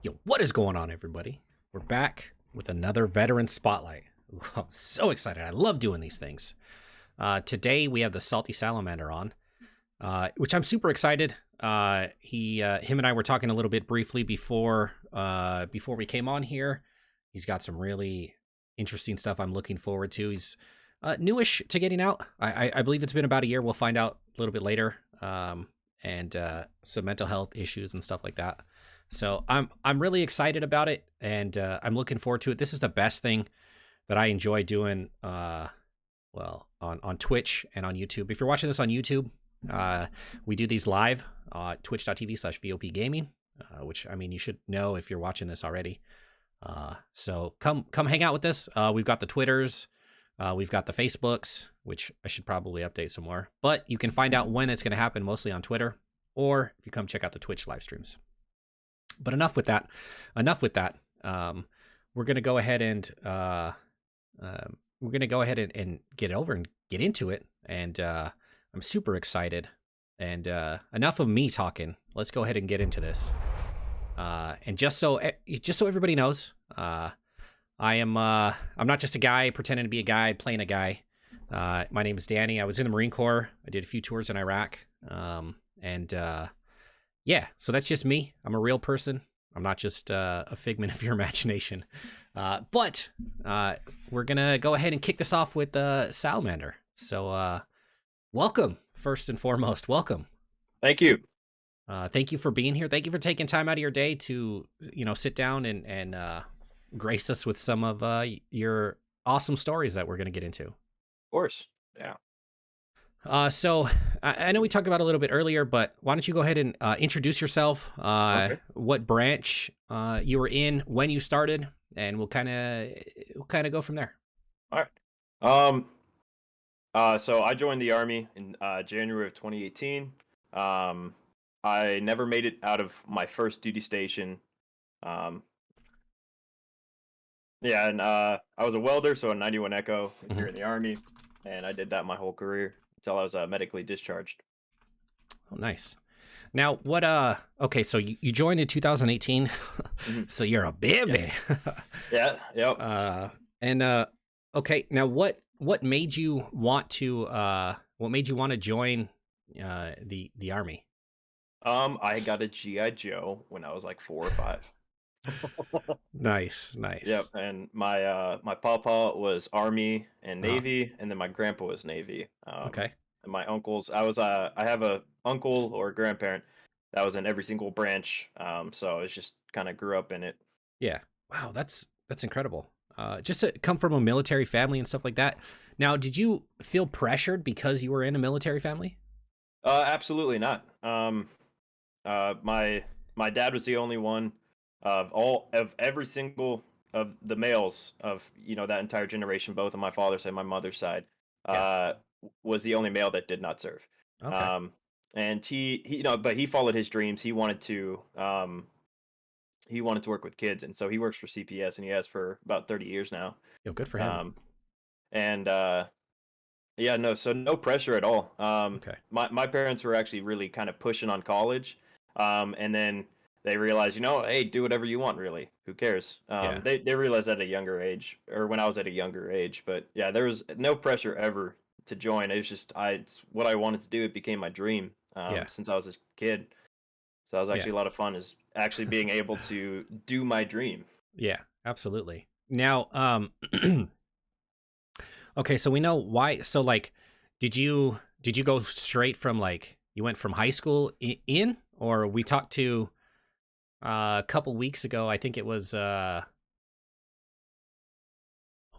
Yo, what is going on, everybody? We're back with another veteran spotlight. Ooh, I'm so excited. I love doing these things. Today we have the salty salamander on, which I'm super excited. Him and I were talking a little bit briefly before we came on here. He's got some really interesting stuff I'm looking forward to. He's newish to getting out. I believe it's been about a year. We'll find out a little bit later. And some mental health issues and stuff like that. So I'm really excited about it, and I'm looking forward to it. This is the best thing that I enjoy doing. On Twitch and on YouTube. If you're watching this on YouTube, we do these live, twitch.tv/VOP Gaming, which I mean you should know if you're watching this already. So come hang out with us. We've got the Twitters, we've got the Facebooks, which I should probably update some more. But you can find out when it's going to happen, mostly on Twitter, or if you come check out the Twitch live streams. But enough with that. We're gonna go ahead and get over and get into it. And I'm super excited. And enough of me talking. Let's go ahead and get into this. And just so everybody knows, I'm not just a guy pretending to be a guy playing a guy. My name is Danny. I was in the Marine Corps. I did a few tours in Iraq. Yeah, so that's just me. I'm a real person. I'm not just a figment of your imagination. But we're going to go ahead and kick this off with Salamander. So welcome, first and foremost. Welcome. Thank you. Thank you for being here. Thank you for taking time out of your day to, sit down and grace us with some of your awesome stories that we're going to get into. Of course. Yeah. So I know we talked about it a little bit earlier, but why don't you go ahead and introduce yourself, Okay. what branch you were in, when you started, and we'll kind of go from there. All right. So I joined the Army in January of 2018. I never made it out of my first duty station. Um, yeah, and I was a welder, so a 91 Echo here Mhm. in the Army, and I did that my whole career until I was medically discharged. Oh, nice. Now, okay, so you joined in 2018, Mhm. so you're a baby. Yeah. Yep. And okay, now what made you want to join the Army? I got a GI Joe when I was like 4 or 5. Nice, Yep, nice. and my papa was Army and Uh-huh. Navy, and then my grandpa was Navy. Okay. And my uncles, I have a uncle or a grandparent that was in every single branch. So it's just kind of grew up in it. Yeah. Wow, that's incredible. Just to come from a military family and stuff like that. Now, did you feel pressured because you were in a military family? Absolutely not. My dad was the only one of every single of the males of that entire generation, both on my father's and my mother's side, Yeah. uh, was the only male that did not serve. Okay. Um, and he but he followed his dreams. He wanted to work with kids, and so he works for CPS, and he has for about 30 years now. Yo, good for him. Um, and Yeah, no, so no pressure at all. Okay. My parents were actually really kind of pushing on college, and then they realized, hey, do whatever you want, really. Who cares? Yeah. They realized at a younger age, or when I was at a younger age. But yeah, there was no pressure ever to join. It was just it's what I wanted to do. It became my dream Yeah. since I was a kid. So that was Yeah. actually a lot of fun. Is actually being able to do my dream. Yeah. Absolutely. Now, okay, so we know why. So, like, did you go straight from, like, you went from high school in, or we talked to a couple weeks ago? I think it was. Oh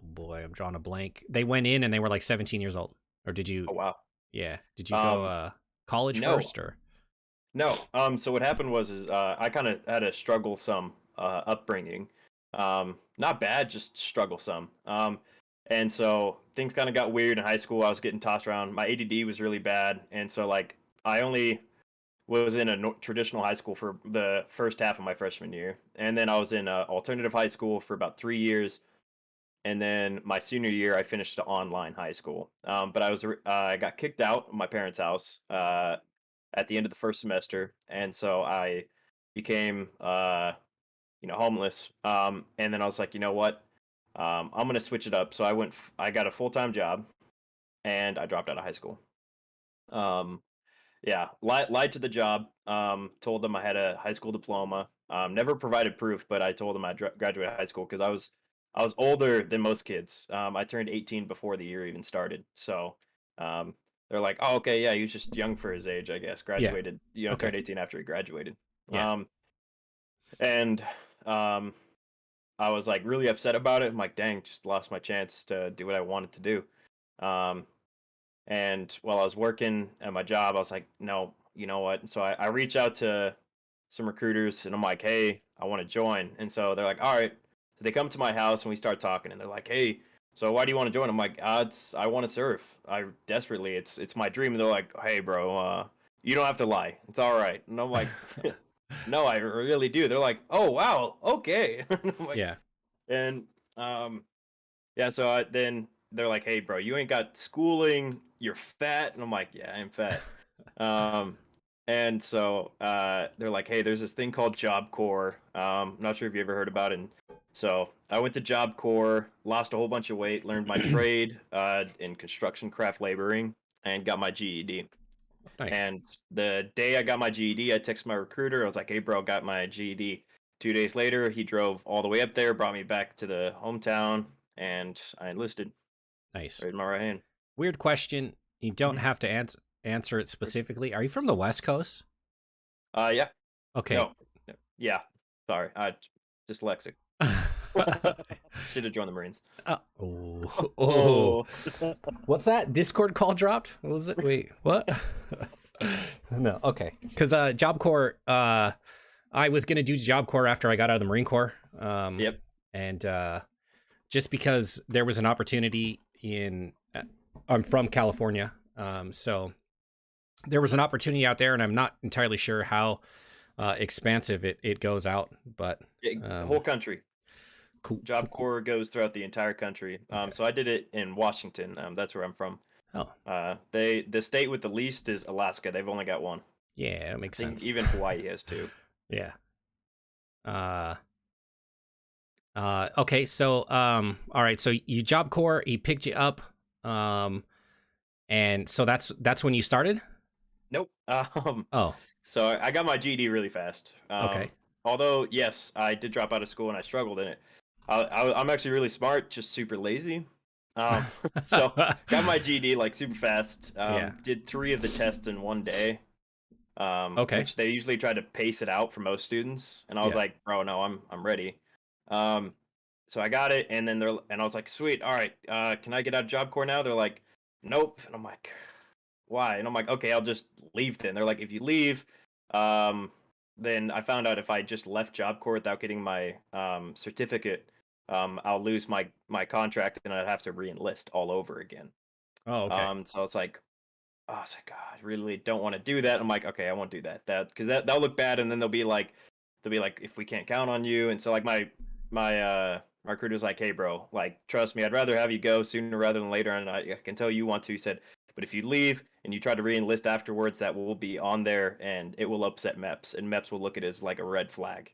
boy, I'm drawing a blank. They went in and they were like 17 years old, or did you? Oh wow. Yeah, did you go Um, college no, first, or? No. So what happened was I kind of had a strugglesome upbringing. Not bad, just strugglesome. And so things kind of got weird in high school. I was getting tossed around. My ADD was really bad, and so like I only was in a traditional high school for the first half of my freshman year, and then I was in a alternative high school for about 3 years, and then my senior year I finished the online high school. But I got kicked out of my parents' house at the end of the first semester, and so I became homeless. And then I was like, you know what? I'm gonna switch it up. So I got a full time job, and I dropped out of high school. Um, yeah, lied to the job. Told them I had a high school diploma. Never provided proof, but I told them I graduated high school because I was older than most kids. I turned 18 before the year even started. So um, they're like, "Oh, okay, yeah, he was just young for his age, I guess. Yeah. Graduated, Okay. turned 18 after he graduated." Yeah. And um, I was like really upset about it. I'm like, "Dang, just lost my chance to do what I wanted to do." Um, and while I was working at my job, I was like, no, you know what? So I reach out to some recruiters and I'm like, hey, I want to join. And so they're like, all right. So they come to my house and we start talking and they're like, hey, so why do you want to join? I'm like, I want to surf. I desperately, it's my dream. And they're like, hey, bro, you don't have to lie. It's all right. And I'm like, no, I really do. They're like, oh, wow. Okay. And I'm like, Yeah. and um, yeah, so then they're like, "Hey, bro, you ain't got schooling. You're fat." And I'm like, "Yeah, I'm fat." Um, and so they're like, "Hey, there's this thing called Job Corps. I'm not sure if you ever heard about it." And so I went to Job Corps, lost a whole bunch of weight, learned my trade in construction craft laboring, and got my GED. Nice. And the day I got my GED, I texted my recruiter. I was like, "Hey, bro, got my GED." 2 days later, he drove all the way up there, brought me back to the hometown, and I enlisted. Nice. Right in my right hand. Weird question. You don't Mhm. have to answer it specifically. Are you from the West Coast? Yeah. Okay. No. No. Yeah. Sorry. Dyslexic. Should have joined the Marines. Oh, oh, Oh. what's that? Discord call dropped? What was it? Wait, what? No, okay. Because Job Corps, I was gonna do Job Corps after I got out of the Marine Corps, Yep. and just because there was an opportunity I'm from California, so there was an opportunity out there, and I'm not entirely sure how expansive it goes out, but Whole country. cool, cool, Job cool. Corps goes throughout the entire country. Okay. So I did it in Washington. That's where I'm from. Oh, The state with the least is Alaska. They've only got one. yeah, that I makes think sense. even Hawaii has two. Yeah. Uh, okay, so all right, so you Job Corps, he picked you up, um, and so that's when you started. Nope. Oh, So I got my GED really fast. okay. Although yes, I did drop out of school and I struggled in it. I'm actually really smart, just super lazy. Um, so got my GED like super fast. Yeah. Did 3 of the tests in one day. Okay. Which they usually try to pace it out for most students. And I was Yeah. like, bro, no, I'm ready. Um, so I got it, and I was like, sweet, all right, can I get out of Job Corps now? They're like, nope. And I'm like, why? And I'm like, okay, I'll just leave then. They're like, if you leave, um, then I found out if I just left Job Corps without getting my certificate, I'll lose my contract and I'd have to re-enlist all over again. Oh, okay. So it's like, oh, I was like, God, I really don't want to do that. I'm like, okay, I won't do that. Because that'll look bad, and then they'll be like, if we can't count on you. And so like my recruiter's like, hey, bro, like trust me, I'd rather have you go sooner rather than later. And I can tell you want to. He said, but if you leave and you try to re-enlist afterwards, that will be on there, and it will upset MEPS, and MEPS will look at it as like a red flag.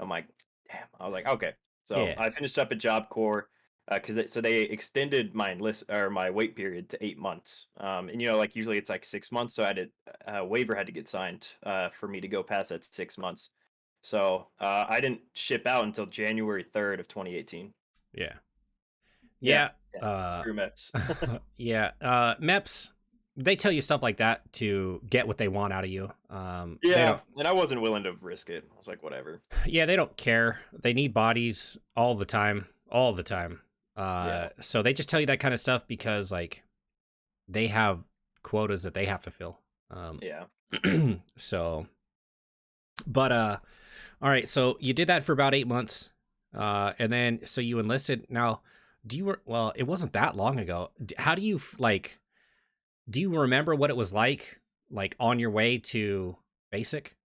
I'm like, damn. I was like, okay. So Yeah. I finished up at Job Corps because so they extended my enlist or my wait period to 8 months. And like usually it's like 6 months, so I had a waiver had to get signed for me to go past that 6 months. So I didn't ship out until January 3rd of 2018. Yeah. Yeah, Yeah. yeah. Uh, Screw MEPS. yeah. MEPS, they tell you stuff like that to get what they want out of you. They Yeah, don't. and I wasn't willing to risk it. I was like, whatever. Yeah, they don't care. They need bodies all the time, all the time. Yeah, So they just tell you that kind of stuff because like they have quotas that they have to fill. yeah, So, but all right. So you did that for about 8 months, and then so you enlisted. Now, well? It wasn't that long ago. How do you like? Do you remember what it was like on your way to basic?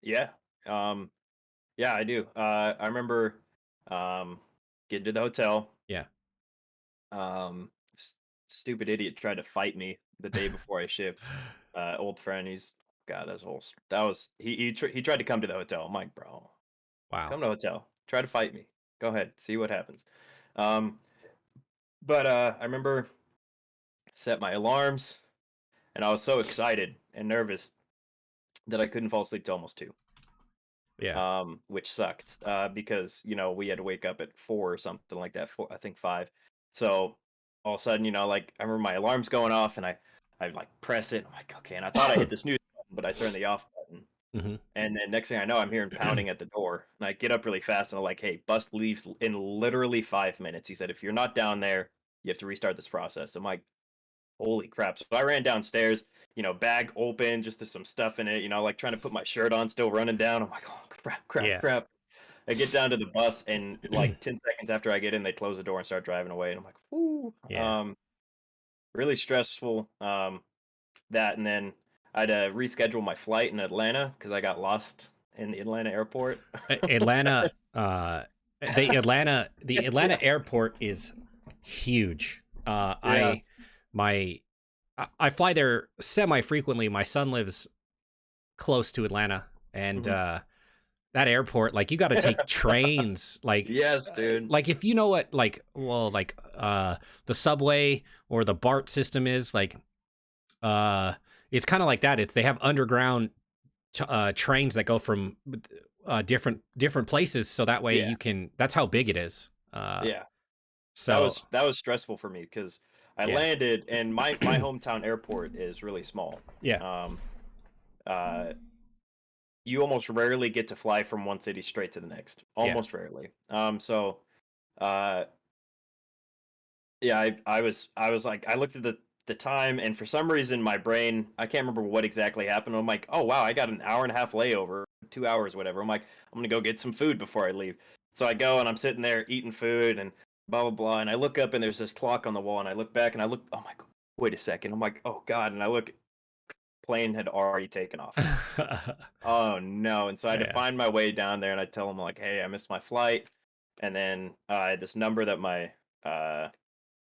yeah. Um, yeah, I do. I remember um, getting to the hotel. Yeah. Stupid idiot tried to fight me the day before I shipped. Old friend, God, that was he tried to come to the hotel. I'm like, bro, Wow. come to the hotel. Try to fight me. Go ahead. See what happens. Um, but I remember set my alarms, and I was so excited and nervous that I couldn't fall asleep till almost 2. Yeah. Which sucked because we had to wake up at 4 or something like that. 4, I think 5. So all of a sudden, like I remember my alarm's going off, and I like press it. I'm like, okay, and I thought I hit the snooze button, but I turned the off button. Hmm. And then next thing I know, I'm hearing pounding at the door, and I get up really fast, and I'm like, hey, bus leaves in literally 5 minutes. He said, if you're not down there, you have to restart this process. I'm like, holy crap. So I ran downstairs, bag open, just to some stuff in it, like trying to put my shirt on, still running down. I'm like, oh, crap, crap, Yeah. crap. I get down to the bus, and like 10 seconds after I get in, they close the door and start driving away. And I'm like, whoo. Yeah. Really stressful. That, and then I had to reschedule my flight in Atlanta because I got lost in the Atlanta airport. Atlanta, the Yeah. Atlanta airport is huge. Yeah. I fly there semi frequently. My son lives close to Atlanta, and Mhm. that airport, like, you got to take trains, Yes, dude. like if you know what, like, well, like the subway or the BART system is, like, uh it's kind of like that. They have underground trains that go from different places, so that way Yeah. you can. That's how big it is. Yeah. That So was that was stressful for me because I yeah, landed, and my hometown airport is really small. yeah, Um, uh, you almost rarely get to fly from one city straight to the next. yeah, Almost rarely. So uh, yeah, I was like, I looked at the time, and for some reason my brain, I can't remember what exactly happened. I'm like, oh wow, I got an hour and a half layover, 2 hours, whatever. I'm like, I'm gonna go get some food before I leave. So I go, and I'm sitting there eating food and blah blah blah, and I look up, and there's this clock on the wall, and I look back, and I look, oh my god, wait a second. I'm like, oh god, and I look, plane had already taken off. Oh no. And so I had to yeah. find my way down there, and I tell them like, hey, I missed my flight. And then I had this number that uh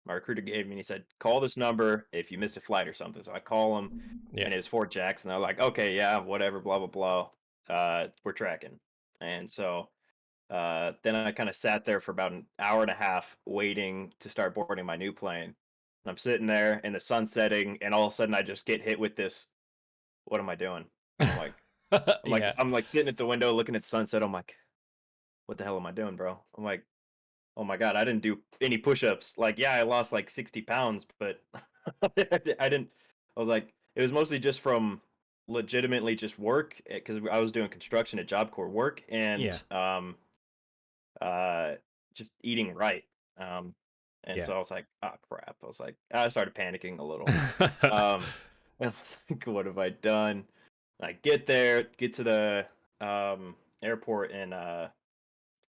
my recruiter gave me, and he said, call this number if you miss a flight or something. So I call him, Yeah. and it was Fort Jackson. They're like, okay, yeah, whatever, blah blah blah. We're tracking. And so then I kind of sat there for about an hour and a half waiting to start boarding my new plane. And I'm sitting there in the sun setting, and all of a sudden I just get hit with this, what am I doing? I'm like, I'm like Yeah. I'm like sitting at the window looking at the sunset. I'm like, what the hell am I doing, bro? I'm like, oh my god, I didn't do any push-ups. Like, yeah, I lost like 60 pounds, but I didn't. I was like, it was mostly just from legitimately just work, because I was doing construction at Job Corps work, and Yeah. uh just eating right. Um and Yeah. so I was like, oh crap. I started panicking a little. Um and I was like, what have I done? I get there, get to the airport in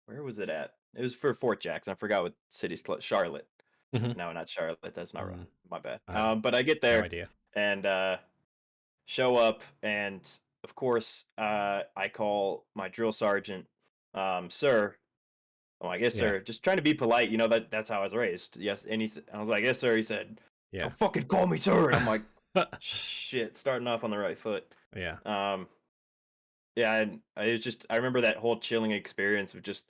where was it at? It was for Fort Jackson. I forgot what city's close. Charlotte. Hmm. No, not Charlotte. That's not right. Mm, My bad. I have But I get no there, idea. and show up, and of course, I call my drill sergeant, sir. I'm like, yes, Yeah. sir. Just trying to be polite. That's how I was raised. Yes, and I was like, yes, sir. He said, Yeah. don't fucking call me sir. And I'm like, shit, starting off on the right foot. Yeah. Um, yeah, and I remember that whole chilling experience of just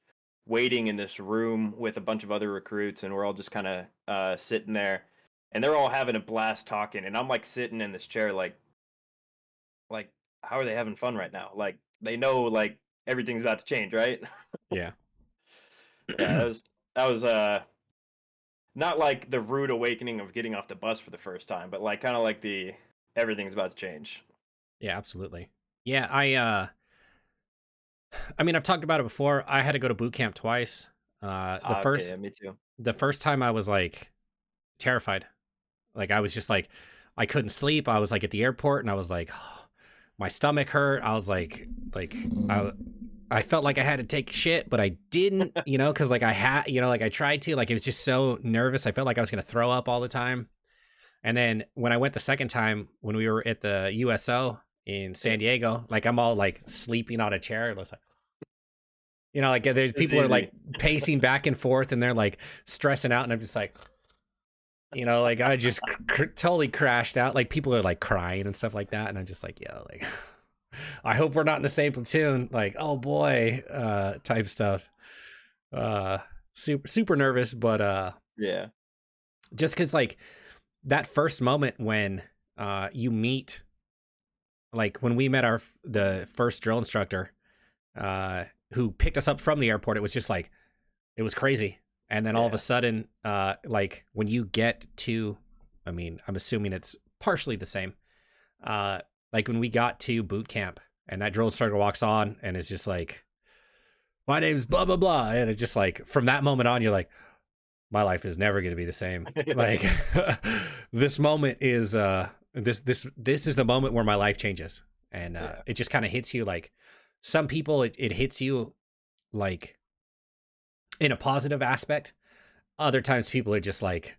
waiting in this room with a bunch of other recruits, and we're all just kind of sitting there, and they're all having a blast talking, and I'm like sitting in this chair, like how are they having fun right now? Like they know like everything's about to change, right? Yeah. Yeah, that was not like the rude awakening of getting off the bus for the first time, but like kind of like the everything's about to change. Yeah, absolutely. Yeah, I mean, I've talked about it before. I had to go to boot camp twice. The Ah, okay, first yeah, me too. the first time I was like terrified. Like, I was just like, I couldn't sleep. I was like at the airport, and I was like, my stomach hurt. I was like I I felt like I had to take a shit, but I didn't, because like I had, like I tried to. Like, it was just so nervous. I felt like I was gonna throw up all the time. And then when I went the second time, when we were at the USO in Yeah, San Diego, like, I'm all like sleeping on a chair. It was like, like, there's it's people are like easy. pacing back and forth, and they're like stressing out, and I'm just like, like, I just totally crashed out. Like, people are like crying and stuff like that, and I'm just like, yo, like, I hope we're not in the same platoon. Like, oh boy, type stuff. uh, super nervous, but Yeah. just because like that first moment when you meet, like when we met the first drill instructor who picked us up from the airport, it was just like it was crazy. And then all of a Yeah. sudden, like when you get to, I mean, I'm assuming it's partially the same. Uh, like when we got to boot camp and that drill instructor walks on and it's just like, my name's blah blah blah, and it's just like from that moment on, you're like, my life is never going to be the same. Like this moment is this is the moment where my life changes, and Yeah. it just kind of hits you. Like some people, it hits you like in a positive aspect. Other times, people are just like,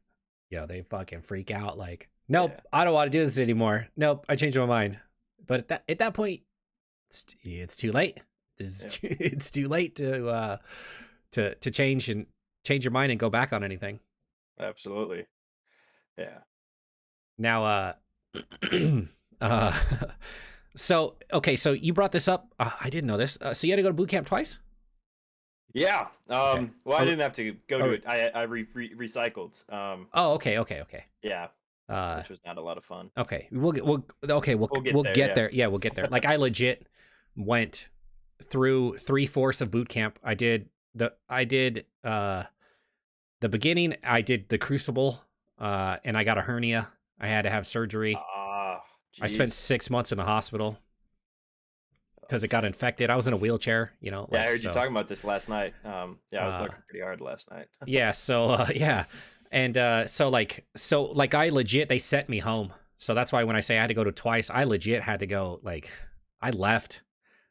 yo, they fucking freak out. Like, nope, Yeah. I don't want to do this anymore. Nope, I changed my mind. But at that point, it's too late. Yeah. It's too late to change your mind and go back on anything. Absolutely. Yeah. Now, uh, so okay, so you brought this up. I didn't know this. So you had to go to boot camp twice? Yeah. Okay. Well, I Or, didn't have to go to or it. I recycled. oh, okay. Yeah, Uh, which was not a lot of fun. okay. We'll We'll get we'll there. get Yeah. there. Yeah, we'll get there. Like I legit went through 3/4 of boot camp. I did the beginning. I did the crucible, and I got a hernia. I had to have surgery. Ah, I spent jeez. 6 months in the hospital because it got infected. I was in a wheelchair, Yeah, I like heard you so. talking about this last night. Yeah, I was Uh, working pretty hard last night. yeah, so yeah, and so I legit they sent me home. So that's why when I say I had to go to twice, I legit had to go. Like I left,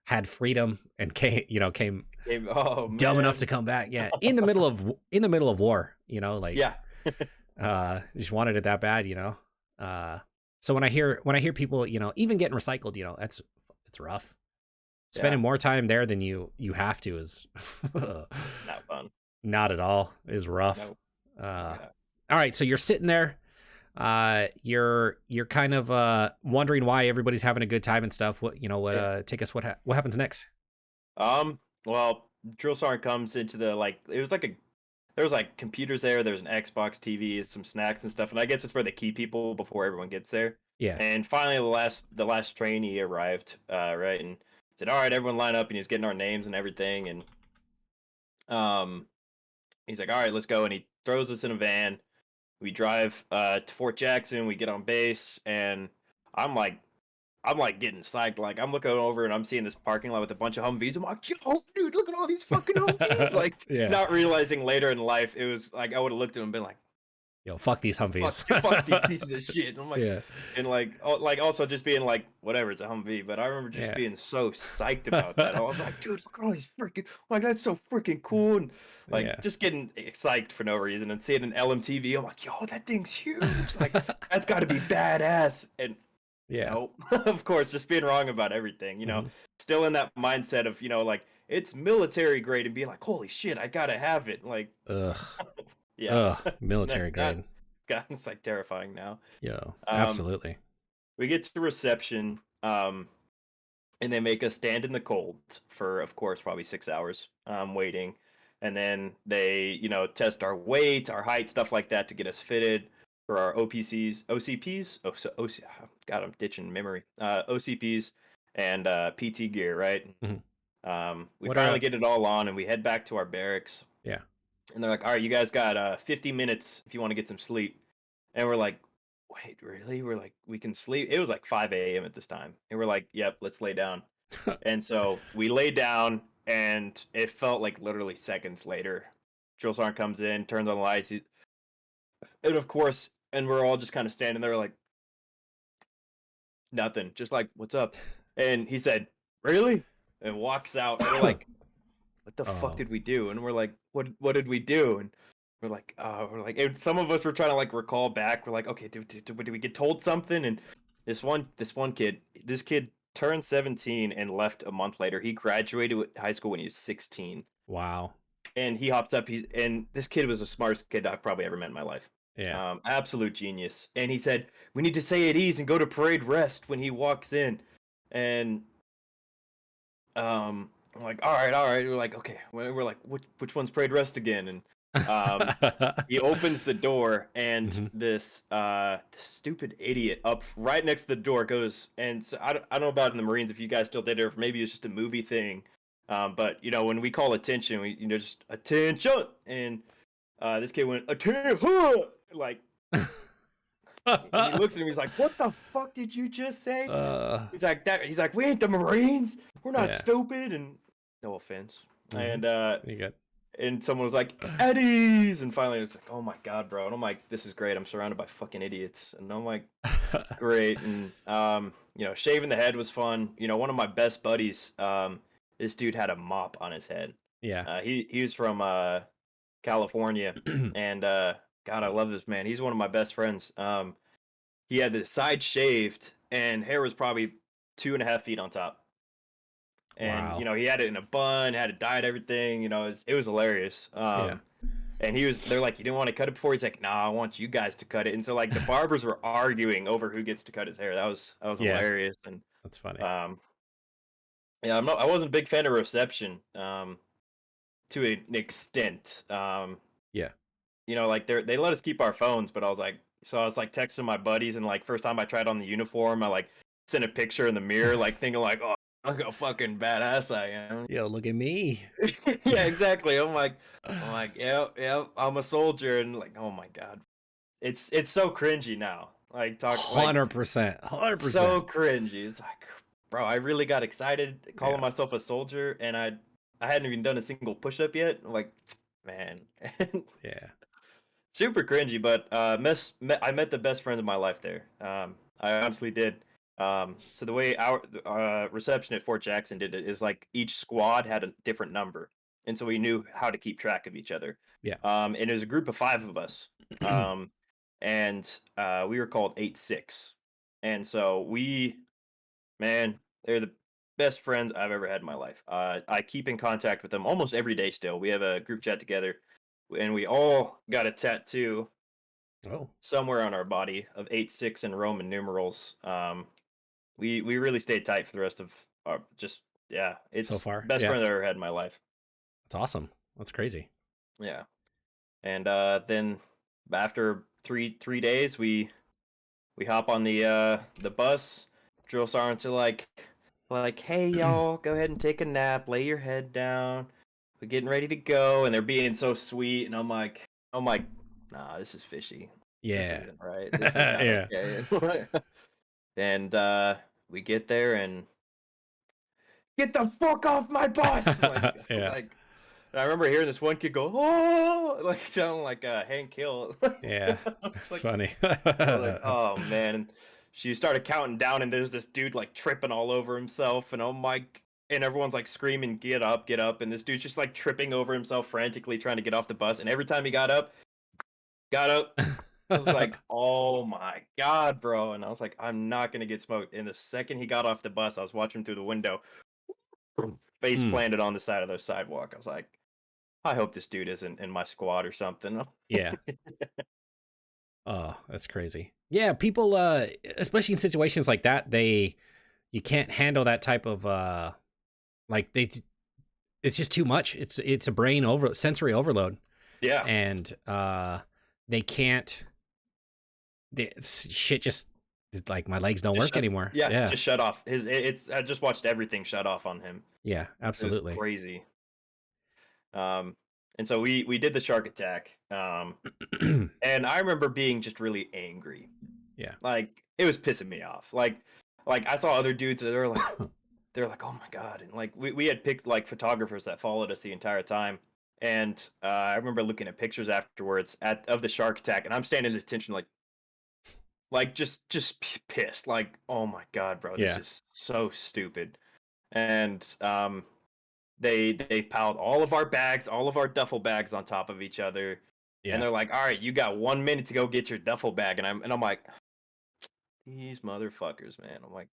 had freedom, and came Oh dumb enough to man. come back. Yeah, in the middle of war. Like Yeah. just wanted it that bad. Uh, so when I hear people, even getting recycled, that's it's rough. Yeah. Spending more time there than you have to is Not fun. not at all, is rough. No. Uh, Yeah. all right, so you're sitting there. You're kind of wondering why everybody's having a good time and stuff. Yeah. Take us what happens next? Well, drill sergeant comes into the it was like a there was like computers there. There's an Xbox TV, some snacks and stuff, and I guess it's where they keep people before everyone gets there. Yeah. And finally, the last trainee arrived, right, and said, "All right, everyone line up," and he's getting our names and everything, and um, he's like, "All right, let's go," and he throws us in a van. We drive to Fort Jackson. We get on base, and I'm like, I'm like getting psyched. Like I'm looking over and I'm seeing this parking lot with a bunch of Humvees. I'm like, yo, dude, look at all these fucking Humvees. Like Yeah. not realizing later in life, it was like I would have looked at him and been like, Yo, fuck these fuck, Humvees. fuck these pieces of shit. And I'm like, Yeah. and like also just being like, whatever, it's a Humvee. But I remember just Yeah. being so psyched about that. I was like, dude, look at all these freaking, like that's so freaking cool. And like Yeah. just getting psyched for no reason and seeing an LMTV. I'm like, yo, that thing's huge. Like that's got to be badass. And Yeah. no, of course, just being wrong about everything, Mhm. still in that mindset of, like it's military grade and being like, holy shit, I gotta have it. Like, Ugh. yeah, Ugh. Military not grade. God, it's like terrifying now. Yo. Um, Absolutely. we get to reception, and they make us stand in the cold for, of course, probably 6 hours, waiting, and then they, test our weight, our height, stuff like that to get us fitted for our OPCs, OCPs. Oh, so OC, God, I'm ditching memory. OCPs and PT gear, right? Mhm. We What finally get it all on, and we head back to our barracks. Yeah. And they're like, "All right, you guys got 50 minutes if you want to get some sleep." And we're like, "Wait, really?" We're like, "We can sleep." It was like 5 a.m. at this time, and we're like, "Yep, let's lay down." And so we lay down, and it felt like literally seconds later, drill sergeant comes in, turns on the lights, and of course, and we're all just kind of standing there like nothing, just like, "What's up?" And he said, "Really?" And walks out, and we're like, "What the fuck Oh. did we do?" And we're like, "What did we do?" And we're like, and some of us were trying to like recall back. We're like, "Okay, did we get told something?" And this kid turned 17 and left a month later. He graduated high school when he was 16, Wow. and he hopped up. And this kid was the smartest kid I've probably ever met in my life. Yeah. Absolute genius. And he said, "We need to say at ease and go to parade rest when he walks in." And I'm like, all right, all right. We're like, okay. We're like, which one's prayed rest again? And um, he opens the door, and Hmm. this stupid idiot up right next to the door goes, and so I don't know about in the Marines if you guys still did it, or if maybe it's just a movie thing. But when we call attention, we just attention, and this kid went attention, like, and he looks at him, he's like, what the fuck did you just say? uh, He's like that. He's like, we ain't the Marines. We're not yeah. stupid. And no offense. Hmm. And You good? someone was like, Eddie's. And finally, it was like, oh my god, bro. And I'm like, this is great. I'm surrounded by fucking idiots. And I'm like, great. And shaving the head was fun. One of my best buddies. This dude had a mop on his head. Yeah. He was from California, and God, I love this man. He's one of my best friends. He had the side shaved, and hair was probably 2.5 feet on top. And Wow. he had it in a bun, had it dyed, everything. It was hilarious. Yeah. And they're like, you didn't want to cut it before. He's like, nah, I want you guys to cut it. And so like the barbers were arguing over who gets to cut his hair. That was Yeah. hilarious. And That's funny. um, yeah, I wasn't a big fan of reception to an extent. Yeah. Like they let us keep our phones, but I was like texting my buddies, and like first time I tried on the uniform, I like sent a picture in the mirror, like thinking like, oh, look how fucking badass I am. Yo, look at me. Yeah, exactly. I'm like, yeah, yeah, I'm a soldier, and like, oh my god, it's so cringy now. Like talk like 100%. 100%. so cringy. It's like, bro, I really got excited calling Yeah. myself a soldier, and I hadn't even done a single push up yet. I'm like, man. Yeah. Super cringy, but I met the best friend of my life there. I honestly did. So the way our reception at Fort Jackson did it is like each squad had a different number, and so we knew how to keep track of each other. Yeah. And it was a group of 5 of us, um, and we were called 8-6, and so man, they're the best friends I've ever had in my life. I keep in contact with them almost every day still. We have a group chat together, and we all got a tattoo Oh, somewhere on our body of 8-6 in Roman numerals. We really stayed tight for the rest of our just yeah. so It's far. best Yeah. friend I ever had in my life. That's awesome. That's crazy. Yeah, and then after three days, we hop on the bus. Drill sergeants are like, hey y'all, go ahead and take a nap, lay your head down. We're getting ready to go, and they're being so sweet, and I'm like, nah, this is fishy. This Yeah. isn't right. This is not Yeah. okay. And we get there and get the fuck off my bus. Like I was Yeah. like, and I remember hearing this one kid go, oh, like sounding like Hank Hill. Yeah. It's It's like funny. I was like, oh man. And she started counting down, and there's this dude like tripping all over himself, and oh my, and everyone's like screaming, get up, and this dude's just like tripping over himself frantically trying to get off the bus. And every time he got up, I was like, oh my god, bro. And I was like, I'm not gonna get smoked. And the second he got off the bus, I was watching through the window, face Mm, planted on the side of the sidewalk. I was like, I hope this dude isn't in my squad or something. yeah. Oh, that's crazy. Yeah, people especially in situations like that, you can't handle that type of like it's just too much. It's a sensory overload, Yeah. and they can't shit just like my legs don't Just work shut anymore. yeah, Yeah. just shut off. I just watched everything shut off on him. Yeah, It was absolutely. crazy. Um, and so we did the shark attack. And I remember being just really angry. Yeah. Like it was pissing me off. Like I saw other dudes that they're like, oh my god, and like we had picked like photographers that followed us the entire time. And I remember looking at pictures afterwards of the shark attack, and I'm standing at attention like just pissed, like oh my god, bro, this Yeah. is so stupid. And they piled all of our bags, all of our duffel bags on top of each other, and Yeah. they're like, all right, you got 1 minute to go get your duffel bag. And I'm like, these motherfuckers, man. I'm like,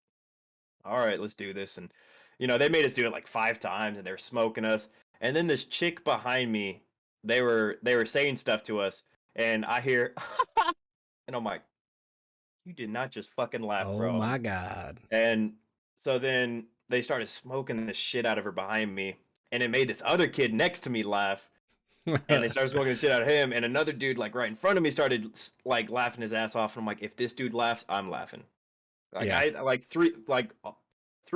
all right, let's do this. And they made us do it like 5 times, and they were smoking us. And then this chick behind me, they were saying stuff to us, and I hear, and I'm like, you did not just fucking laugh, Oh bro. my god. And so then they started smoking the shit out of her behind me, and it made this other kid next to me laugh, and they started smoking the shit out of him, and another dude like right in front of me started like laughing his ass off, and I'm like, if this dude laughs, I'm laughing. Like Yeah. I like three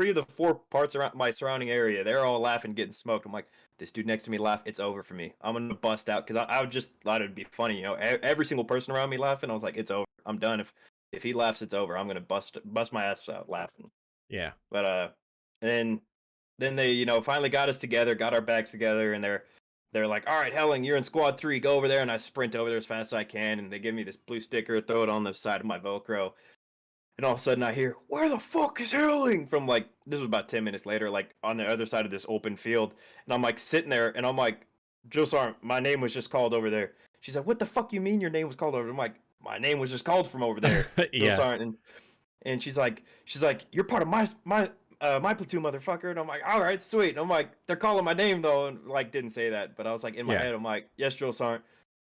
of the four parts around my surrounding area, they're all laughing, getting smoked. I'm like, this dude next to me laugh, it's over for me. I'm gonna bust out because I would just thought it'd be funny, you know. Every single person around me laughing, I was like, it's over. I'm done. If he laughs, it's over. I'm gonna bust my ass out laughing. Yeah. But then then they finally got us together, got our bags together, and they're like, all right, Helling, you're in squad 3, go over there. And I sprint over there as fast as I can, and they give me this blue sticker, throw it on the side of my Velcro. And all of a sudden, I hear, "Where the fuck is Hurling?" From like this was about 10 minutes later, like on the other side of this open field. And I'm like sitting there, and I'm like, "Jill Sarn, my name was just called over there." She's like, "What the fuck you mean your name was called over?" I'm like, "My name was just called from over there, Jill Yeah. Sarn." And she's like, "You're part of my platoon, motherfucker." And I'm like, "All right, sweet." And I'm like, "They're calling my name though," and like didn't say that, but I was like in my Yeah. head, I'm like, "Yes, Jill Sarn."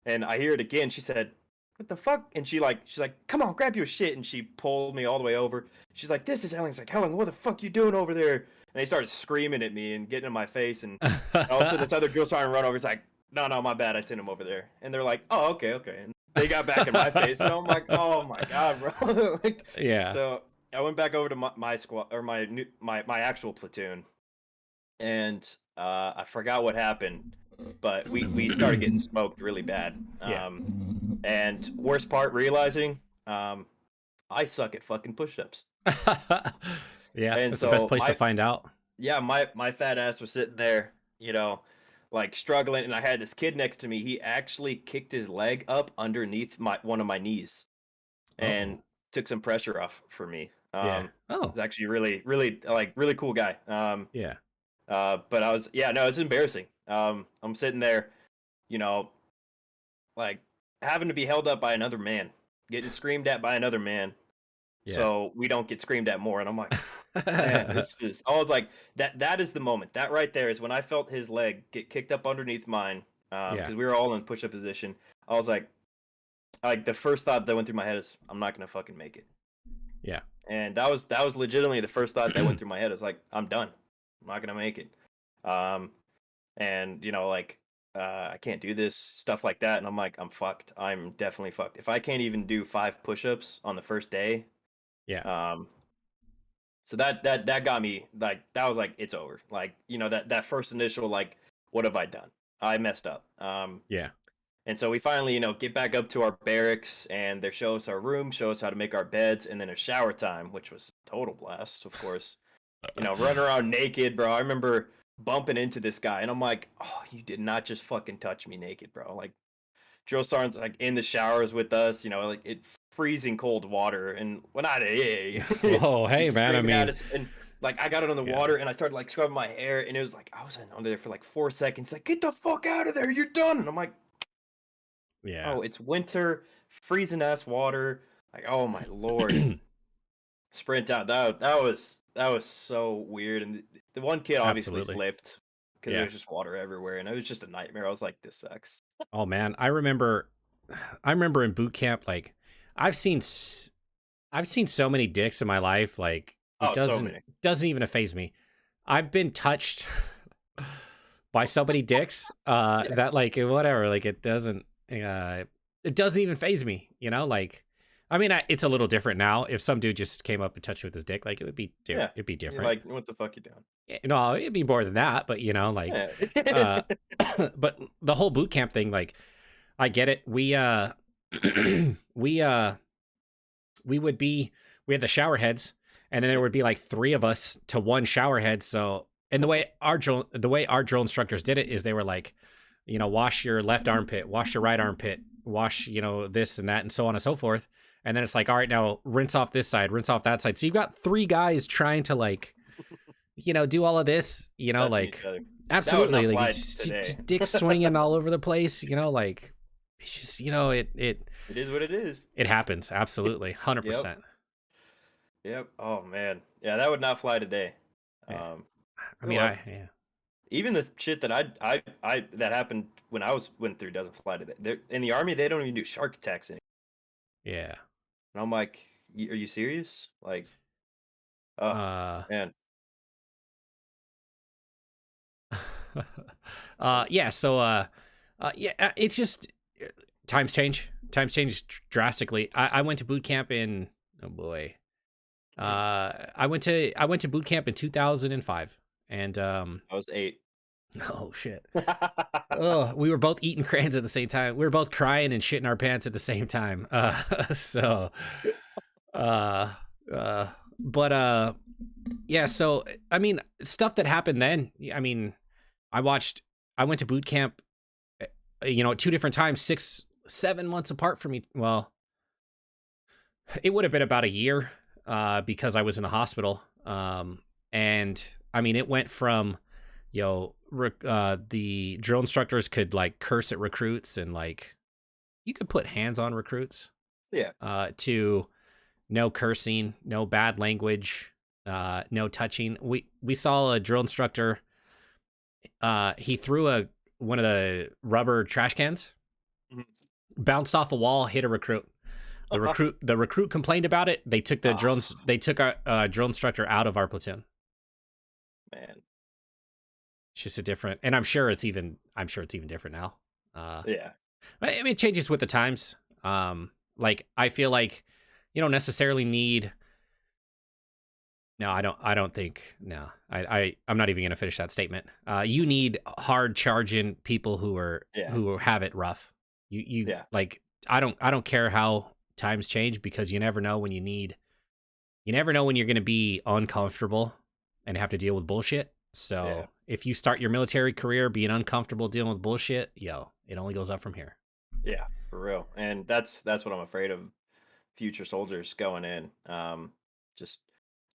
And I hear it again. She said, "What the fuck?" And she's like, "Come on, grab your shit." And she pulled me all the way over. She's like, "This is Helen." He's like, "Helen, what the fuck you doing over there?" And they started screaming at me and getting in my face. And all of a sudden, this other drill sergeant run over. He's like, "No, no, my bad. I sent him over there." And they're like, "Oh, okay, okay." And they got back in my face, and I'm like, "Oh my god, bro!" Like, Yeah. so I went back over to my squad or my actual platoon, and I forgot what happened, but we started getting smoked really bad. Yeah. And worst part, realizing I suck at fucking push-ups. Yeah. And That's the best so place to find out. my fat ass was sitting there, like struggling, and I had this kid next to me. He actually kicked his leg up underneath my one of my knees Oh. and took some pressure off for me. Yeah. Oh. He's actually really, really like really cool guy. Yeah. But yeah, no, it's embarrassing. I'm sitting there, you know, like having to be held up by another man, getting screamed at by another man, Yeah. so we don't get screamed at more. And I'm like, man, this is. I was like, that is the moment. That right there is when I felt his leg get kicked up underneath mine, Yeah. because we were all in push-up position. I was like the first thought that went through my head is, I'm not gonna fucking make it. Yeah. And that was legitimately the first thought that went through my head. I was like, I'm done. I'm not gonna make it. Um, and like I can't do this stuff like that. And I'm like, I'm fucked. I'm definitely fucked. If I can't even do 5 push-ups on the first day, Yeah. um, so that got me like that was like it's over. Like that first initial like what have I done? I messed up. Yeah. And so we finally get back up to our barracks, and they show us our room, show us how to make our beds, and then a shower time, which was total blast, of course. Running around naked, bro. I remember bumping into this guy, and I'm like, "Oh, you did not just fucking touch me naked, bro!" Like drill sergeant's like in the showers with us, like it freezing cold water, and when I Whoa. Hey, he's man. I screaming at mean, us, and like I got it on the yeah. water, and I started like scrubbing my hair, and it was like I was under there for like 4 seconds, like get the fuck out of there, you're done. And I'm like, Yeah. oh, it's winter, freezing ass water, like oh my lord, and sprint out. That was so weird, and the one kid obviously Absolutely. slipped because there Yeah. was just water everywhere, and it was just a nightmare. I was like, this sucks. Oh man, I remember in boot camp, like I've seen I've seen so many dicks in my life, like it Oh, so doesn't many. doesn't even phase me. I've been touched by so many dicks Yeah, that like whatever, like it doesn't even phase me, like I mean, it's a little different now. If some dude just came up and touched you with his dick, like yeah. it'd be You're different. like, what the fuck you doing? No, it'd be more than that, but like Yeah. uh but the whole boot camp thing, like I get it. We we would be we had the shower heads, and then there would be like three of us to one shower head. So, and the way our drill instructors did it is they were like, wash your left armpit, wash your right armpit, wash this and that, and so on and so forth. And then it's like, all right, now rinse off this side, rinse off that side. So you've got three guys trying to like do all of this, Touching each like other. That would absolutely, not like fly it's today. just dicks swinging all over the place, like it's just It is what it is. it happens absolutely Yep. 100%. Yep. Oh man. Yeah, that would not fly today. Yeah, Um, I oh mean, well. yeah, Even the shit that I that happened when I went through doesn't fly today. In the army, they don't even do shark attacks anymore. yeah. And I'm like, Are you serious?" Like, oh Uh, man. Yeah. So, yeah, it's just times change. Times change drastically. I went to boot camp in, oh boy, I went to boot camp in 2005, and I was 8. oh shit. Oh, we were both eating crayons at the same time. We were both crying and shitting our pants at the same time. So, uh, uh, but yeah. So, I mean, stuff that happened then. I mean, I watched. I went to boot camp. At two different times, 6, 7 months apart from me. Well, it would have been about a year, because I was in the hospital. And I mean, it went from, the drill instructors could like curse at recruits and like you could put hands on recruits, Yeah. to no cursing, no bad language, no touching. We saw a drill instructor. He threw one of the rubber trash cans, Mhm. bounced off a wall, hit a recruit. The recruit complained about it. They took the Oh, drones. They took our drill instructor out of our platoon. man. It's just a different, and I'm sure it's even different now. Yeah. I mean, it changes with the times. Like I feel like you don't necessarily need. No, I don't. I don't think. No, I'm not even gonna finish that statement. You need hard charging people Yeah. who have it rough. You Yeah. like. I don't care how times change because you never know when you need. You never know when you're gonna be uncomfortable and have to deal with bullshit. Yeah. So if you start your military career being uncomfortable dealing with bullshit, it only goes up from here. Yeah. For real. And that's what I'm afraid of future soldiers going in. Just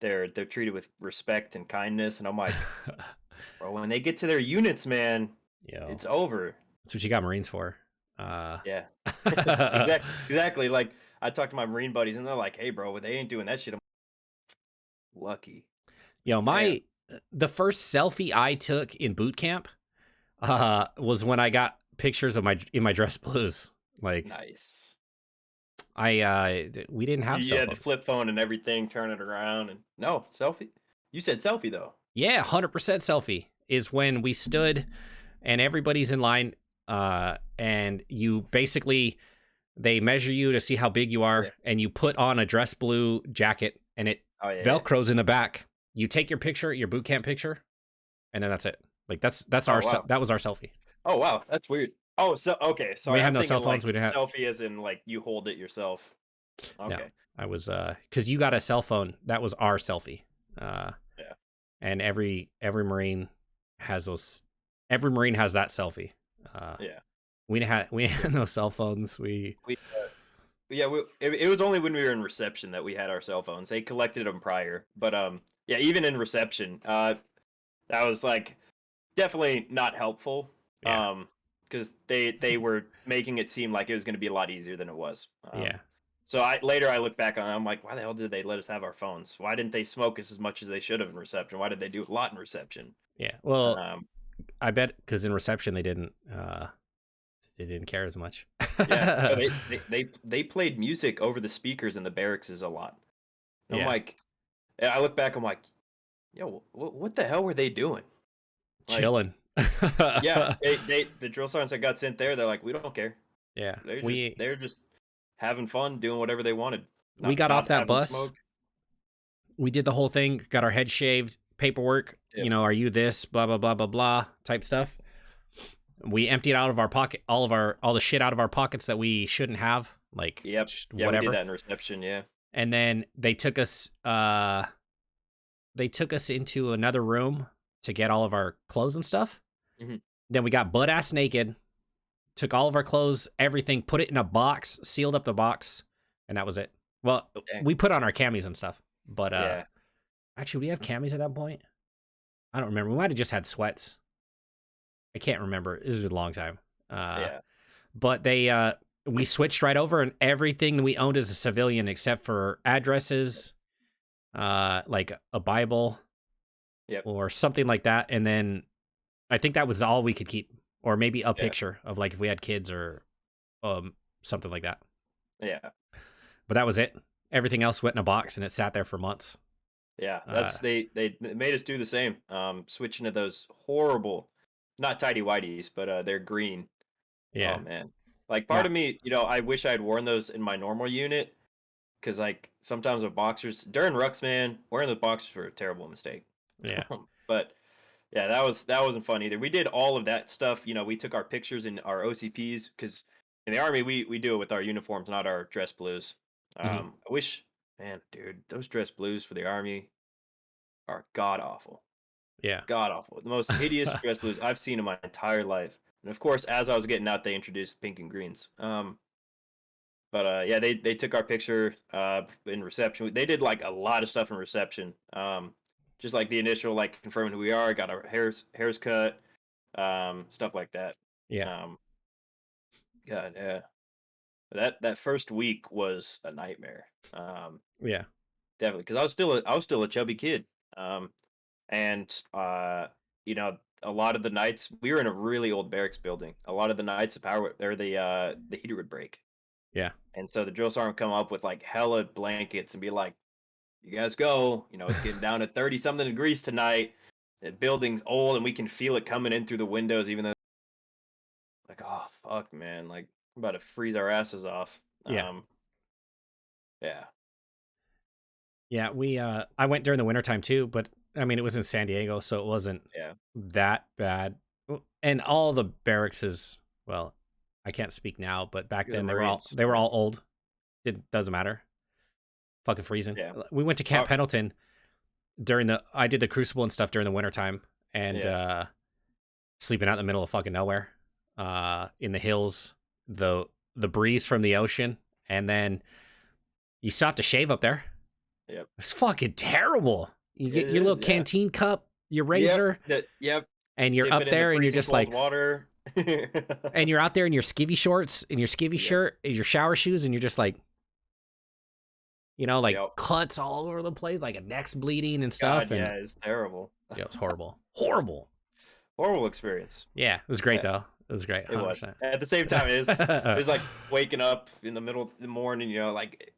they're treated with respect and kindness, and I'm like, bro, when they get to their units, man, Yo, it's over. that's what you got Marines for. Yeah. Exactly. Like I talk to my Marine buddies, and they're like, "Hey, bro, they ain't doing that shit." I'm lucky, man. My the first selfie I took in boot camp was when I got pictures of my dress blues. Like Nice. we didn't have You cell had the phones. flip phone and everything, turn it around, and no selfie. You said selfie though. Yeah, 100% selfie is when we stood and everybody's in line, and you basically they measure you to see how big you are Yeah. and you put on a dress blue jacket and it Oh yeah. velcros in the back. You take your picture, your boot camp picture, and then that's it. Like that's Oh our wow. that was our selfie. Oh wow. That's weird. Oh, so okay. We Sorry, had I'm no thinking cell phones. like We didn't have. selfie as in like you hold it yourself. No, Okay. I was because you got a cell phone. That was our selfie. Yeah. And every Marine has those. Every Marine has that selfie. Uh, Yeah. we had no cell phones. We We yeah, it was only when we were in reception that we had our cell phones. They collected them prior, but yeah, even in reception, that was like definitely not helpful. yeah Because they were making it seem like it was going to be a lot easier than it was. yeah So I look back on it, I'm like, why the hell did they let us have our phones? Why didn't they smoke us as much as they should have in reception? Why did they do a lot in reception? yeah. Well, Um, I bet because in reception they didn't care as much. yeah, no, they played music over the speakers in the barracks is a lot. And I'm Yeah, like, I look back, I'm like, yo, what the hell were they doing? Like, chilling. yeah, the drill sergeants that got sent there, they're like, we don't care. Yeah, They're just having fun, doing whatever they wanted, we got off not that having bus. smoke. We did the whole thing. Got our head shaved. Paperwork. Yep. Are you this? Blah blah blah blah blah type stuff. We emptied out of our pocket all the shit out of our pockets that we shouldn't have. Like Yep. just Yeah, we did whatever. that in reception. Yeah. And then they took us into another room to get all of our clothes and stuff. Hmm. Then we got butt ass naked, took all of our clothes, everything, put it in a box, sealed up the box, and that was it. Well, Dang. we put on our camis and stuff, but Yeah. actually, we have camis at that point. I don't remember. We might have just had sweats. I can't remember. This was a long time. Yeah. But we switched right over, and everything that we owned as a civilian, except for addresses, like a Bible, Yep. or something like that, and then I think that was all we could keep, or maybe a Yeah. picture of like if we had kids or something like that. Yeah. But that was it. Everything else went in a box, and it sat there for months. Yeah. Uh, They made us do the same. Switching to those horrible not tidy whities, but they're green. Oh Yeah. man, like part Now, of me, I wish I'd worn those in my normal unit because like sometimes with boxers during rucks, man, wearing the boxers were a terrible mistake. yeah. But yeah, that wasn't fun either. We did all of that stuff. We took our pictures in our OCPs because in the army we do it with our uniforms, not our dress blues. Hmm. I wish, man, dude, those dress blues for the army are god awful, Yeah. god awful. The most hideous dress blues I've seen in my entire life. And of course, as I was getting out, they introduced pink and greens. But yeah, they took our picture in reception. They did like a lot of stuff in reception. Just like the initial like confirming who we are, got our hairs cut, stuff like that. Yeah. Um, God, yeah, that first week was a nightmare. Yeah. Definitely, because I was still a chubby kid. Um, and you know, a lot of the nights we were in a really old barracks building. A lot of the nights the power or the heater would break. Yeah. And so the drill sergeant would come up with like hella blankets and be like, "You guys go. It's getting down to 30 something degrees tonight. The building's old and we can feel it coming in through the windows, even though like, oh fuck, man, like we're about to freeze our asses off." Yeah. Yeah, Yeah. I went during the wintertime too, but I mean, it was in San Diego, so it wasn't yeah, that bad. And all the barracks is, well, I can't speak now, but back you're the then Marines. they were Yeah, all old. It doesn't matter. Fucking freezing. yeah, We went to Camp Pendleton I did the Crucible and stuff during the wintertime, and yeah, sleeping out in the middle of fucking nowhere, in the hills, the breeze from the ocean, and then you still have to shave up there. yep. It's fucking terrible. You It get your is, little yeah. canteen cup, your Yep, razor, yep. and Just you're dip it up in the there, and you're freezing just cold like, water. and you're out there in your skivvy shorts and your skivvy Yep, shirt, and your shower shoes, and you're just like, like yep. cuts all over the place, like a neck's bleeding and stuff, God, and yeah, it's terrible. yeah, it was horrible, horrible. Horrible experience. Yeah, it was great Yeah, though. It was great, it was. 100%. At the same time, it was like waking up in the middle of the morning. Like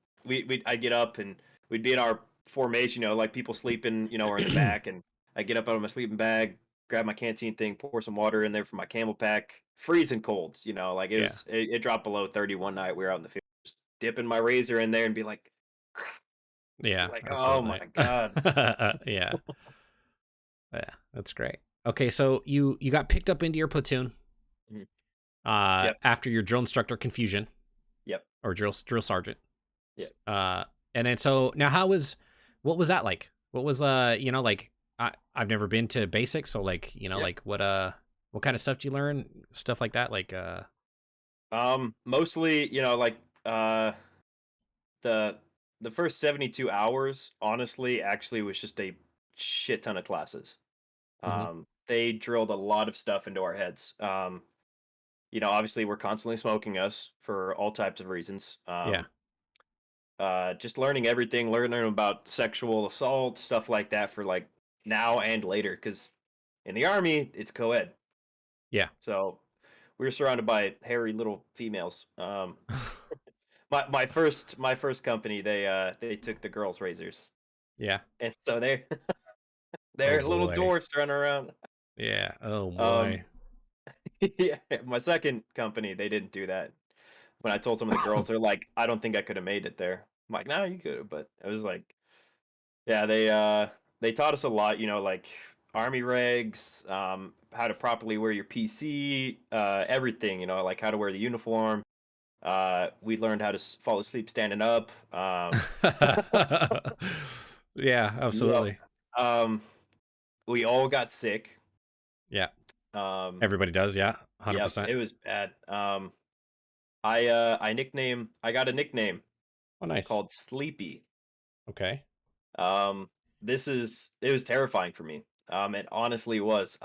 I get up and we'd be in our formation. Like people sleeping. Or in the back, and I get up out of my sleeping bag, grab my canteen thing, pour some water in there for my camel pack. Freezing cold. Like Yeah, it dropped below 30 one night. We were out in the field, just dipping my razor in there and be like, yeah, oh my absolutely. god. Yeah, yeah, that's great. Okay, so you got picked up into your platoon Mhm. Yep. after your drill instructor confusion, Yep. or drill sergeant. Yep. And then so now what was that like? What was like, I've never been to basics, so like, Yep. like what kind of stuff do you learn? Stuff like that, like Mostly, like the the first 72 hours, honestly, actually was just a shit ton of classes. mhm, They drilled a lot of stuff into our heads. Obviously we're constantly smoking us for all types of reasons. yeah, Just learning everything, learning about sexual assault, stuff like that for like now and later, because in the army it's co-ed. yeah. So we were surrounded by hairy little females. My first company, they took the girls' razors, Yeah. and so they Oh they're little boy. dwarfs running around. Yeah. Oh Um, boy. yeah, my second company, they didn't do that. When I told some of the girls, they're like, "I don't think I could have made it there." I'm like, "No, you could have," but it was like, yeah, they taught us a lot, like army regs, how to properly wear your PC, everything, like how to wear the uniform. We learned how to fall asleep standing up. Yeah, Yep. absolutely. Um, we all got sick. Yeah. Um, Everybody does, yeah. yep, 100%. it was bad. I got a nickname Oh nice. called Sleepy. Okay. Um, it was terrifying for me. It honestly was.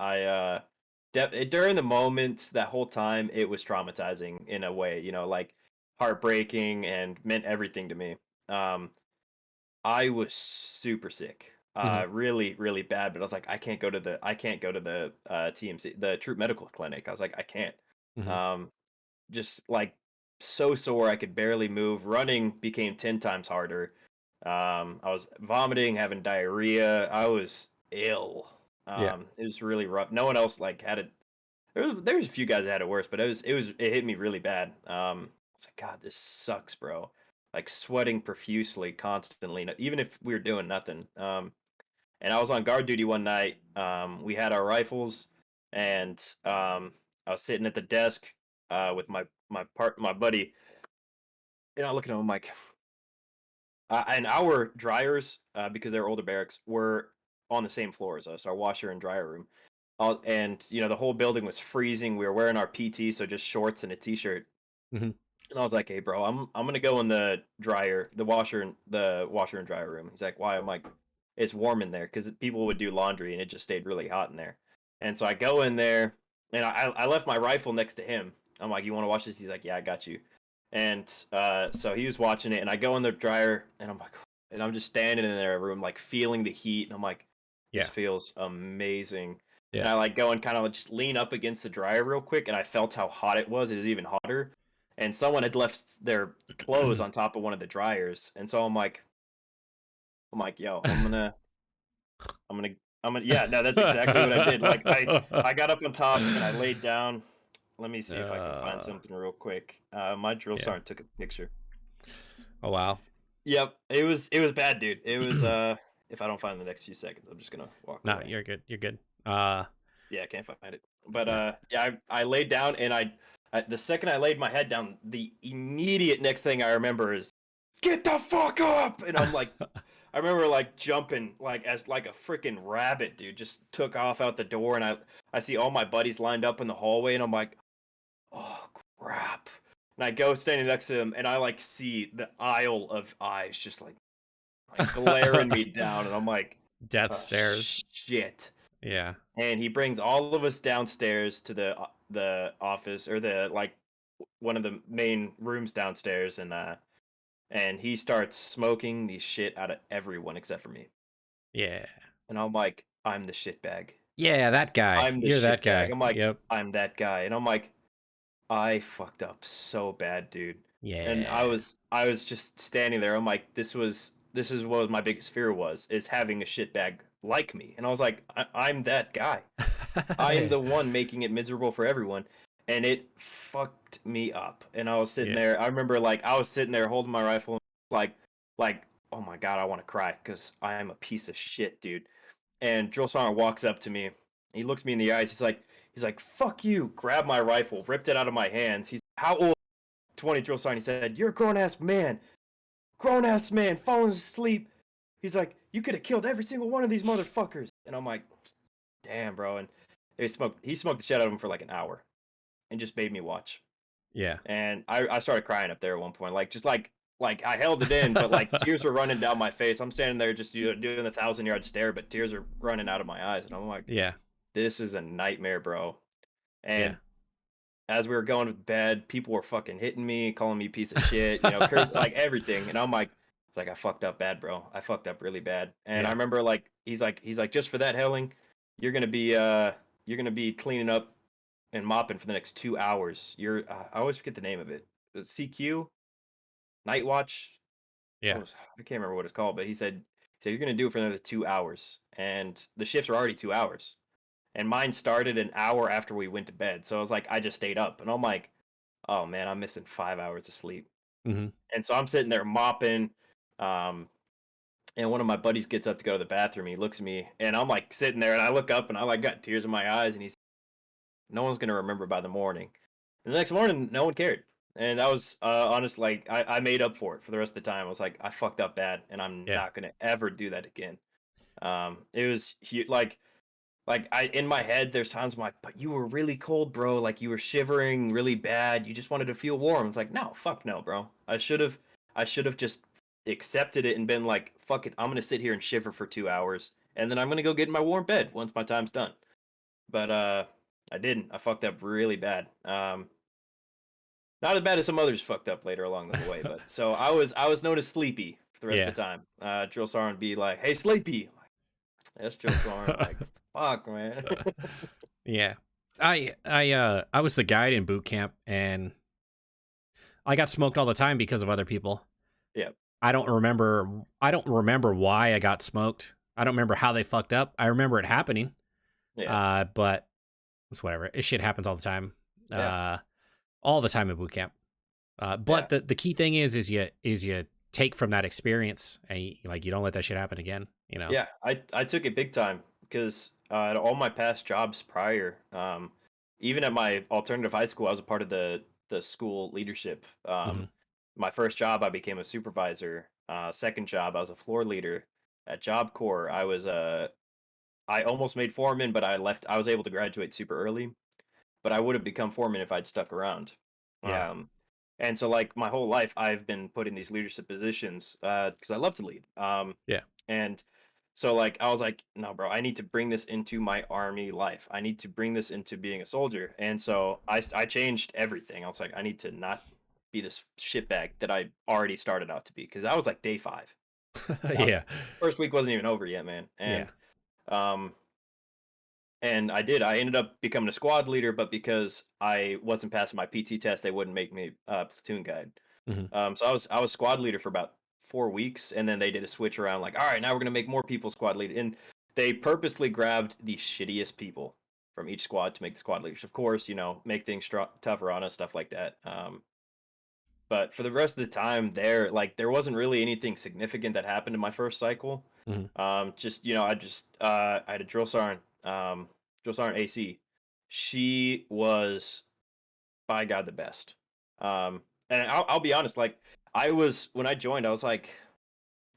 During the moment, that whole time, it was traumatizing in a way, like heartbreaking and meant everything to me. Um, I was super sick, Mhm. really, really bad. But I was like, I can't go to the TMC, the Troop Medical Clinic. I was like, I can't. Mhm. Um, just like so sore, I could barely move. Running became 10 times harder. I was vomiting, having diarrhea. I was ill. Yeah. It was really rough. No one else like had it. there was a few guys that had it worse, but it hit me really bad. It's like, God, this sucks, bro. Like sweating profusely, constantly, even if we were doing nothing. And I was on guard duty one night. We had our rifles, and I was sitting at the desk with my buddy, and I look at him. I'm like, and our dryers, because they're older barracks, were on the same floor as us, our washer and dryer room. And the whole building was freezing. We were wearing our PT, so just shorts and a t-shirt. Hmm. And I was like, "Hey, bro, I'm gonna go in the dryer, the washer and dryer room." He's like, "Why?" I'm like, "It's warm in there because people would do laundry and it just stayed really hot in there." And so I go in there, and I left my rifle next to him. I'm like, "You want to watch this?" He's like, "Yeah, I got you." And so he was watching it, and I go in the dryer, and I'm like, and I'm just standing in their room, like feeling the heat, and I'm like, "This Yeah. feels amazing." And Yeah. I like go and kind of just lean up against the dryer real quick, and I felt how hot it was. It was even hotter, and someone had left their clothes on top of one of the dryers, and so I'm like, yo, I'm gonna, yeah, no, that's exactly what I did. Like, I got up on top and I laid down. Let me see if I can find uh, something real quick. My drill yeah. sergeant took a picture. Oh wow. Yep, it was bad, dude. It was if I don't find the next few seconds, I'm just gonna walk No, away. you're good. You're good. Yeah, I can't find it. But No. yeah, I laid down, and the second I laid my head down, the immediate next thing I remember is get the fuck up, and I'm like, I remember like jumping like as like a freaking rabbit, dude. Just took off out the door, and I see all my buddies lined up in the hallway, and I'm like, oh crap. And I go standing next to them, and I like see the aisle of eyes just like glaring me down, and I'm like, Death oh stares. shit. Yeah. And he brings all of us downstairs to the office, or the like one of the main rooms downstairs, and he starts smoking the shit out of everyone except for me. Yeah. And I'm like, I'm the shit bag. Yeah, that guy. I'm the You're that shit bag. guy. I'm like, Yep. I'm that guy. And I'm like, I fucked up so bad, dude. And I Yeah. was I was just standing there. I'm like, this is what my biggest fear was, is having a shit bag like me. And I was like, I'm that guy. I am the one making it miserable for everyone, and it fucked me up. And I was sitting Yeah. there. I remember like I was sitting there holding my rifle, like like oh my god, I want to cry because I am a piece of shit, dude. And drill sergeant walks up to me. He looks me in the eyes. He's like, fuck you. Grabbed my rifle, ripped it out of my hands. He's how old? 20 drill sergeant. He said, you're a grown ass man, falling asleep. He's like, you could have killed every single one of these motherfuckers. And I'm like, damn, bro. And he smoked the shit out of him for like an hour and just made me watch. Yeah. And I started crying up there at one point, like just like I held it in, but like tears were running down my face. I'm standing there just doing the 1,000 yard stare, but tears are running out of my eyes, and I'm like, Yeah. this is a nightmare, bro. Yeah. And as we were going to bed, people were fucking hitting me, calling me a piece of shit, like everything. And I'm like, I fucked up bad, bro. I fucked up really bad. And I Yeah. remember like he's like, just for that, Helling, you're gonna be cleaning up and mopping for the next 2 hours. I always forget the name of it. CQ Night Watch. Yeah. I can't remember what it's called, but he said you're gonna do it for another 2 hours, and the shifts are already 2 hours, and mine started an hour after we went to bed. So I was like, I just stayed up, and I'm like, oh man, I'm missing 5 hours of sleep. Hmm. And so I'm sitting there mopping, um, and one of my buddies gets up to go to the bathroom. He looks at me, and I'm like sitting there, and I look up, and I like got tears in my eyes, and he's no one's gonna remember by the morning. And the next morning, no one cared, and that was honest. Like I made up for it for the rest of the time. I was like, I fucked up bad, and I'm Yeah. not gonna ever do that again. It was like I in my head, there's times I'm like, but you were really cold, bro. Like you were shivering really bad. You just wanted to feel warm. It's like, no, fuck no, bro. I should have just accepted it and been like, fuck it. I'm gonna sit here and shiver for 2 hours, and then I'm gonna go get in my warm bed once my time's done. But I didn't. I fucked up really bad. Not as bad as some others fucked up later along the way, but so I was known as Sleepy for the rest Yeah. of the time. Drill sergeant would be like, "Hey, Sleepy." I'm like, that's Drill sergeant. Like, fuck, man. Yeah. I was the guide in boot camp, and I got smoked all the time because of other people. Yeah, I don't remember why I got smoked. I don't remember how they fucked up. I remember it happening. yeah, But It's whatever. It shit happens all the time. Yeah, Uh, all the time at boot camp. yeah, But the key thing is you take from that experience and you don't let that shit happen again. You know. yeah. I took it big time because at all my past jobs prior, even at my alternative high school, I was a part of the school leadership. Hmm. My first job, I became a supervisor. Second job, I was a floor leader. At Job Corps, I almost made foreman, but I left. I was able to graduate super early, but I would have become foreman if I'd stuck around. Yeah. Um, and so like my whole life, I've been put in these leadership positions because I love to lead. Yeah. And so like I was like, no, bro, I need to bring this into my army life. I need to bring this into being a soldier. And so I changed everything. I was like, I need to not be this shitbag that I already started out to be because I was like day 5. Uh, Yeah. First week wasn't even over yet, man. Yeah. Um, and I did. I ended up becoming a squad leader, but because I wasn't passing my PT test, they wouldn't make me platoon guide. Hmm. So I was squad leader for about 4 weeks, and then they did a switch around. Like, all right, now we're gonna make more people squad lead, and they purposely grabbed the shittiest people from each squad to make the squad leaders. Of course, make things tougher on us, stuff like that. But for the rest of the time, there wasn't really anything significant that happened in my first cycle. Hmm. Just I had a drill sergeant AC. She was by God the best. And I'll be honest, like when I joined, I was like,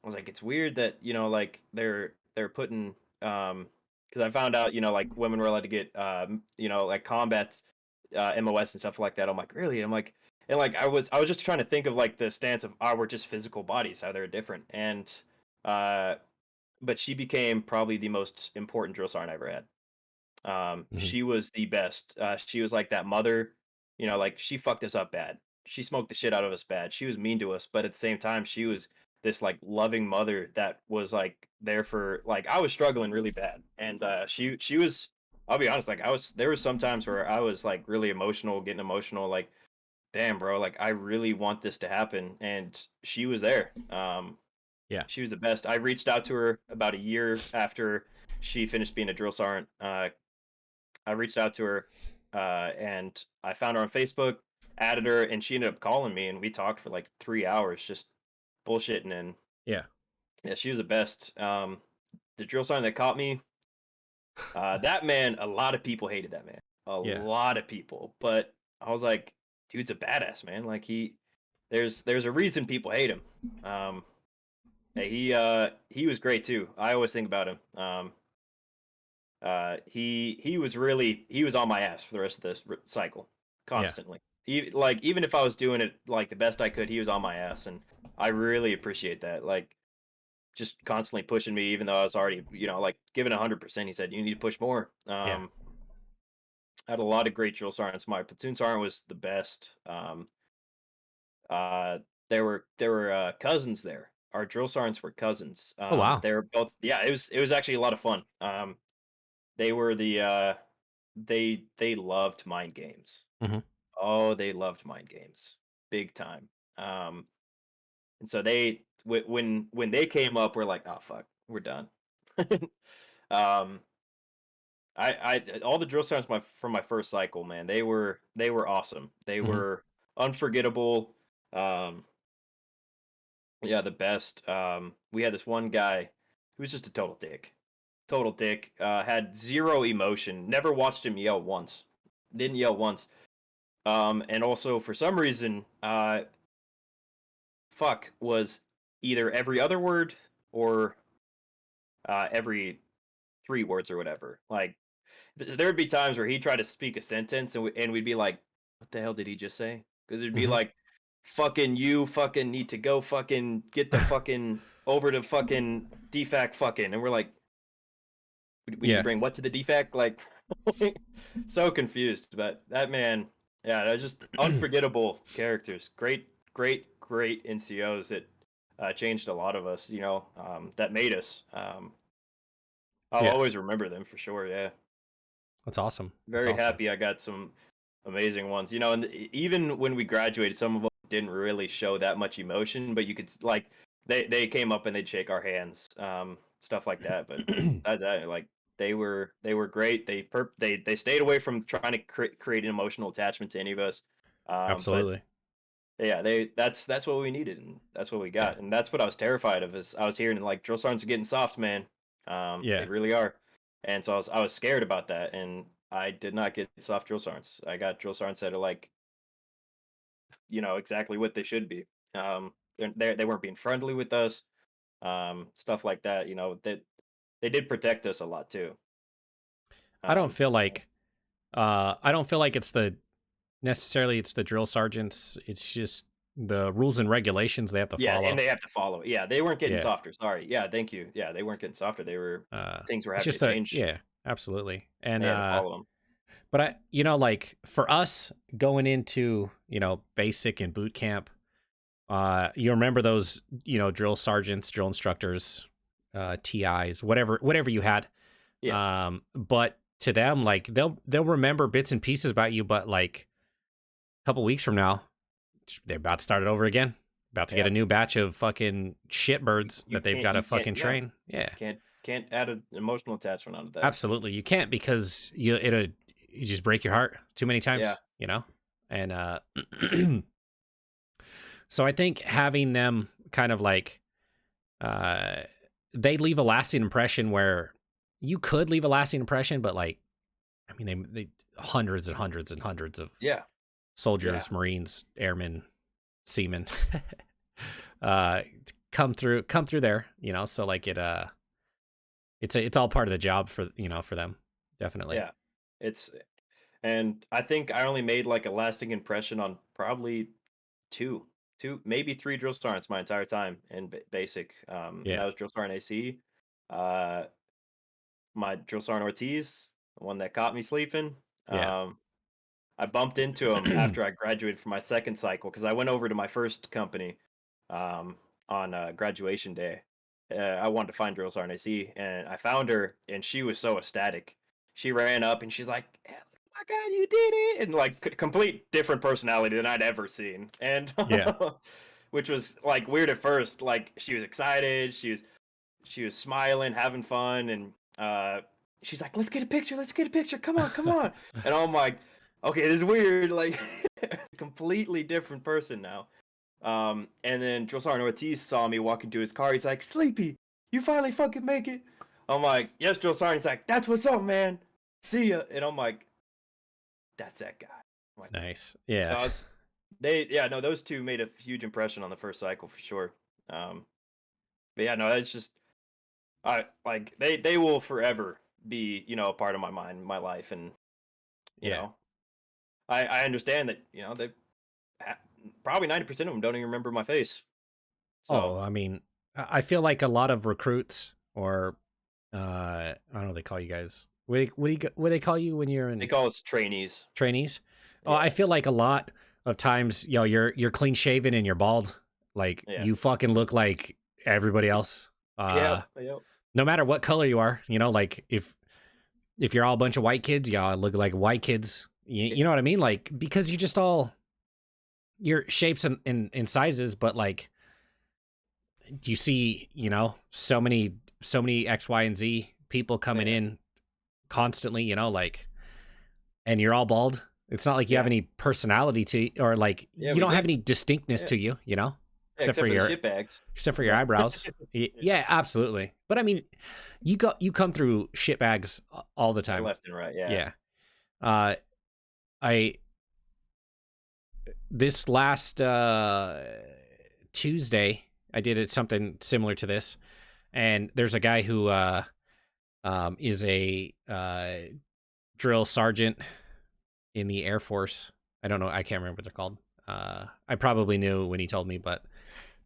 it's weird that like they're putting because I found out like women were allowed to get like combat MOS and stuff like that. I'm like, really? I'm like, and like I was just trying to think of like the stance of we're just physical bodies, how they're different, and uh, but she became probably the most important drill sergeant I ever had. Hmm. She was the best. She was like that mother, like she fucked us up bad. She smoked the shit out of us bad. She was mean to us, but at the same time, she was this like loving mother that was like there for like I was struggling really bad, and she was. I'll be honest, like there was some times where I was like really emotional, getting emotional, like damn, bro, like I really want this to happen, and she was there. Yeah. She was the best. I reached out to her about a year after she finished being a drill sergeant. I reached out to her, and I found her on Facebook, added her, and she ended up calling me, and we talked for like 3 hours, just bullshitting. And Yeah. yeah, she was the best. The drill sergeant that caught me, that man, a lot of people hated that man, a Yeah. lot of people. But I was like, dude's a badass, man. Like there's a reason people hate him. Um, he was great too. I always think about him. He was on my ass for the rest of this cycle, Yeah. constantly. Even if I was doing it like the best I could, he was on my ass, and I really appreciate that. Like just constantly pushing me, even though I was already like giving 100%. He said you need to push more. Yeah. I had a lot of great drill sergeants. My platoon sergeant was the best. Uh, there were cousins there. Our drill sergeants were cousins. Oh wow. They were both. Yeah, it was actually a lot of fun. They were they loved mind games. Hmm. Oh, they loved mind games, big time. Um, and so when they came up, we're like, oh fuck, we're done. um, all the drill sergeants from my first cycle, man, they were awesome. They Hmm. were unforgettable. Um, yeah, the best. We had this one guy who was just a total dick. Total dick. Had zero emotion. Never watched him yell once. Didn't yell once. And also for some reason, fuck was either every other word or every 3 words or whatever. Like there would be times where he'd try to speak a sentence and we'd be like, "What the hell did he just say?" Because it'd be Hmm. like, "Fucking you, fucking need to go, fucking get the fucking over to fucking defac, fucking," and we're like, "We need to Yeah. bring what to the defac?" Like, so confused. But that man, yeah, that was just unforgettable characters. Great, great, great NCOs that changed a lot of us. That made us. I'll Yeah. always remember them for sure. Yeah, That's awesome. That's very awesome. happy I got some amazing ones. And even when we graduated, some of them didn't really show that much emotion, but you could like they came up and they'd shake our hands, stuff like that. But that like They were great. They stayed away from trying to create an emotional attachment to any of us. But Absolutely. yeah, that's what we needed, and that's what we Yeah. got, and that's what I was terrified of. Is I was hearing like drill sergeants are getting soft, man. They Yeah. really are, and so I was scared about that, and I did not get soft drill sergeants. I got drill sergeants that are like, exactly what they should be. They weren't being friendly with us, stuff like that. That they did protect us a lot too. I don't Um, feel like I don't feel like it's the necessarily it's the drill sergeants. It's just the rules and regulations they have to yeah, and follow. they have to follow. Yeah, they weren't getting Yeah. softer. Sorry. Yeah, thank you. Yeah, they weren't getting softer. They were things were It's having to just a change. yeah, absolutely. And They had to follow them. but I like for us going into, basic and boot camp, you remember those, drill sergeants, drill instructors, TIs, whatever you had. Yeah, But to them, like they'll remember bits and pieces about you, but like a couple weeks from now, they're about to start it over again. About to get yeah. a new batch of fucking shitbirds You that they've can't got to you can't fucking yeah, train. Yeah, can't add an emotional attachment onto that. absolutely. You can't because you just break your heart too many Yeah, times, And so I think having them kind of like uh they leave a lasting impression where you could leave a lasting impression, but like I mean they hundreds and hundreds and hundreds of yeah, yeah, soldiers, Marines, airmen, seamen uh come through there, so like it's all part of the job for for them. Definitely. yeah. It's and I think I only made like a lasting impression on probably two, maybe three drill sergeants my entire time in basic. And Yeah. that was drill sergeant AC, uh, my drill sergeant Ortiz, the one that caught me sleeping. Yeah. Um, I bumped into him after I graduated from my second cycle because I went over to my first company um, on graduation day. I wanted to find drill sergeant AC, and I found her, and she was so ecstatic. She ran up and she's like, "Oh my God, you did it!" And like complete different personality than I'd ever seen, and Yeah. which was like weird at first. Like she was excited, she was smiling, having fun, and she's like, let's get a picture, come on, come on." And I'm like, okay, this is weird, like completely different person now. And then drill sergeant Ortiz saw me walk into his car. He's like, "Sleepy, you finally fucking make it." I'm like, "Yes, drill sergeant." He's like, "That's what's up, man, see ya." And I'm like, that's that guy. I'm like, Nice. Yeah. no, no, those two made a huge impression on the first cycle for sure. um but yeah, no, it's just I like they will forever be, a part of my mind, my life, and you Yeah. know I understand that, they probably 90% of them don't even remember my face. So Oh, I mean, I feel like a lot of recruits or I don't know what they call you guys. What do they call you when you're they in call us trainees. trainees? Oh, I Yeah, feel like a lot of times, you're clean shaven and you're bald. Like yeah, you fucking look like everybody else. yep, yep, No matter what color you are, like if you're all a bunch of white kids, y'all look like white kids. You know what I mean? Like because you just all your shapes and sizes, but like you see, so many X, Y, and Z people coming yeah, in constantly, like, and you're all bald. It's not like you have yeah, any personality or like yeah. you We don't have do. any distinctness Yeah, to you, yeah, except for except for the your shit bags. eyebrows. Yeah, absolutely. But I mean, you come through shitbags all the time. Left and right. Yeah, Yeah. Uh, I this last Tuesday I did something similar to this, and there's a guy who is a drill sergeant in the Air Force. I don't know. I can't remember what they're called. I probably knew when he told me, but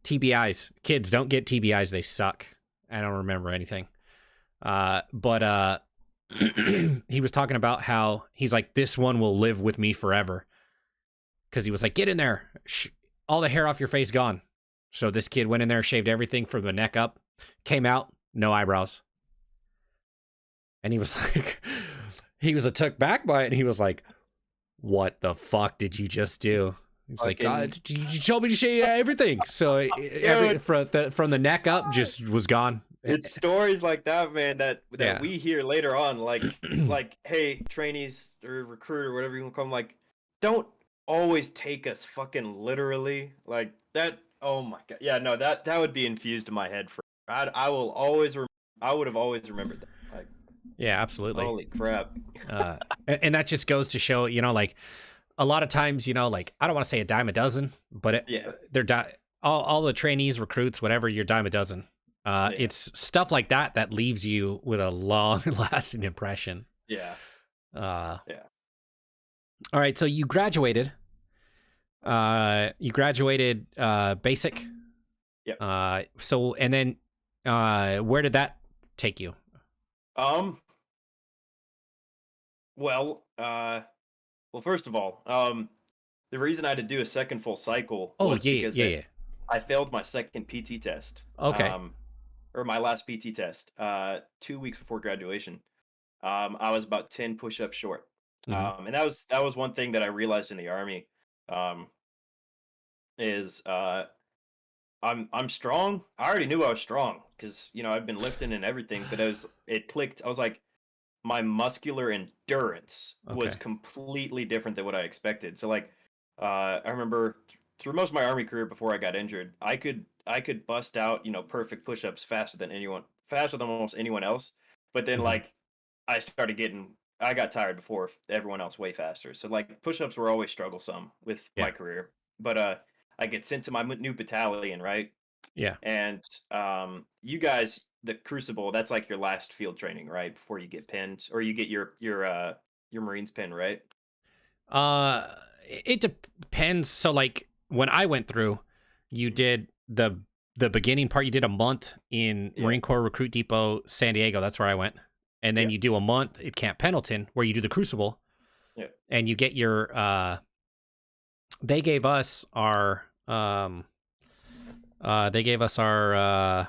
TBIs, kids don't get TBIs. They suck. I don't remember anything. But he was talking about how he's like, this one will live with me forever. Because he was like, get in there. All the hair off your face gone. So this kid went in there, shaved everything from the neck up, came out, no eyebrows. And he was like, he was took back by it. And he was like, what the fuck did you just do? He's like, fucking God, you told me to shave everything. So dude. from the neck up just was gone. It's stories like that, man, that Yeah. we hear later on, like, hey, trainees or recruit or whatever you want to call them, like, don't always take us fucking literally, like that. Oh my god, yeah, no, that would be infused in my head for. I will always. I would have always remembered that. Like, Yeah, absolutely. holy crap. Uh, and that just goes to show, like a lot of times, like I don't want to say a dime a dozen, but Yeah, all the trainees, recruits, whatever, you're dime a dozen. yeah, It's stuff like that leaves you with a long lasting impression. yeah, Uh, yeah. all right, so you graduated. Basic. Yep. So and then where did that take you? Um. Well. Well, first of all, the reason I had to do a second full cycle Oh, was yeah, because yeah, yeah. I failed my second PT test. Okay. Or my last PT test. 2 weeks before graduation. I was about 10 push-ups short. Hmm. And that was one thing that I realized in the army. Um, is I'm strong. I already knew I was strong because I've been lifting and everything, but it clicked. I was like, my muscular endurance was Okay. completely different than what I expected. So like, I remember through most of my army career before I got injured, I could bust out perfect push-ups faster than almost anyone else. But then Hmm. like I got tired before everyone else way faster. So like push-ups were always strugglesome with my Yeah. career. But I get sent to my new battalion, right? Yeah. And you guys, the Crucible, that's like your last field training, right? Before you get pinned, or you get your Marines pin, right? Uh, it depends. So, like when I went through, you Mhm. did the beginning part. You did a month in Yeah, Marine Corps Recruit Depot, San Diego. That's where I went, and then yeah, you do a month at Camp Pendleton, where you do the Crucible, yeah. and you get your. They gave us our. They gave us our.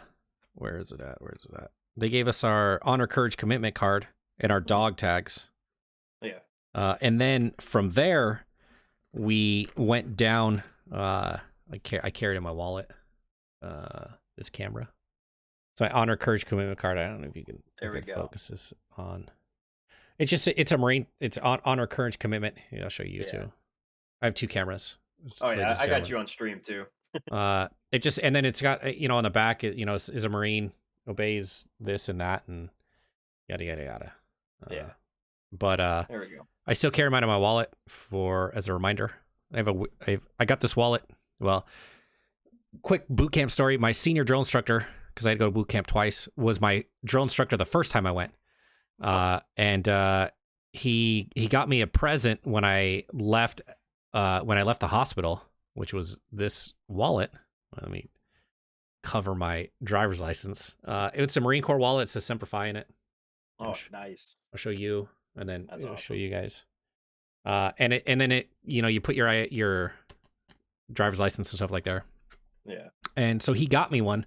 Where is it at? Where is it at? They gave us our honor, courage, commitment card and our Mhm. dog tags. Yeah. And then from there, we went down. I carried in my wallet this camera. So my honor, courage, commitment card. I don't know There if we it go. focuses on. It's a Marine. It's honor, courage, commitment. Here, I'll show you Yeah. too. I have two cameras, Oh yeah, ladies and I got gentlemen. you on stream too. It just and then it's got on the back. Is a Marine, obeys this and that and yada yada yada. Yeah. But There we go. I still carry mine in my wallet as a reminder. I got this wallet. Well, quick boot camp story. My senior drill instructor, because I had to go to boot camp twice, was my drill instructor the first time I went. Oh, And he got me a present when I left the hospital, which was this wallet. Let me cover my driver's license. It's a Marine Corps wallet. It says Semper Fi in it. oh, nice. I'll show you, and then That's I'll show awesome. you guys. And then you put your driver's license and stuff like there. Yeah. And so he got me one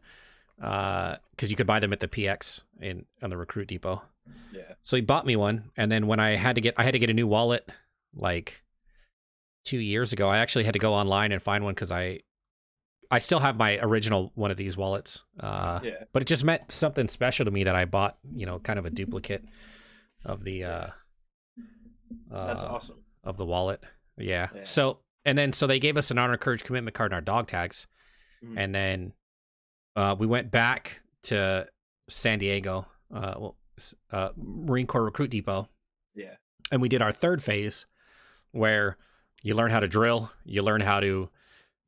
because you could buy them at the PX on the Recruit Depot. Yeah. So he bought me one, and then when I had to get a new wallet like 2 years ago. I actually had to go online and find one because I still have my original one of these wallets. Yeah. But it just meant something special to me that I bought, kind of a duplicate of the Yeah. That's uh, awesome. of the wallet. Yeah. Yeah. So they gave us an honor, courage, commitment card and our dog tags, Mhm. and then we went back to San Diego, Marine Corps Recruit Depot, Yeah. and we did our third phase where you learn how to drill, you learn how to,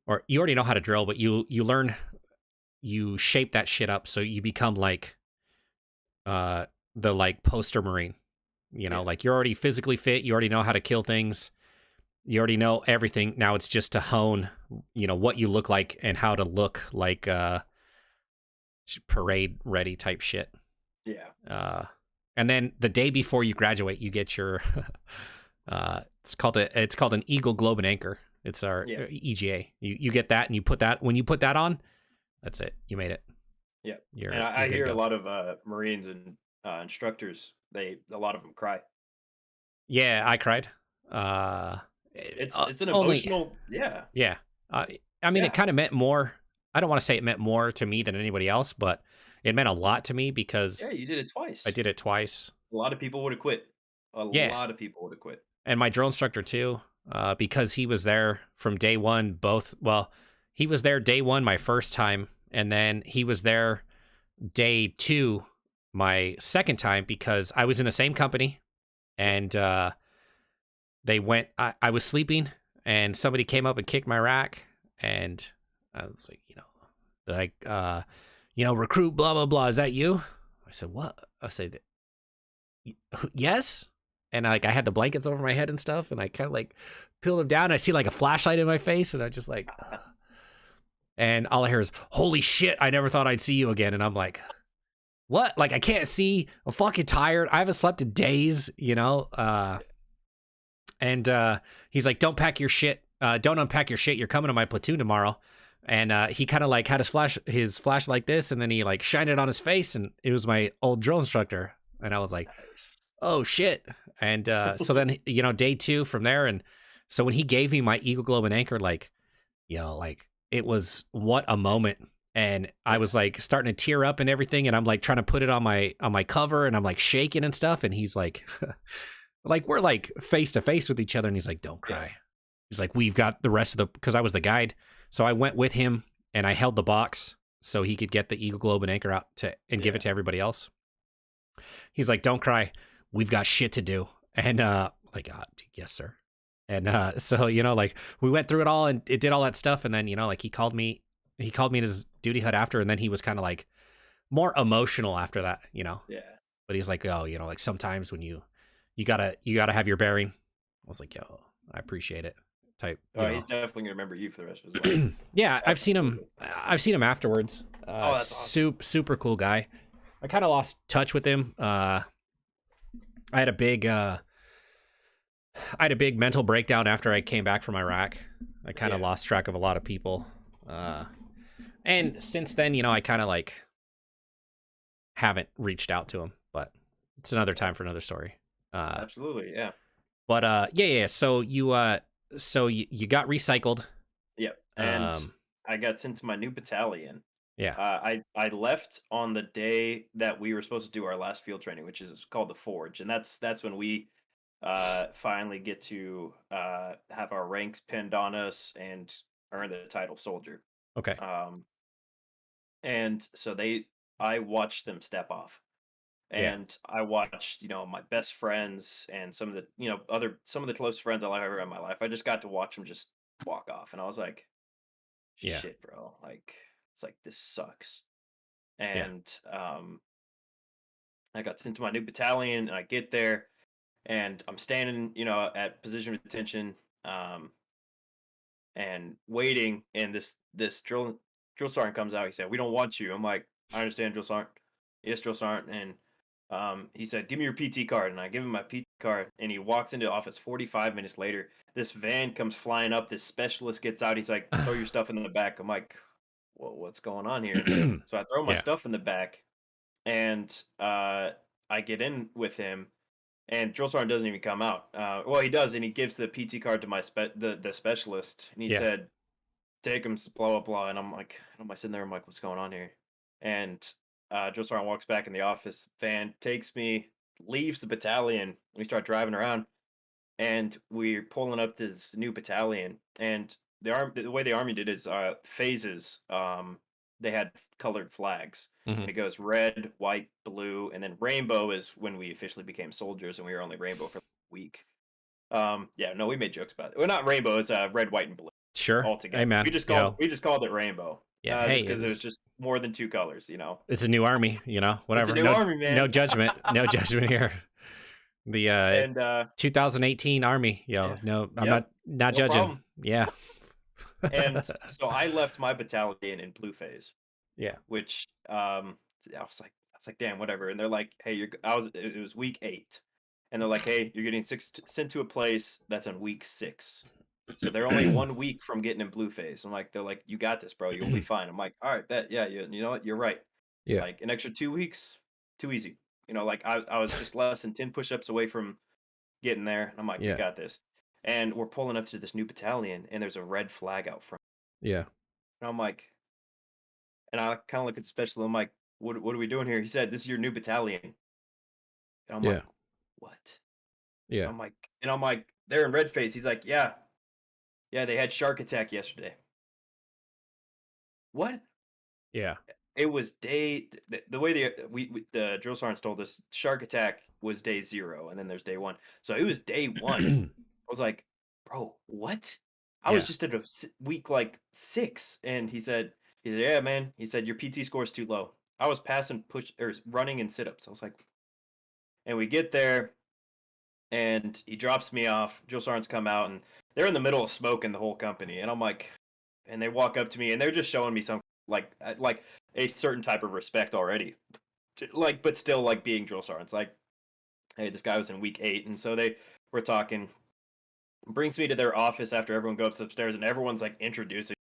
or you already know how to drill, but you shape that shit up so you become like the like poster Marine. Yeah. Like you're already physically fit, you already know how to kill things, you already know everything. Now it's just to hone, what you look like and how to look like parade ready type shit. Yeah. Uh and then the day before you graduate, you get your it's called an Eagle Globe and Anchor. It's our Yeah. EGA. You get that, and when you put that on, that's it. You made it. Yeah. And You're I good to hear a go. lot of Marines and instructors. A lot of them cry. Yeah, I cried. Uh, It's an Only emotional. Yeah. yeah. I mean, it Yeah. kind of meant more. I don't want to say it meant more to me than anybody else, but it meant a lot to me Yeah, because you did it I twice. did it twice. A lot of people would have quit. A Yeah, lot of people would have quit. and my drill instructor too, because he was there from day one. He was there day one my first time, and then he was there day two my second time because I was in the same company, Yeah. and they went. I was sleeping, and somebody came up and kicked my rack, and I was like, recruit, blah blah blah. Is that you? I said, what? I said, yes. And I had the blankets over my head and stuff, and I kind of like peeled them down. And I see like a flashlight in my face, and I just like, and all I hear is, "Holy shit! I never thought I'd see you again." And I'm like, "What? Like I can't see. I'm fucking tired. I haven't slept in days, you know." And he's like, "Don't pack your shit. Don't unpack your shit. You're coming to my platoon tomorrow." And he kind of like had his flash like this, and then he like shined it on his face, and it was my old drill instructor. And I was like, Nice. "Oh shit!" And so then day two from there, and so when he gave me my Eagle Globe and Anchor, like like it was what a moment. And I Yeah. was like starting to tear up and everything, and I'm like trying to put it on my cover, and I'm like shaking and stuff, and he's like, like we're like face to face with each other, and he's like, "Don't Yeah. cry." He's like, "We've got the rest of the," because I was the guide, so I went with him and I held the box so he could get the Eagle Globe and Anchor out and give Yeah. it to everybody else. He's like, "Don't cry. We've got shit to do." And like, yes, sir. And so like we went through it all and it did all that stuff, and then like he called me in his duty hut after, and then he was kind of like more emotional after that, Yeah. But he's like, "Oh, like sometimes when you gotta have your bearing." I was like, "Yo, I appreciate it." Type, Oh, he's definitely gonna remember you for the rest of his life. yeah, I've seen him. Absolutely. I've seen him afterwards. Oh, that's awesome. Super cool guy. I kind of lost touch with him. I had a big mental breakdown after I came back from Iraq. I kind of Yeah. lost track of a lot of people. And since then, I kind of like haven't reached out to him, but it's another time for another story. Absolutely. Yeah. But yeah. So you got recycled. Yep. And Um, I got sent to my new battalion. yeah. I left on the day that we were supposed to do our last field training, which is called the Forge, and that's when we finally get to have our ranks pinned on us and earn the title soldier. Okay. Um, and so I watched them step off, Yeah. and I watched my best friends and some of the some of the close friends I've ever had in my life. I just got to watch them just walk off, and I was like, Yeah. shit, bro, like it's like this sucks. Yeah. And I got sent to my new battalion, and I get there, and I'm standing, at position of attention, um, and waiting. And this drill sergeant comes out. He said, "We don't want you." I'm like, "I understand, drill sergeant." Yes, drill sergeant. And he said, "Give me your PT card." And I give him my PT card, and he walks into the office. 45 minutes later, this van comes flying up. This specialist gets out. He's like, "Throw your stuff in the back." I'm like, "Well, what's going on here?" So I throw my Yeah. stuff in the back, and I get in with him, and drill sergeant doesn't even come out. Well, he does, and he gives the PT card to the specialist, and he Yeah. said, "Take him, blah blah blah." And I'm like, "Am I sitting there? I'm like, what's going on here?" And drill sergeant walks back in the office. Van takes me, leaves the battalion. We start driving around, and we're pulling up to this new battalion. And the way the army did is phases. They had colored flags, Hmm. and it goes red, white, blue, and then rainbow is when we officially became soldiers, and we were only rainbow for a week. Yeah, no, we made jokes about it. Well, not rainbow. It's red, white, and blue Sure. all Hey, together. man. We just called it rainbow. Yeah. Just Hey, because there's just more than two colors. it's a new army. It's a Whatever. new No, army, no man. judgment. No judgment here. The And 2018 army. yeah, No, I'm yep, not no judging. problem. Yeah. And so I left my battalion in blue phase, Yeah. which I was like, damn, whatever. And they're like, hey, it was week 8, and they're like, hey, you're getting sent to a place that's on week 6. So they're only 1 week from getting in blue phase. They're like, you got this, bro. You'll be fine. I'm like, all right, bet, yeah, you know what, you're right. Yeah. Like an extra 2 weeks, too easy. Like I was just less than 10 push-ups away from getting there. And I'm like, we Yeah. got this. And we're pulling up to this new battalion, and there's a red flag out front. Yeah. And I'm like, And I kind of look at the special. I'm like, what are we doing here? He said, "This is your new battalion." And I'm Yeah. like, "What?" Yeah. I'm like, they're in red face. He's like, "Yeah, yeah, they had shark attack yesterday." What? Yeah. It was the way the drill sergeants told us, shark attack was day 0, and then there's day 1. So it was day 1. I was like, "Bro, what?" I was Yeah. just at week like 6, and he said, "Yeah, man." He said, "Your PT score is too low." I was passing push or running and sit-ups. I was like, and we get there, and he drops me off. Drill sergeants come out, and they're in the middle of smoking the whole company, and I'm like, and they walk up to me, and they're just showing me some like a certain type of respect already, like, but still like being drill sergeants. Like, hey, this guy was in week 8, and so they were talking. Brings me to their office after everyone goes upstairs, and everyone's like introducing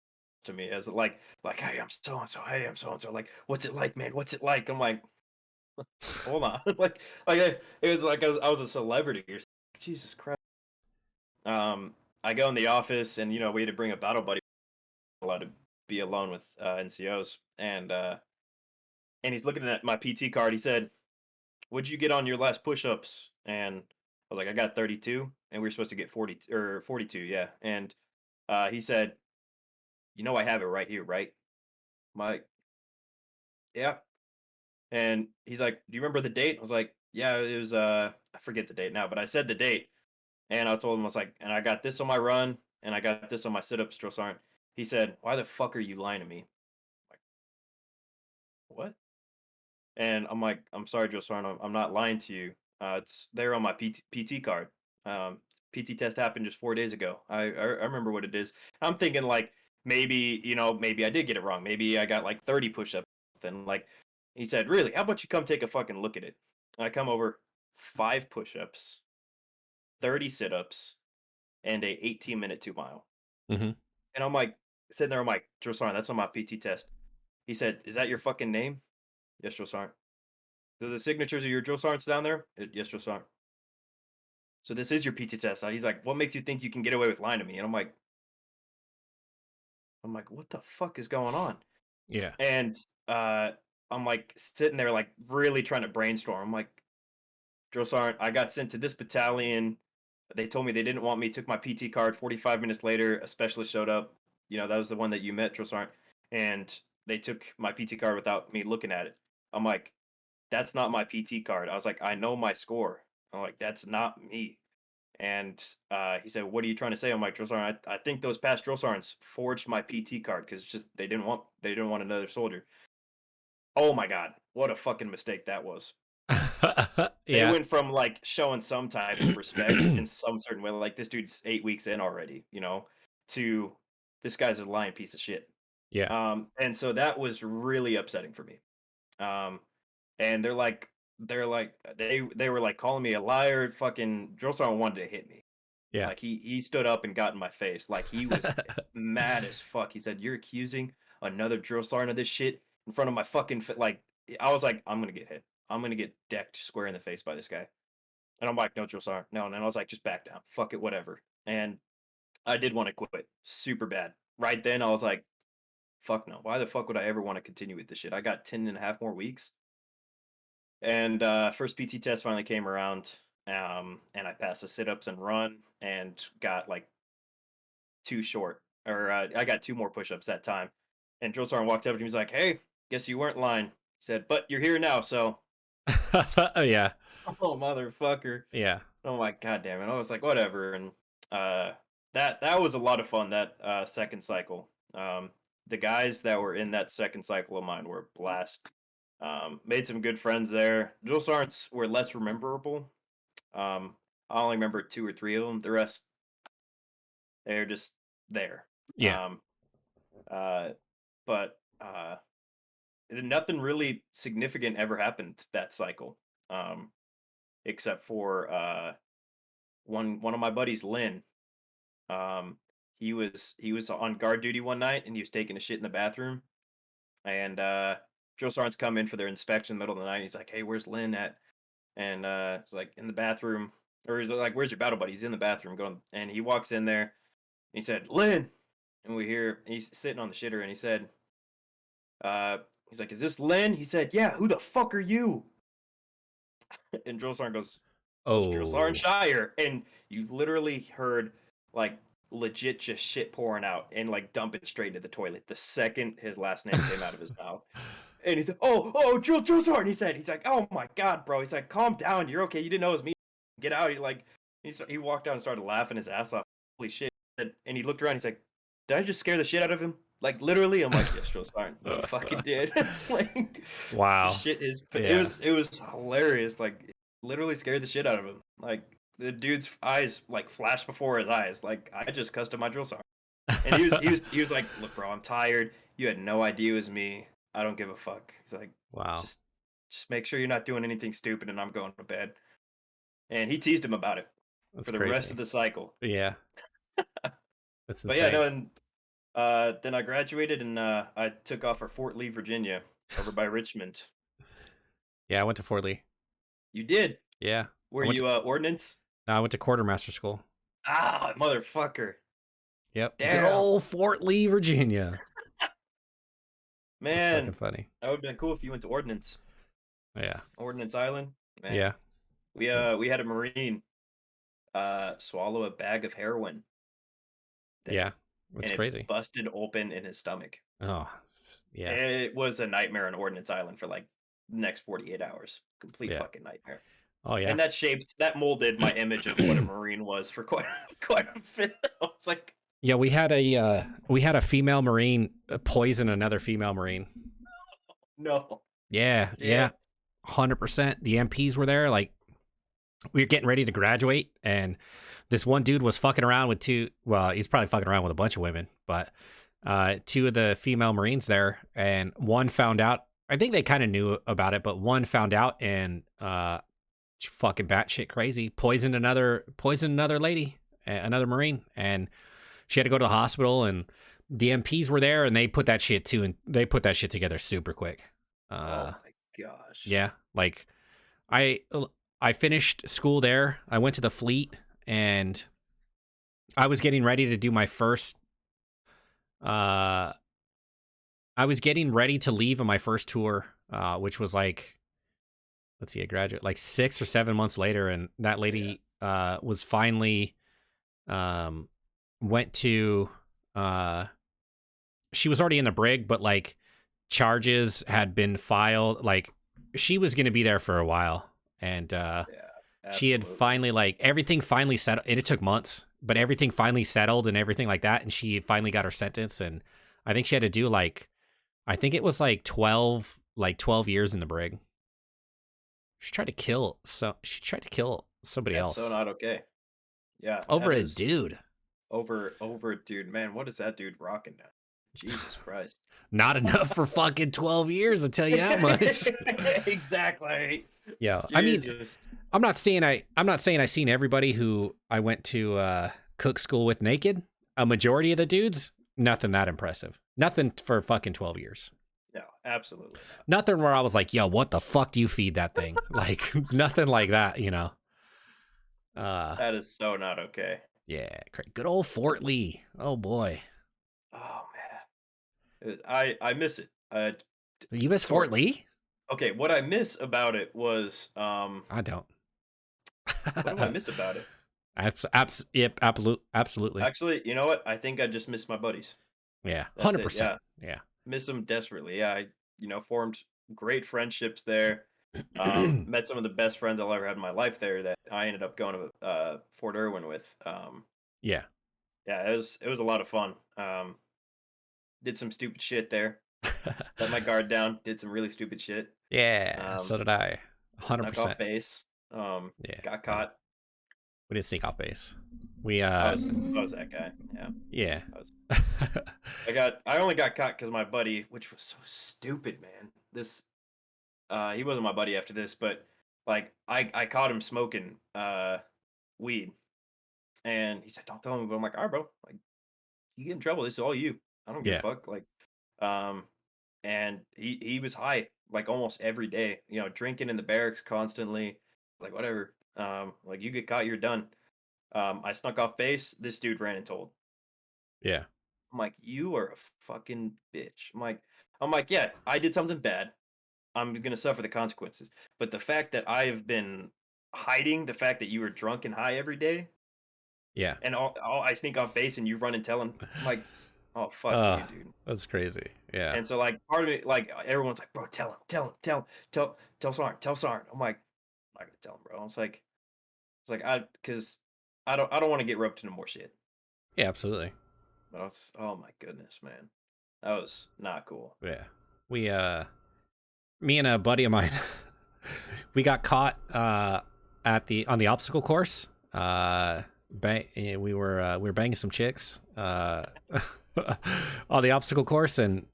to me as like, hey, I'm so and so. Hey, I'm so and so. Like, what's it like, man? What's it like? I'm like, hold on, it was like I was a celebrity. Or Jesus Christ. I go in the office, and we had to bring a battle buddy, allowed to be alone with NCOs, and he's looking at my PT card. He said, "What'd you get on your last push-ups?" And I was like, "I got 32," and we were supposed to get 40 or 42, yeah. And he said, I have it right here, right?" I'm like, "Yeah." And he's like, "Do you remember the date?" I was like, "Yeah, it was I forget the date now, but I said the date." And I told him, I was like, "And I got this on my run, and I got this on my sit-ups, drill sergeant." He said, "Why the fuck are you lying to me?" I'm like, "What?" And I'm like, "I'm sorry, Joe Sarno, I'm not lying to you. It's there on my PT card. PT test happened just 4 days ago. I remember what it is." I'm thinking like maybe I did get it wrong. Maybe I got like 30 push-ups. And like he said, "Really? How about you come take a fucking look at it?" And I come over, 5 push-ups, 30 sit-ups, and a 18-minute 2 mile. Hmm. And I'm like sitting there, I'm like, "Joe Sarno, that's on my PT test." He said, "Is that your fucking name?" "Yes, Joe Sarno." "So the signatures of your drill sergeants down there?" "Yes, Joe Sarno." "So this is your PT test." He's like, "What makes you think you can get away with lying to me?" And I'm like, "What the fuck is going on?" Yeah. And uh, I'm like sitting there, like really trying to brainstorm. I'm like, "Drill sergeant, I got sent to this battalion. They told me they didn't want me. Took my PT card. 45 minutes later, a specialist showed up. That was the one that you met, Drill sergeant. And they took my PT card without me looking at it." I'm like, "That's not my PT card." I was like, "I know my score." I'm like, "That's not me." And he said, "What are you trying to say?" I'm like, "Drill sergeant, I think those past drill sergeants forged my PT card because just they didn't want another soldier." Oh my god, what a fucking mistake that was. They Yeah. went from like showing some type of respect in some certain way, like this dude's 8 weeks in already, to this guy's a lying piece of shit. Yeah. And so that was really upsetting for me. Um, and they were like calling me a liar. Fucking drill sergeant wanted to hit me. Yeah. Like he stood up and got in my face. Like he was mad as fuck. He said, "You're accusing another drill sergeant of this shit in front of my fucking like." I was like, "I'm gonna get hit. I'm gonna get decked square in the face by this guy." And I'm like, "No, drill sergeant, no." And I was like, "Just back down. Fuck it, whatever." And I did want to quit super bad. Right then, I was like, "Fuck no. Why the fuck would I ever want to continue with this shit? I got 10 and a half more weeks." And first PT test finally came around, and I passed the sit-ups and run, and got like too short, or I got 2 more push-ups that time. And drill sergeant walked up to me. He's like, "Hey, guess you weren't lying." He said, "But you're here now, so." Yeah. Oh motherfucker! Yeah. Oh my god damn it! I was like, whatever. And uh, that was a lot of fun. That second cycle. The guys that were in that second cycle of mine were a blast. Made some good friends there. Drill sergeants were less rememberable. I only remember 2 or 3 of them. The rest, they're just there. Yeah. Um, uh, but nothing really significant ever happened that cycle, um, except for one of my buddies, Lynn. Um, he was on guard duty one night, and he was taking a shit in the bathroom. And drill sergeants come in for their inspection in the middle of the night. He's like, "Hey, where's Lynn at?" And it's like, "In the bathroom." Or he's like, "Where's your battle buddy?" "He's in the bathroom." Going, and he walks in there. And he said, "Lynn," and we hear he's sitting on the shitter, and he said, Uh, he's like, "Is this Lynn?" He said, "Yeah." "Who the fuck are you?" And drill sergeant goes, "I was drill sergeant Oh. Shire," and you literally heard like legit just shit pouring out and like dump it straight into the toilet the second his last name came out of his mouth. And he said, "Oh, drill sergeant." He's like, "Oh my god, bro." He's like, "Calm down. You're okay. You didn't know it was me. Get out." He walked out and started laughing his ass off. Holy shit! And he looked around. He's like, "Did I just scare the shit out of him?" Like literally, I'm like, "Yes, drill sergeant. You fucking did." Like, Wow. shit is. Yeah. It was hilarious. Like, it literally scared the shit out of him. Like the dude's eyes like flashed before his eyes. Like I just cussed him my drill sergeant. And he was like, "Look, bro, I'm tired. You had no idea it was me. I don't give a fuck." He's like, Wow. "Just just make sure you're not doing anything stupid and I'm going to bed." And he teased him about it That's for the rest crazy. of the cycle. Yeah. That's But yeah, no, insane. and then I graduated and I took off for Fort Lee, Virginia, over by Richmond. Yeah, I went to Fort Lee. You did? Yeah. Were I went to you ordnance? no, I went to quartermaster school. Ah, motherfucker. Yep. Good Damn. old Fort Lee, Virginia. That's fucking Man, funny. that would have been cool if you went to ordnance. Yeah. Ordnance Island. Man. Yeah. We had a Marine swallow a bag of heroin Yeah. there, That's and it crazy. busted open in his stomach. Oh, yeah. It was a nightmare on Ordnance Island for like the next 48 hours. Complete Yeah. fucking nightmare. Oh, yeah. And that molded my image of what a Marine was for quite quite a bit. I was like, Yeah, we had a female Marine poison another female Marine. no, Yeah, yeah. shit. 100%. The MPs were there. Like, we were getting ready to graduate, and this one dude was fucking around with he's probably fucking around with a bunch of women, but two of the female Marines there, and one found out. I think they kind of knew about it, but one found out and fucking batshit crazy, poisoned another lady, another Marine, and she had to go to the hospital. And the MPs were there, and they put that shit too, and they put that shit together super quick. Oh my gosh. Yeah, like I I finished school there. I went to the fleet, and I was getting ready to do my first. Uh, I was getting ready to leave on my first tour, which was like, let's see, I graduated like 6 or 7 months later, and that Yeah. lady was finally um went to uh she was already in the brig, but like charges had been filed. Like she was going to be there for a while, and Yeah. she had Absolutely. finally like everything finally settled. And it took months, but everything finally settled and everything like that. And she finally got her sentence, and I think she had to do like I think it was like 12 years in the brig. She tried to kill somebody That's so else not okay. Yeah, over that a is dude. over dude. Man, what is that dude rocking now? Jesus Christ. Not enough for fucking 12 years, I'll tell you that much. Exactly. Yeah. I mean, Jesus. I'm not saying I've seen everybody who I went to cook school with naked. A majority of the dudes, nothing that impressive. Nothing for fucking 12 years. No, absolutely not. Nothing where I was like, yo, what the fuck do you feed that thing? Like nothing like that, you know. Uh That is so not okay. yeah, good old Fort Lee. Oh boy. Oh man, I miss it. You miss Sort Fort of. Lee? Okay, what I miss about it was I don't. what do I miss about it? Yep, absolutely. Actually, you know what? I think I just miss my buddies. Yeah, That's it. 100%. Yeah, Yeah. miss them desperately. Yeah, I formed great friendships there. Met some of the best friends I'll ever had in my life there that I ended up going to Fort Irwin with. Yeah. Yeah, it was a lot of fun. Did some stupid shit there. Let my guard down. Did some really stupid shit. Yeah, Um, so did I. Snuck off 100%. base. Yeah. Got No. caught. We did sneak off base. We I was that guy. Yeah, yeah. I was. I only got caught because my buddy, which was so stupid, man. This he wasn't my buddy after this, but like I caught him smoking weed, and he said, "Don't tell him." But I'm like, "All right, bro. Like, you get in trouble. This is all you. I don't give a Yeah. fuck." Like, um, and he was high like almost every day. Drinking in the barracks constantly. Like whatever. Like you get caught, you're done. I snuck off base. This dude ran and told. Yeah. I'm like, "You are a fucking bitch." I'm like, I'm like, yeah, I did something bad. I'm gonna suffer the consequences. But the fact that I've been hiding the fact that you were drunk and high every day, Yeah. and all I sneak off base and you run and tell him, I'm like, oh fuck Uh, you, dude. that's crazy. Yeah. And so like part of it, like everyone's like, bro, tell Sarn, tell Sarn. I'm like, I'm not gonna tell him, bro. It's like because I don't want to get roped into more shit. Yeah, absolutely. But I was, oh my goodness, man, that was not cool. Yeah. We me and a buddy of mine we got caught at the on the obstacle course. We were banging some chicks on the obstacle course, and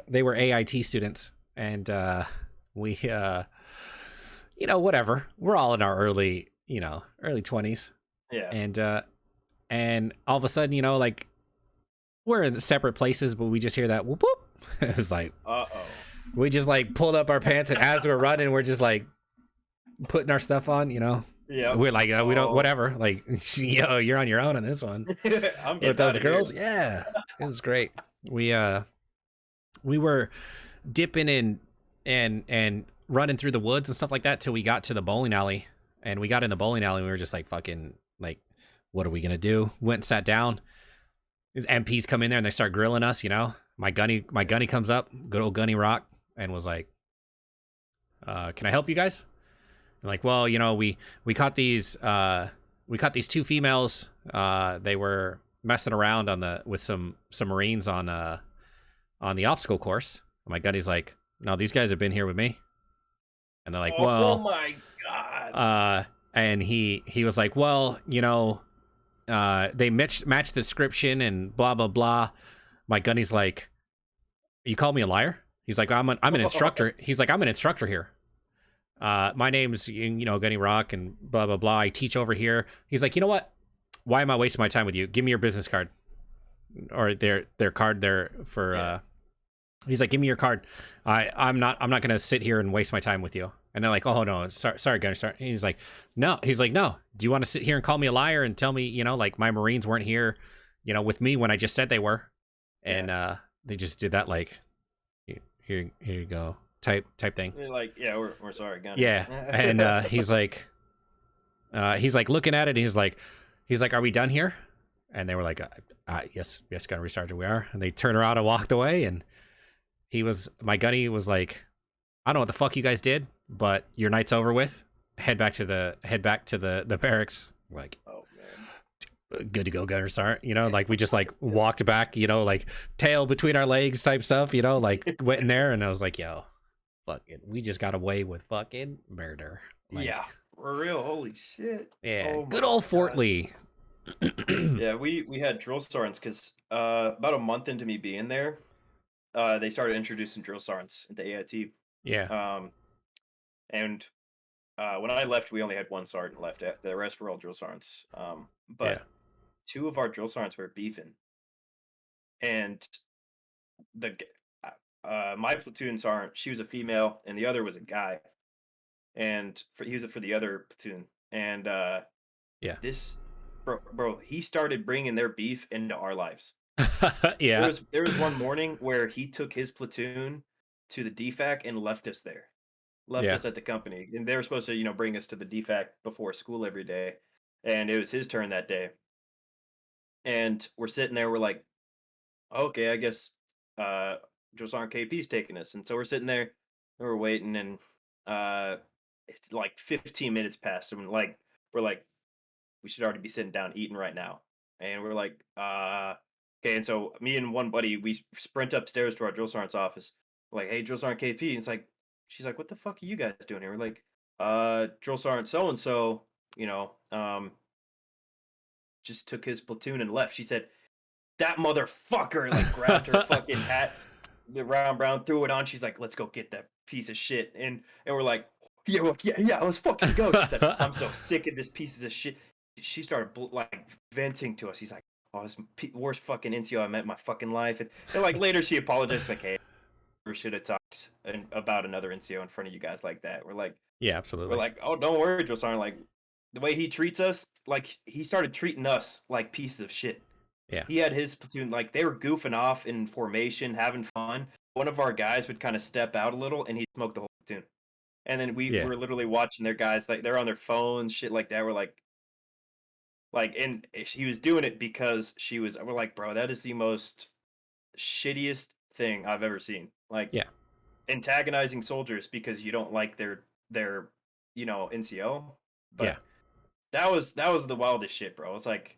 they were AIT students, and we whatever. We're all in our early 20s, Yeah. and all of a sudden, like we're in separate places, but we just hear that whoop whoop. It was like Uh-oh. we just like pulled up our pants, and as we're running, we're just like putting our stuff on. Yeah. We're like we don't Oh. whatever. Like you're on your own on this one. I'm With getting those outta girls, here. yeah, it was great. We were dipping in and running through the woods and stuff like that till we got to the bowling alley, and we got in the bowling alley and we were just like fucking like, what are we gonna do? Went and sat down. These MPs come in there and they start grilling us. My gunny comes up, good old Gunny Rock, and was like, can I help you guys? I'm like, well, we caught these two females. They were messing around with some Marines on the obstacle course. And my gunny's like, no, these guys have been here with me. And they're like, Oh well, my god. and he was like, well, they matched the description and blah blah blah. My gunny's like, you called me a liar? He's like, I'm an instructor. He's like, I'm an instructor here. My name's Gunny Rock and blah blah blah. I teach over here. He's like, you know what? Why am I wasting my time with you? Give me your business card, or their card there for. Yeah. He's like, give me your card. I'm not gonna sit here and waste my time with you. And they're like, oh no, sorry, Gunny, sorry. And he's like, no. He's like, no. Do you want to sit here and call me a liar and tell me, like my Marines weren't here, with me when I just said they were, and they just did that like, here you go type thing. They're like, yeah, we're sorry, Gunny. Yeah, and he's like looking at it. And he's like, are we done here? And they were like, yes, Gunny Sergeant, we are. And they turned around and walked away. And my gunny was like, I don't know what the fuck you guys did, but your night's over with. Head back to the barracks. Like, oh man, good to go, Gunner Sergeant. Like we just like walked back, like tail between our legs type stuff. Like went in there, and I was like, yo. Fucking, we just got away with fucking murder. Like, yeah, for real. Holy shit. Yeah, Oh good my old Fort gosh. Lee. Yeah, we had drill sergeants because about a month into me being there, they started introducing drill sergeants into AIT. Yeah, And when I left, we only had one sergeant left. The rest were all drill sergeants. yeah, But two of our drill sergeants were beefing, and the g- my platoon sergeant, she was a female, and the other was a guy, and he was for the other platoon, and yeah, this bro, he started bringing their beef into our lives. yeah. There was one morning where he took his platoon to the DFAC and left us there. Left Yeah. us at the company. And they were supposed to, bring us to the DFAC before school every day. And it was his turn that day. And we're sitting there, we're like, okay, I guess Drill Sergeant KP's taking us. And so we're sitting there and we're waiting, and it's like 15 minutes passed, and we're like, we should already be sitting down eating right now. And we're like, okay. And so me and one buddy, we sprint upstairs to our drill sergeant's office. We're like, hey, drill sergeant KP. And it's like, she's like, what the fuck are you guys doing here? We're like, drill sergeant so and so, just took his platoon and left. She said, that motherfucker, like grabbed her fucking hat, the round brown, threw it on. She's like, let's go get that piece of shit. And we're like, yeah, let's fucking go. She said, I'm so sick of this piece of shit. She started like venting to us. He's like, oh, it's worst fucking NCO I met in my fucking life. And like later she apologized, like, hey, we should have talked about another NCO in front of you guys like that. Yeah, We're absolutely. like, oh, don't worry, Joe Sergeant. Like the way he treats us, like he started treating us like pieces of shit. Yeah. He had his platoon, like they were goofing off in formation, having fun. one of our guys would kind of step out a little, and he'd smoke the whole platoon. And then we Yeah. were literally watching their guys, like they're on their phones, shit like that. We're like, and he was doing it because she was. We're like, bro, that is the most shittiest thing I've ever seen. Like Yeah. antagonizing soldiers because you don't like their NCO. Yeah. But that was the wildest shit, bro. It's like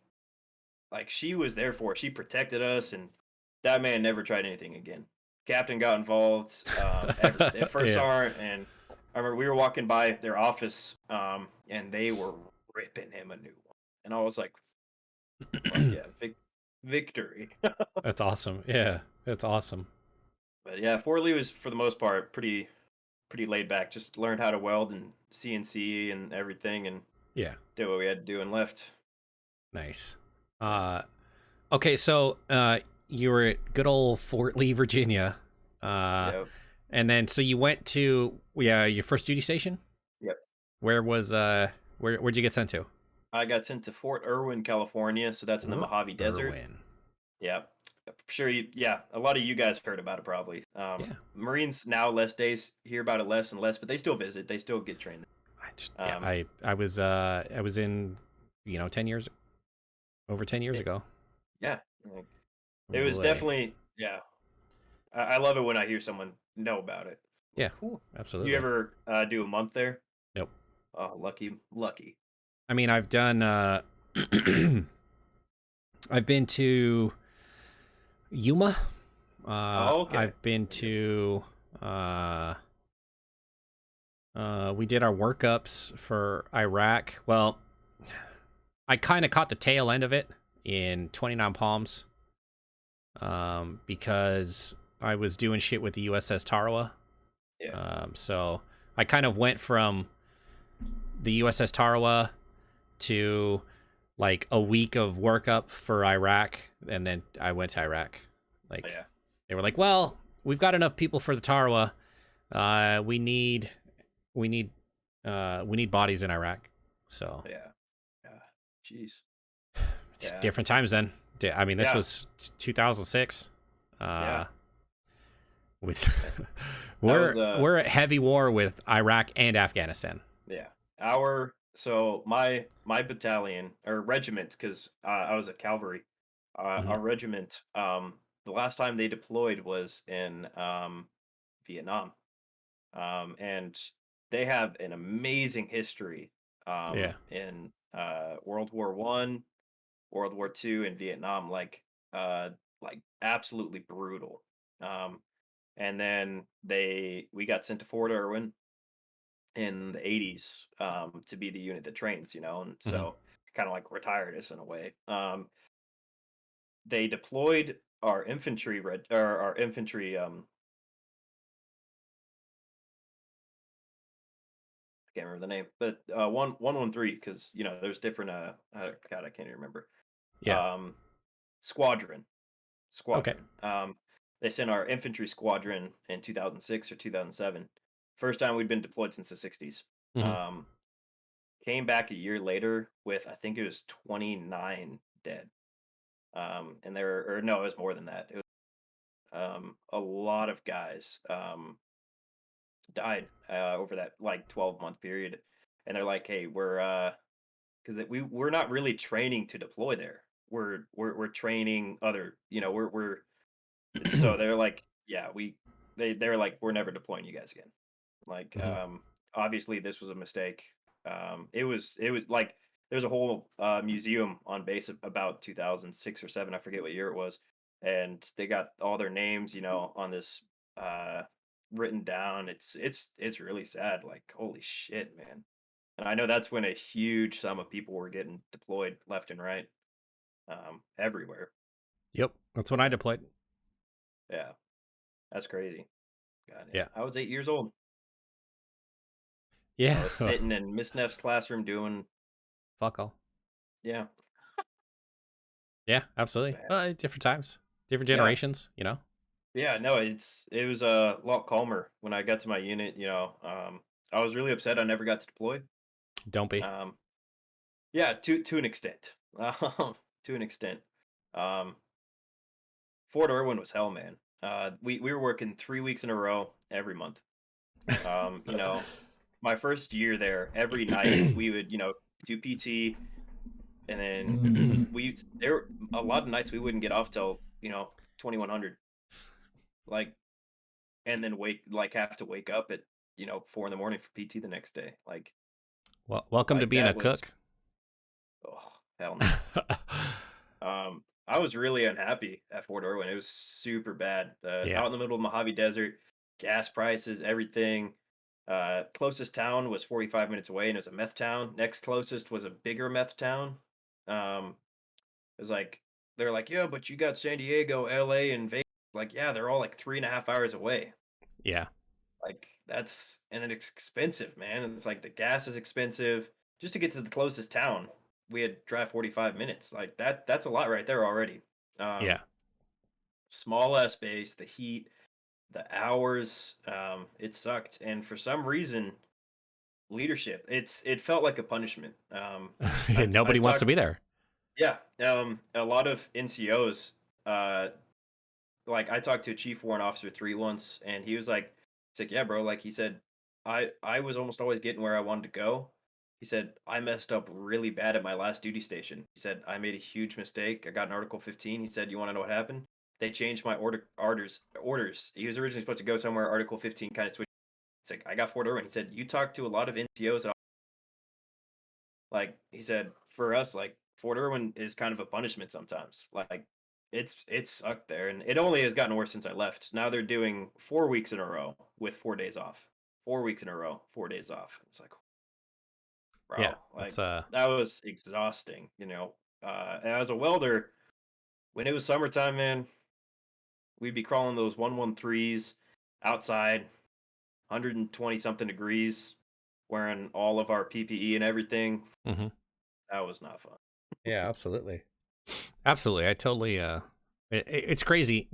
she was there for it. She protected us, and that man never tried anything again. Captain got involved at first Yeah. sergeant, and I remember we were walking by their office, and they were ripping him a new one, and I was like, "Fuck yeah, victory!" That's awesome. Yeah. That's awesome. But yeah, Fort Lee was for the most part pretty laid back. Just learned how to weld and CNC and everything, and Yeah. did what we had to do and left. Nice. Yeah. Uh, okay, so you were at good old Fort Lee, Virginia, uh, Yep. and then so you went to your first duty station. Yep. Where was where'd you get sent to? I got sent to Fort Irwin, California, so that's in the Fort Mojave Desert. Irwin. Yeah. I'm sure yeah, a lot of you guys heard about it probably. Yeah. Marines now less days hear about it less and less, but they still visit, they still get trained. Yeah, Um, I was in 10 years over 10 years yeah, ago. yeah. Like, it was Boy. definitely yeah. I love it when I hear someone know about it. Like, Yeah, cool. You absolutely. ever do a month there? Nope. Oh, lucky, lucky. I mean, I've done I've been to Yuma. Oh, okay. I've been to we did our workups for Iraq. Well, I kind of caught the tail end of it in 29 Palms because I was doing shit with the USS Tarawa. Yeah. So I kind of went from the USS Tarawa to like a week of workup for Iraq, and then I went to Iraq. Oh, Like yeah. they were like, "Well, we've got enough people for the Tarawa. We need we need bodies in Iraq." So Yeah. Yeah. Jeez. it's Yeah. different times then. I mean, this Yeah. was 2006. Yeah. With That was we're at heavy war with Iraq and Afghanistan. yeah. My battalion or regiment, because I was a cavalry. Hmm. Our regiment, the last time they deployed was in Vietnam, and they have an amazing history Yeah. in World War One, World War Two, and Vietnam. Like absolutely brutal. Um, and then we got sent to Fort Irwin in the 80s to be the unit that trains, and Hmm. so kind of like retired us in a way. They deployed our infantry or our infantry. I can't remember the name, but 113 because there's different. God, I can't even remember. Yeah. Um, squadron, Okay. squadron. They sent our infantry squadron in 2006 or 2007. First time we'd been deployed since the 60s. Hmm. Um, Came back a year later with I think it was 29 dead. And there or no, it was more than that. It was a lot of guys died over that like 12-month period. And they're like, "Hey, we're because we're not really training to deploy there. We're training other, we're so they're like, yeah, they're like, we're never deploying you guys again. Like, Hmm. obviously this was a mistake. It was like there's a whole museum on base about 2006 or 7, I forget what year it was, and they got all their names, on this uh written down. It's really sad. Like, holy shit, man. And I know that's when a huge sum of people were getting deployed left and right, everywhere. Yep. That's when I Yeah, deployed. yeah, that's crazy. God, yeah. Yeah. I was 8 years old. I Yeah. was sitting in Miss Neff's classroom doing, Fuck all. yeah, Yeah, absolutely. man. Different times, different Yeah, generations. yeah. No, it was a lot calmer when I got to my unit. I was really upset I never got to deploy. Don't be. Um, yeah, to an extent. To an extent. Um, Fort Irwin was hell, man. We were working 3 weeks in a row every month. You know, my first year there, every night we would, do PT, and then there were a lot of nights we wouldn't get off till 2100, like, and then have to wake up at 4 in the morning for PT the next day, Well, welcome to like being a that was, cook. oh, hell no. I was really unhappy at Fort Irwin. It was super bad. Yeah. Out in the middle of the Mojave Desert, gas prices, everything. Closest town was 45 minutes away, and it was a meth town. Next closest was a bigger meth town. Um, it was like they're like, yeah, but you got San Diego, LA, and Vegas. Like, yeah, they're all like 3.5 hours away. Yeah. Like and it's expensive, man. And it's like the gas is expensive. Just to get to the closest town, we had to drive 45 minutes. Like that's a lot right there already. Um, Yeah. Small ass base, the heat, the hours, it sucked. And for some reason, leadership, it felt like a punishment. I Nobody wants to talked, be there. yeah, a lot of NCOs, uh, like I talked to a chief warrant officer 3 once, and he's like, yeah, bro, like he said, I was almost always getting where I wanted to go. He said I messed up really bad at my last duty station. He said I made a huge mistake. I got an Article 15. He said, you want to know what happened? They changed my orders. He was originally supposed to go somewhere. Article 15 kind of switched. It's like I got Fort Irwin. He said you talked to a lot of NCOs. Like he said, for us, like Fort Irwin is kind of a punishment sometimes. Like it's sucked there, and it only has gotten worse since I left. Now they're doing 4 weeks in a row with 4 days off. 4 weeks in a row, 4 days off. It's like, Yeah. bro, like That's that was exhausting. As a welder, when it was summertime, man, we'd be crawling those 113s outside, 120 something degrees, wearing all of our PPE and everything. mhm. That was not fun. Yeah, absolutely. Absolutely. I totally it's crazy.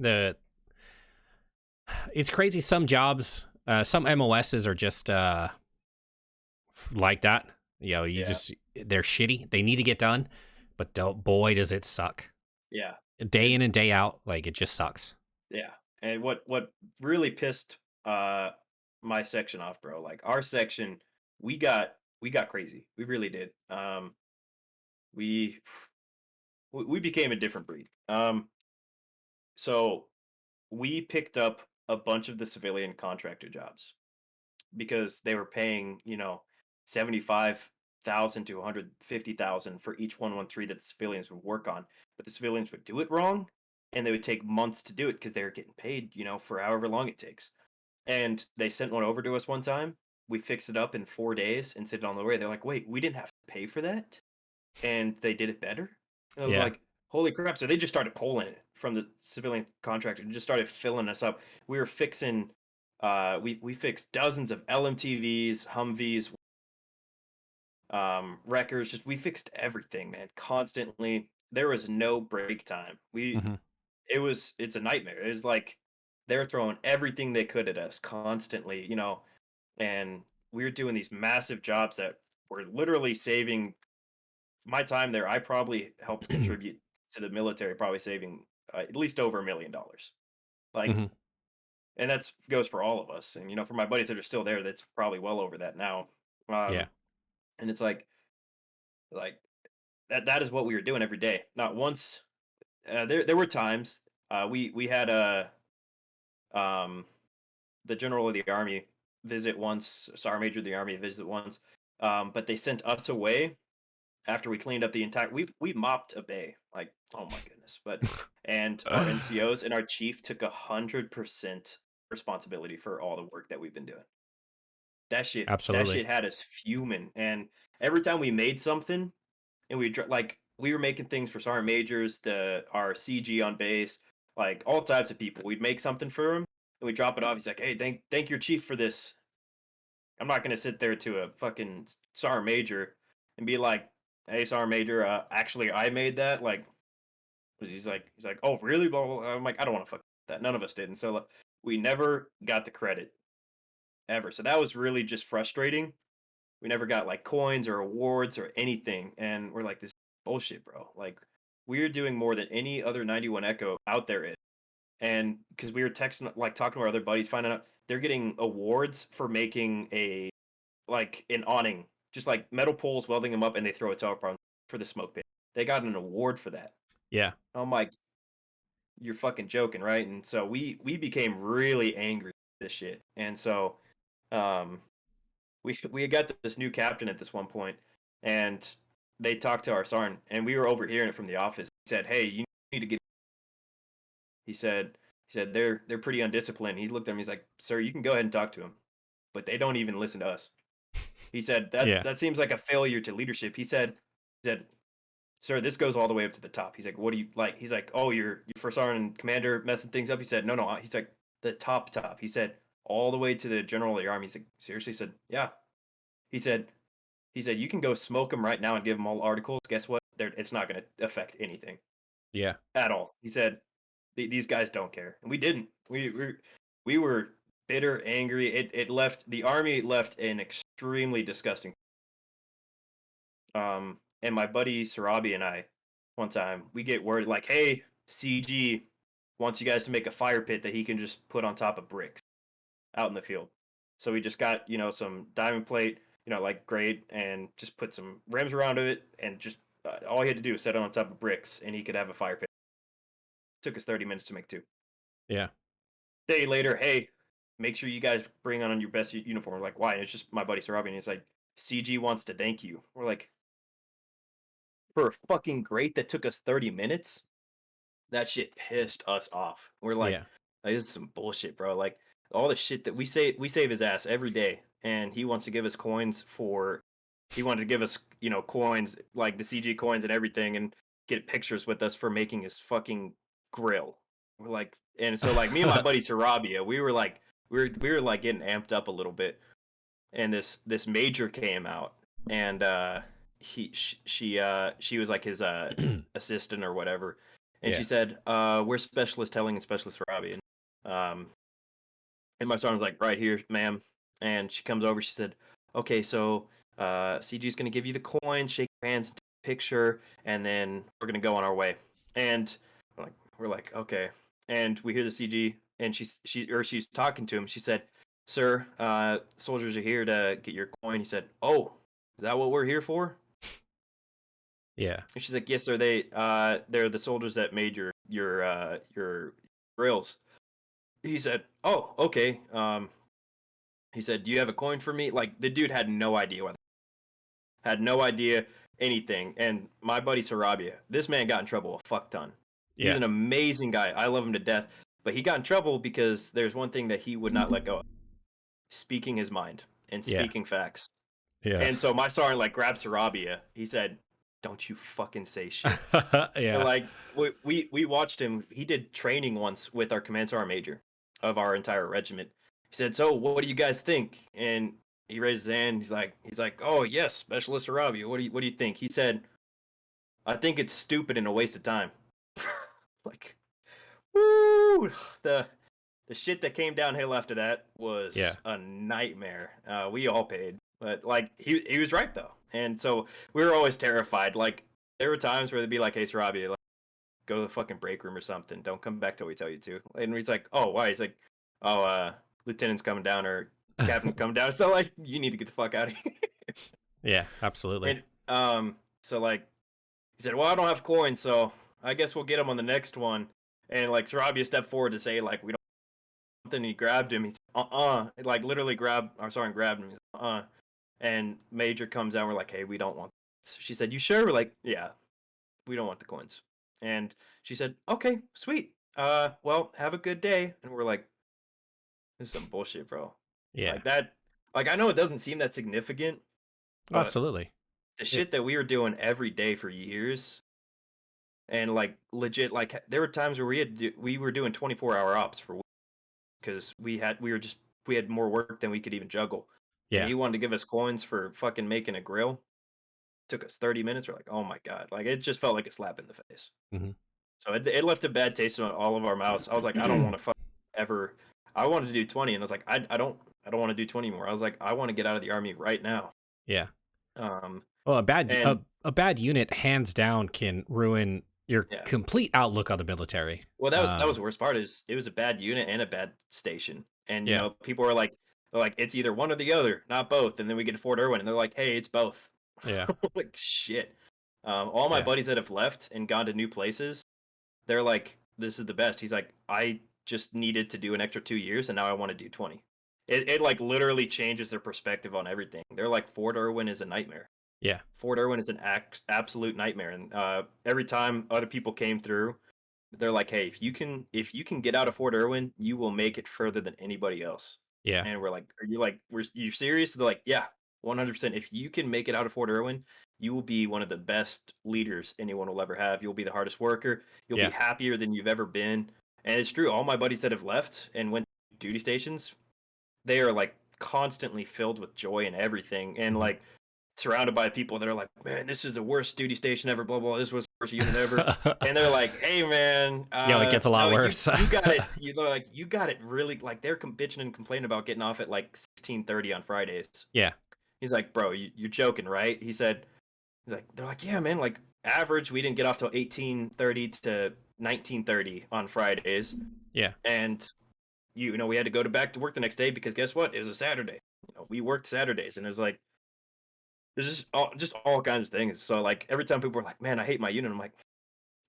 It's crazy some jobs, some MOSs are just like that. You Yeah, just they're shitty. They need to get done, but boy does it suck. yeah. Day It in and day out, like it just sucks. Yeah, and what really pissed, my section off, bro, like, our section, we got crazy. We really did. We we became a different breed. So we picked up a bunch of the civilian contractor jobs because they were paying, 75,000 to 150,000 for each 113 that the civilians would work on, but the civilians would do it wrong, and they would take months to do it because they were getting paid, for however long it takes. And they sent one over to us one time. We fixed it up in 4 days and sent it on the way. They're like, "Wait, we didn't have to pay for that," and they did it better. And I'm Yeah. like, "Holy crap!" So they just started pulling it from the civilian contractor and just started filling us up. We were fixing, we fixed dozens of LMTVs, Humvees, wreckers. Just we fixed everything, man. Constantly, there was no break time. Mhm. It's a nightmare. It was like they're throwing everything they could at us constantly, and we were doing these massive jobs that were literally saving my time there. I probably helped contribute to the military, probably saving at least over $1 million. Like, Mhm. and that's goes for all of us. And for my buddies that are still there, that's probably well over that now. Yeah. Um, and it's like that is what we were doing every day. Not once. There were times we had a um the general of the army visit once, sergeant major of the army visit once, but they sent us away after we cleaned up the entire. We mopped a bay, like, oh my goodness, and our NCOs and our chief took 100% responsibility for all the work that we've been doing. That Absolutely. shit had us fuming, and every time we made something, and like we were making things for sergeant majors, the our CG on base, like all types of people. We'd make something for him, and we drop it off. He's like, "Hey, thank your chief for this." I'm not gonna sit there to a fucking sergeant major and be like, "Hey, sergeant major, actually, I made that." Like, he's like, "Oh, really?" Blah, blah, blah. I'm like, "I don't want to fuck that." None of us did, and so we never got the credit ever. So that was really just frustrating. We never got like coins or awards or anything, and we're like, "This is bullshit, bro." Like, we're doing more than any other 91 Echo out there is. and because we were texting, like talking to our other buddies, finding out they're getting awards for making a like an awning, just like metal poles, welding them up, and they throw a tarp on for the smoke pit. They got an award for that. Yeah. I'm like, you're fucking joking, right? And so we became really angry at this shit, and so um we had got this new captain at this one point, and they talked to our sergeant, and we were overhearing it from the office. He said, "Hey, you need to get." He said they're pretty undisciplined. He looked at him. He's like, "Sir, you can go ahead and talk to him, but they don't even listen to us." He said that Yeah. that seems like a failure to leadership. He said, "Sir, this goes all the way up to the top." He's like, "What do you like?" He's like, "Oh, your first sergeant and commander messing things up." He said, "No, no." He's like, "The top." He said, "All the way to the general of the army." He's like, "Seriously?" He said, "Yeah." He said, "You can go smoke them right now and give them all articles. Guess what? It's not going to affect anything Yeah. at all." He said, "These guys don't care," and we didn't. We were bitter, angry. It left the army left an extremely disgusting. And my buddy Sarabi and I, one time we get word like, "Hey, CG wants you guys to make a fire pit that he can just put on top of bricks out in the field." So we just got some diamond plate, like grade, and just put some rims around it, and just all he had to do was set it on top of bricks, and he could have a fire pit. Took us 30 minutes to make two. Yeah. Day later, hey, make sure you guys bring on your best uniform. We're like, why? And it's just my buddy Sarabi, and he's like, CG wants to thank you. We're like, for a fucking grade that took us 30 minutes? That shit pissed us off. We're Yeah. like, this is some bullshit, bro. Like all the shit that we save his ass every day, and he wants to give us coins for. He wanted to give us, coins like the CG coins and everything, and get pictures with us for making his fucking grill. We're like, and so like me and my buddy Sarabia, we were like getting amped up a little bit, and this major came out, and she was like his assistant or whatever, and she Yeah. said, we're specialist telling and specialist for Robbie, and my son was like, right here, ma'am. And she comes over, she said, okay, so CG's gonna give you the coin, shake your hands, take a picture, and then we're gonna go on our way. And we're like, okay. And we hear the CG, and she's talking to him. She said, "Sir, soldiers are here to get your coin." He said, "Oh, is that what we're here for?" Yeah. And she's like, "Yes, sir. They're the soldiers that made your grills." He said, "Oh, okay." He said, "Do you have a coin for me?" Like the dude had no idea had no idea anything. And my buddy Sarabia, this man got in trouble a fuck ton. He's Yeah. an amazing guy. I love him to death. But he got in trouble because there's one thing that he would not let go of: speaking his mind and Yeah. speaking facts. Yeah. And so my sergeant like grabbed Sarabia. He said, "Don't you fucking say shit." And Yeah. like we watched him. He did training once with our command sergeant major of our entire regiment. He said, "So what do you guys think?" And he raised his hand. He's like, "Oh yes, Specialist Arabia. What do you think?" He said, "I think it's stupid and a waste of time." Like, woo! The the shit that came downhill after that Yeah. was a nightmare. We all paid, but like he was right though, and so we were always terrified. Like there were times where they'd be like, "Hey, Sarabia, go to the fucking break room or something. Don't come back till we tell you to." And he's like, "Oh, why?" He's like, "Oh, lieutenant's coming down or captain coming down." So like, you need to get the fuck out of here. Yeah. Absolutely. And so like he said, "Well, I don't have coins, so I guess we'll get them on the next one." And like Sarabia stepped forward to say, like, "We don't." And he grabbed him. He said, like literally grabbed our sergeant grabbed him. He said, And Major comes out. We're like, "Hey, we don't want this." She said, "You sure?" We're like, "Yeah, we don't want the coins." And she said, "Okay, sweet. Well, have a good day." And we're like, "This is some bullshit, bro." Yeah. Like that. Like I know it doesn't seem that significant, but Absolutely. the It, shit that we were doing every day for years, and like legit, like there were times where we were doing 24-hour ops for because we had more work than we could even juggle, and yeah. he wanted to give us coins for fucking making a grill. Took us 30 minutes. We're like, oh my god, like it just felt like a slap in the face. Hmm. So it left a bad taste in all of our mouths. I was like, I don't want to fuck ever. I wanted to do 20, and I was like, I don't want to do 20 more. I was like, I want to get out of the army right now. Yeah. Um, Well, a bad and a bad unit hands down can ruin your Yeah. complete outlook on the military. Well, that was the worst part is it was a bad unit and a bad station, and Yeah, people were like, they're like it's either one or the other, not both. And then we get to Fort Irwin, and they're like, hey, it's both. yeah, Like shit. All my yeah, buddies that have left and gone to new places, they're like, this is the best. He's like, I just needed to do an extra 2 years, and now I want to do 20. It like literally changes their perspective on everything. They're like, Fort Irwin is a nightmare. yeah, Fort Irwin is an absolute nightmare, and every time other people came through, they're like, "Hey, if you can get out of Fort Irwin, you will make it further than anybody else." yeah, And we're like, "Are you like, you serious?" They're like, "Yeah, 100%. If you can make it out of Fort Irwin, you will be one of the best leaders anyone will ever have. You'll be the hardest worker. You'll be yeah. happier than you've ever been." And it's true. All my buddies that have left and went to duty stations, they are like constantly filled with joy and everything, and Mhm. like surrounded by people that are like, "Man, this is the worst duty station ever, blah blah. This was the worst unit ever." And they're like, "Hey, man, Yo, it gets a lot no, worse. you got it. They're like, you got it really. Like they're bitching and complaining about getting off at like 16:30 on Fridays." Yeah, He's like, "Bro, you're joking, right?" He's like, they're like, "Yeah, man. Like average, we didn't get off till 18:30 to 19:30 on Fridays, yeah, and we had to go to back to work the next day because guess what? It was a Saturday. We worked Saturdays, and it was like." There's just all kinds of things. So like every time people are like, "Man, I hate my unit," I'm like,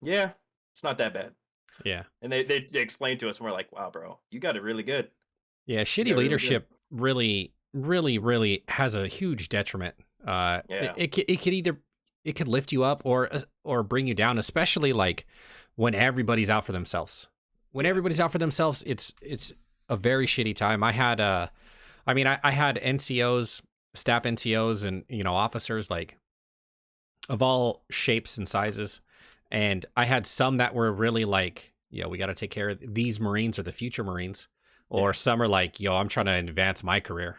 "Yeah, it's not that bad." yeah, And they explain to us, and we're like, "Wow, bro, you got it really good. yeah. You Shitty got it really good." leadership really, really, really has a huge detriment. Yeah, It could either it could lift you up or bring you down, especially like when everybody's out for themselves. When yeah, everybody's out for themselves, it's a very shitty time. I had NCOs, staff NCOs, and officers like of all shapes and sizes, and I had some that were really like, we got to take care of these Marines or the future Marines, or yeah, some are like, yo, I'm trying to advance my career,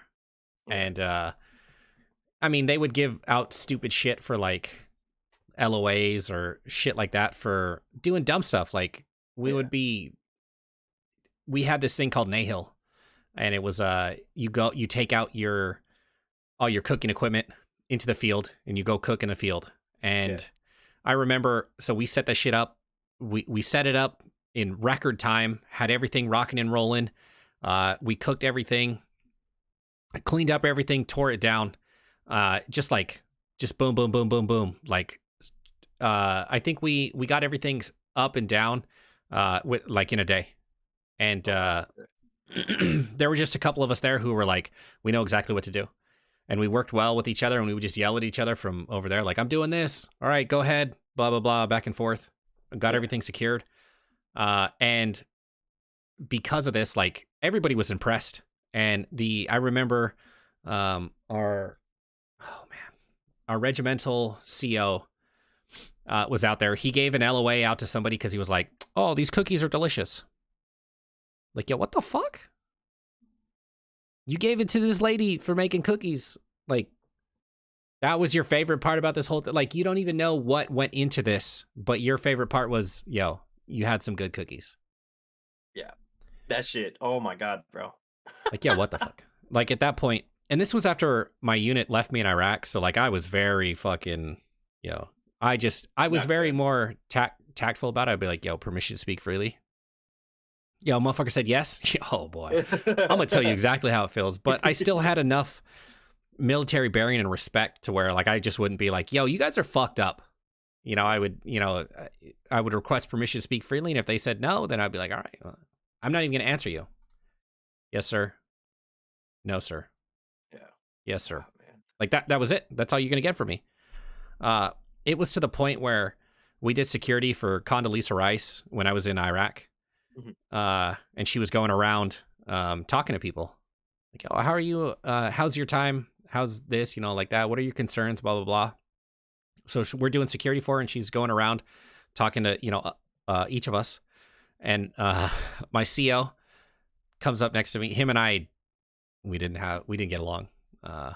yeah, and they would give out stupid shit for like LOAs or shit like that for doing dumb stuff. Like we yeah, would be, we had this thing called Nahil, and it was you take out all your cooking equipment into the field and you go cook in the field. yeah, And I remember, so we set that shit up. We set it up in record time, had everything rocking and rolling. We cooked everything, cleaned up everything, tore it down. Just boom, boom, boom, boom, boom. Like, I think we got everything up and down, with like in a day. And there were just a couple of us there who were like, we know exactly what to do. And we worked well with each other, and we would just yell at each other from over there, like, I'm doing this. All right, go ahead. Blah, blah, blah, back and forth. Got yeah, everything secured. And because of this, like, everybody was impressed. And I remember our, oh man, our regimental CO was out there. He gave an LOA out to somebody because he was like, oh, these cookies are delicious. Like, yo, what the fuck? You gave it to this lady for making cookies. Like, that was your favorite part about this whole thing. Like, you don't even know what went into this, but your favorite part was, yo, you had some good cookies. yeah. That shit. Oh my god, bro. Like, yeah, what the fuck? Like, at that point, and this was after my unit left me in Iraq, so like I was very fucking, I was Not very good. more tactful about it. I'd be like, yo, permission to speak freely. Yo, motherfucker said yes. Oh boy, I'm gonna tell you exactly how it feels. But I still had enough military bearing and respect to where like I just wouldn't be like, yo, you guys are fucked up. I would request permission to speak freely, and if they said no, then I'd be like, all right, well, I'm not even gonna answer you. Yes, sir. No, sir. Yeah. Yes, Oh sir. man. Like that was it. That's all you're gonna get from me. It was to the point where we did security for Condoleezza Rice when I was in Iraq. Mhm. And she was going around talking to people like, oh, how are you? How's your time? How's this? Like that. What are your concerns? Blah, blah, blah. So we're doing security for her, and she's going around talking to, each of us. And my CO comes up next to me. Him and I, we didn't get along. And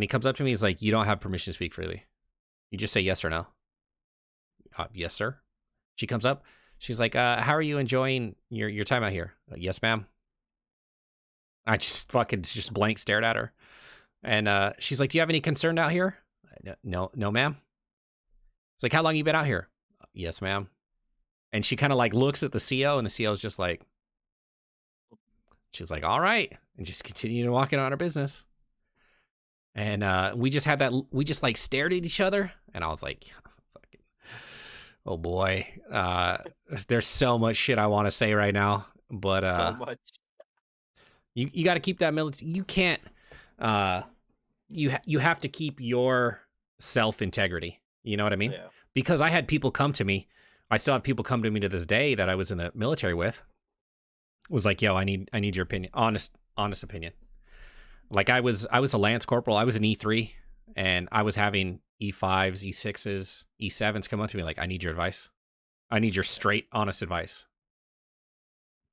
he comes up to me. He's like, you don't have permission to speak freely. You just say yes or no. Yes, sir. She comes up. She's like, how are you enjoying your time out here? Yes, ma'am. I just fucking just blank stared at her. And she's like, do you have any concern out here? No, no, ma'am. It's like, how long you been out here? yes, ma'am. And she kind of like looks at the CO, and the CO's just like, she's like, all right, and just continued walking on her business. And we just had that, we just like stared at each other, and I was like, fucking, oh boy, there's so much shit I want to say right now, but So much. you got to keep that military. You can't. You have to keep your self integrity. You know what I mean? Yeah. Because I had people come to me. I still have people come to me to this day that I was in the military with. Was like, yo, I need your opinion, honest opinion. Like I was a lance corporal. I was an E3, and I was having E5s, E6s, E7s come up to me like, I need your advice. I need your straight, honest advice.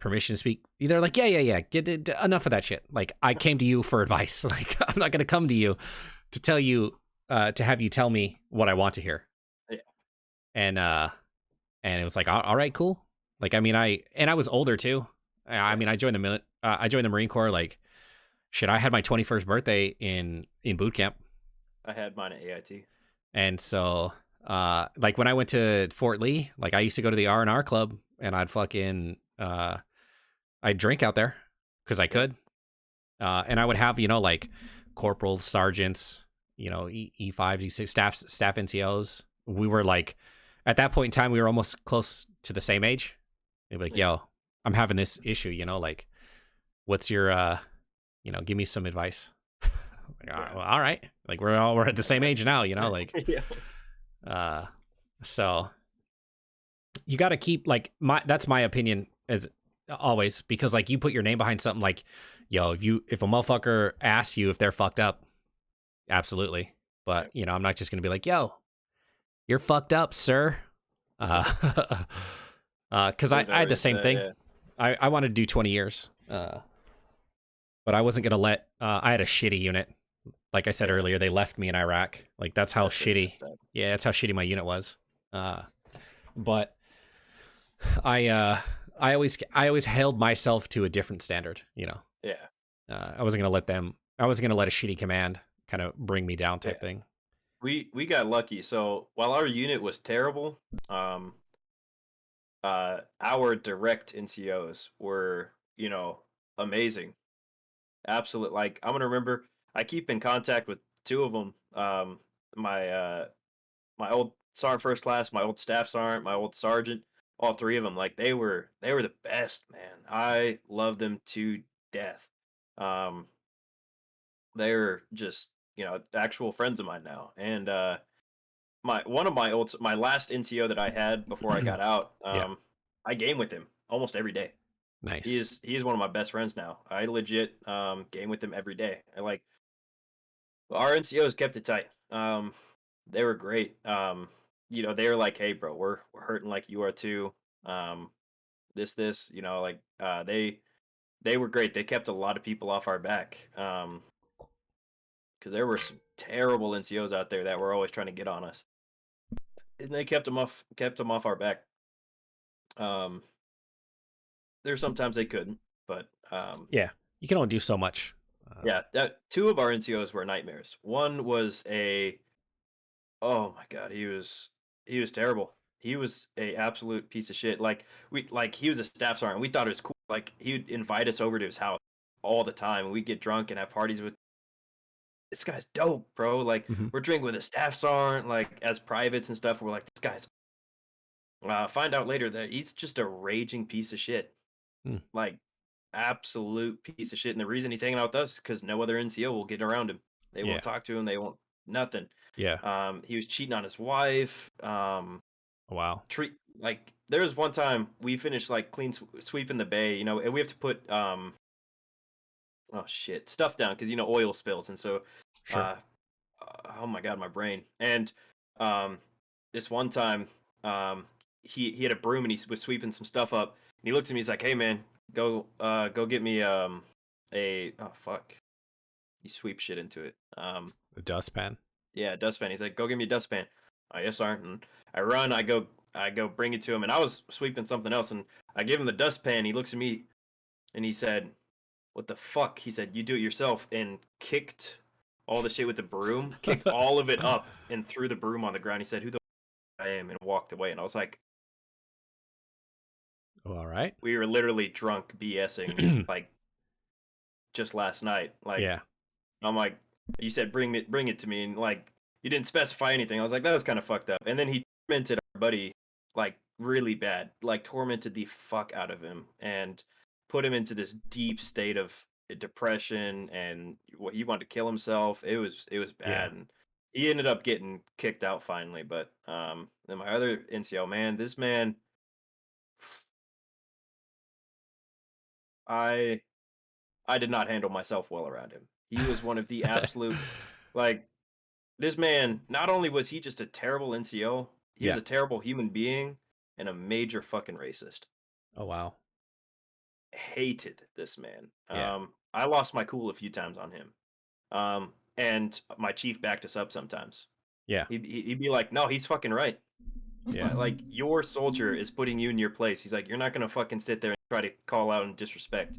Permission to speak. They're like, yeah. Get enough of that shit. Like, I came to you for advice. Like, I'm not gonna come to you to tell you to have you tell me what I want to hear. Yeah. And it was like, all right, cool. Like, I mean, I was older too. I mean, I joined the Marine Corps. Like, shit, I had my 21st birthday in boot camp. I had mine at AIT. And so, like when I went to Fort Lee, like I used to go to the R&R club, and I'd fucking I'd drink out there because I could. And I would have, like corporals, sergeants, E5s, E6 staff NCOs. We were like, at that point in time, we were almost close to the same age. They'd be like, yo, I'm having this issue, like, what's your, give me some advice. Like, well, all right. Like we're at the same age now, like, Yeah. So you got to keep that's my opinion as always, because like you put your name behind something, like, yo, if a motherfucker asks you if they're fucked up, absolutely. But I'm not just gonna be like, yo, you're fucked up, sir. Because I had the same thing. Yeah. I wanted to do 20 years, but I wasn't gonna let. I had a shitty unit. Like I said earlier, they left me in Iraq. Like that's how shitty. Yeah, that's how shitty my unit was. But I always held myself to a different standard. Yeah. I wasn't gonna let them. I wasn't gonna let a shitty command kind of bring me down type thing. We got lucky. So while our unit was terrible, our direct NCOs were, amazing. Absolute. Like I'm gonna remember. I keep in contact with two of them. My old sergeant first class, my old staff sergeant, my old sergeant. All three of them. Like they were the best, man. I love them to death. Um, they're just actual friends of mine now, and my last NCO that I had before I got out, Yeah. I game with him almost every day. Nice. He is one of my best friends now. I legit game with him every day. I like our NCOs kept it tight. They were great. They were like, hey bro, we're hurting like you are too. Um this, they were great. They kept a lot of people off our back. Because there were some terrible NCOs out there that were always trying to get on us. And they kept them off our back. There's sometimes they couldn't, but Yeah, you can only do so much. yeah, that two of our NCOs were nightmares. One was oh my god, he was terrible. He was a absolute piece of shit. He was a staff sergeant. We thought it was cool. Like he'd invite us over to his house all the time. We'd get drunk and have parties with. This guy's dope, bro. Like we're drinking with a staff sergeant, like as privates and stuff. We're like, this guy's. Find out later that he's just a raging piece of shit. Like absolute piece of shit. And the reason he's hanging out with us is because no other NCO will get around him. They won't talk to him. They won't nothing. Yeah. He was cheating on his wife. Wow. There was one time we finished like clean sweeping the bay, and we have to put stuff down because oil spills, and so Sure. oh my god, my brain. And this one time he had a broom and he was sweeping some stuff up, and he looked at me, he's like, hey man, go get me oh fuck, he sweeps shit into it, A dustpan. yeah, dustpan. He's like, go get me a dustpan. Oh yes sir. And I run, I go bring it to him, and I was sweeping something else, and I give him the dustpan. He looks at me and he said, what the fuck? He said, you do it yourself, and kicked all the shit with the broom, kicked all of it up and threw the broom on the ground. He said, who the I am, and walked away. And I was like, Oh, all right. we were literally drunk BSing like just last night. Like, Yeah. I'm like, you said bring it to me, and like you didn't specify anything. I was like, that was kind of fucked up. And then he tormented our buddy like really bad, like tormented the fuck out of him, and put him into this deep state of depression, and what he wanted to kill himself. It was Yeah. bad, and he ended up getting kicked out finally. But then my other NCO man, this man, I I did not handle myself well around him. He was one of the absolute like this man, not only was he just a terrible NCO, he was Yeah. a terrible human being and a major fucking racist. Oh, wow. Hated this man. Yeah. I lost my cool a few times on him. And my chief backed us up sometimes. Yeah. He'd be like, "No, he's fucking right. Yeah. Like your soldier is putting you in your place." He's like, "You're not gonna fucking sit there and try to call out and disrespect."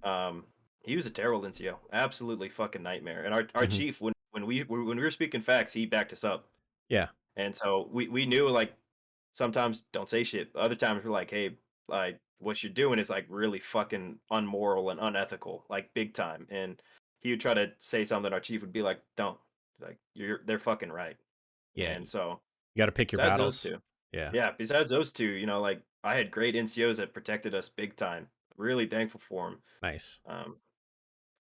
Um, he was a terrible NCO, absolutely fucking nightmare. And our Hmm. chief, when we were speaking facts, he backed us up. Yeah. And so we knew like sometimes don't say shit. Other times we're like, hey, like what you're doing is like really fucking unmoral and unethical, like big time. And he would try to say something, our chief would be like, don't. Like they're fucking right. Yeah. And You so got to pick your besides those battles. two, Yeah. yeah, besides those two, like I had great NCOs that protected us big time. Really thankful for them. Nice.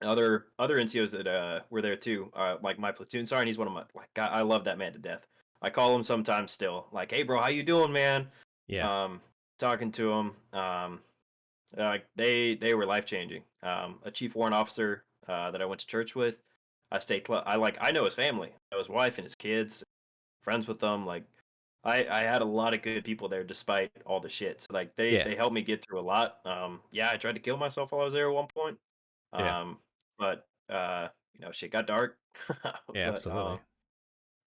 Other NCOs that were there too, like my platoon sergeant, he's one of my like God, I love that man to death. I call him sometimes still, like, hey bro, how you doing, man? Yeah. Um, Talking to him, like they were life changing. A chief warrant officer that I went to church with, I stayed close. I know his family, I know his wife and his kids, friends with them. Like I had a lot of good people there despite all the shit. So like Yeah. they helped me get through a lot. Yeah, I tried to kill myself while I was there at one point. Yeah. Um, but shit got dark. Yeah. But Absolutely.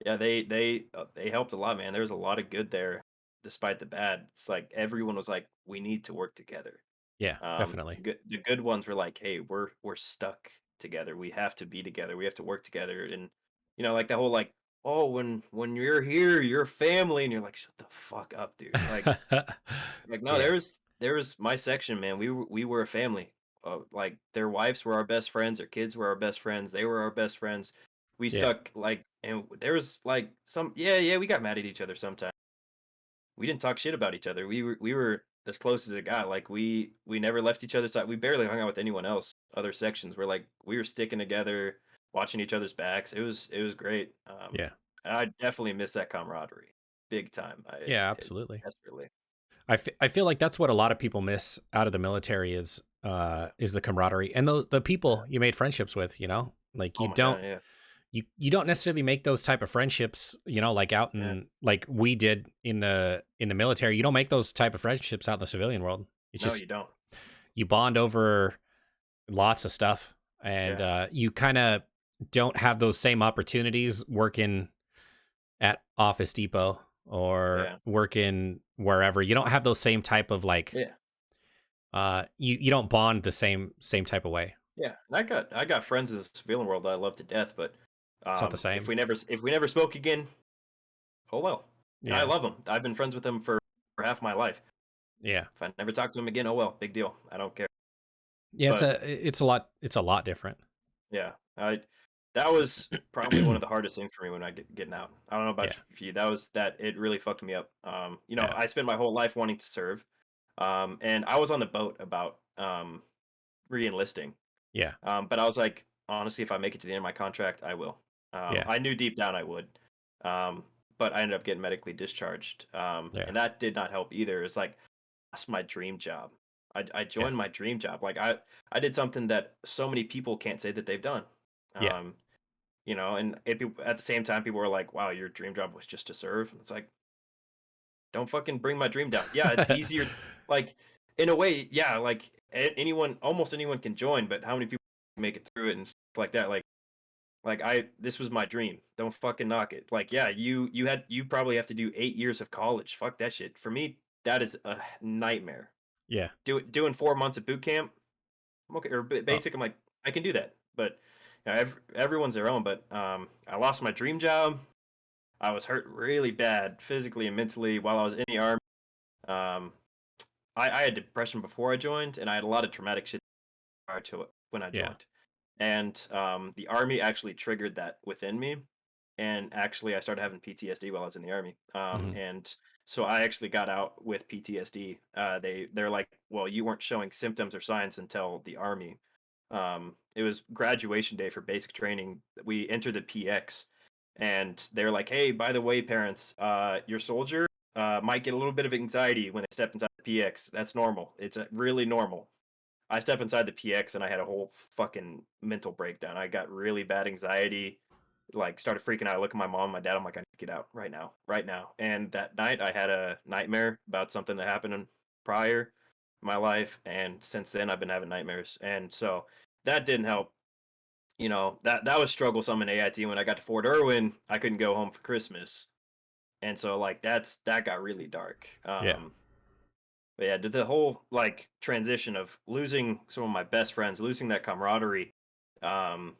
yeah, they helped a lot, man. There was a lot of good there, despite the bad. It's like everyone was like, we need to work together. Yeah. Definitely. The good ones were like, hey, we're stuck together. We have to be together. We have to work together. And like the whole like, oh, when you're here, you're family, and you're like, shut the fuck up, dude. Like no, Yeah. there was my section, man. We were a family. Like their wives were our best friends, their kids were our best friends, they were our best friends. We Yeah. stuck like, and there was like some, yeah, we got mad at each other sometimes. We didn't talk shit about each other. We were as close as it got. Like we never left each other's side. We barely hung out with anyone else. Other sections were like we were sticking together, watching each other's backs. It was great. Yeah. I definitely miss that camaraderie, big time. Yeah. It Absolutely. desperately. I feel like that's what a lot of people miss out of the military is the camaraderie and the people you made friendships with, like Oh my god, yeah, you don't necessarily make those type of friendships, like out yeah. in like we did in the military. You don't make those type of friendships out in the civilian world. It's No, just you don't. you bond over lots of stuff, and Yeah. you kind of don't have those same opportunities working at Office Depot or Yeah. working wherever. You don't have those same type of like Yeah. you don't bond the same type of way. Yeah. And I got friends in the civilian world that I love to death, but It's not the if same. we never spoke again, oh well. And I Yeah. love them. I've been friends with them for half my life. Yeah. If I never talk to them again, oh well, big deal. I don't care. Yeah, But it's a lot different. yeah, I that was probably one of the hardest things for me when getting out. I don't know about Yeah. you. That it really fucked me up. Yeah. I spent my whole life wanting to serve. And I was on the boat about re-enlisting. Yeah. But I was like, honestly, if I make it to the end of my contract, I will. Yeah. I knew deep down I would. Um, but I ended up getting medically discharged. Yeah. And that did not help either. It's like that's my dream job. I Yeah. joined my dream job. Like I did something that so many people can't say that they've done. Yeah. Um, and at the same time, people were like, "Wow, your dream job was just to serve." And it's like, don't fucking bring my dream down. Yeah, it's easier. Like in a way, yeah. Like almost anyone can join, but how many people make it through it and stuff like that? Like this was my dream. Don't fucking knock it. Like yeah, you probably have to do 8 years of college. Fuck that shit. For me, that is a nightmare. Yeah. Doing 4 months of boot camp. I'm okay, or Oh, basic. I'm like I can do that, but everyone's their own. But I lost my dream job. I was hurt really bad physically and mentally while I was in the army. Um, I had depression before I joined, and I had a lot of traumatic shit prior to it when I Yeah. joined. And the army actually triggered that within me. And actually, I started having PTSD while I was in the army. Hmm. And so I actually got out with PTSD. They're like, well, you weren't showing symptoms or signs until the army. It was graduation day for basic training. We entered the PX, and they're like, hey, by the way, parents, your soldier might get a little bit of anxiety when they step inside the PX. That's normal. It's really normal. I step inside the PX and I had a whole fucking mental breakdown. I got really bad anxiety, like started freaking out. I look at my mom, my dad. I'm like, I need to get out right now, right now. And that night, I had a nightmare about something that happened prior in my life, and since then, I've been having nightmares. And so that didn't help. That was strugglesome in AIT. When I got to Fort Irwin, I couldn't go home for Christmas, and so like that got really dark. Yeah. But yeah, the whole like transition of losing some of my best friends, losing that camaraderie, um,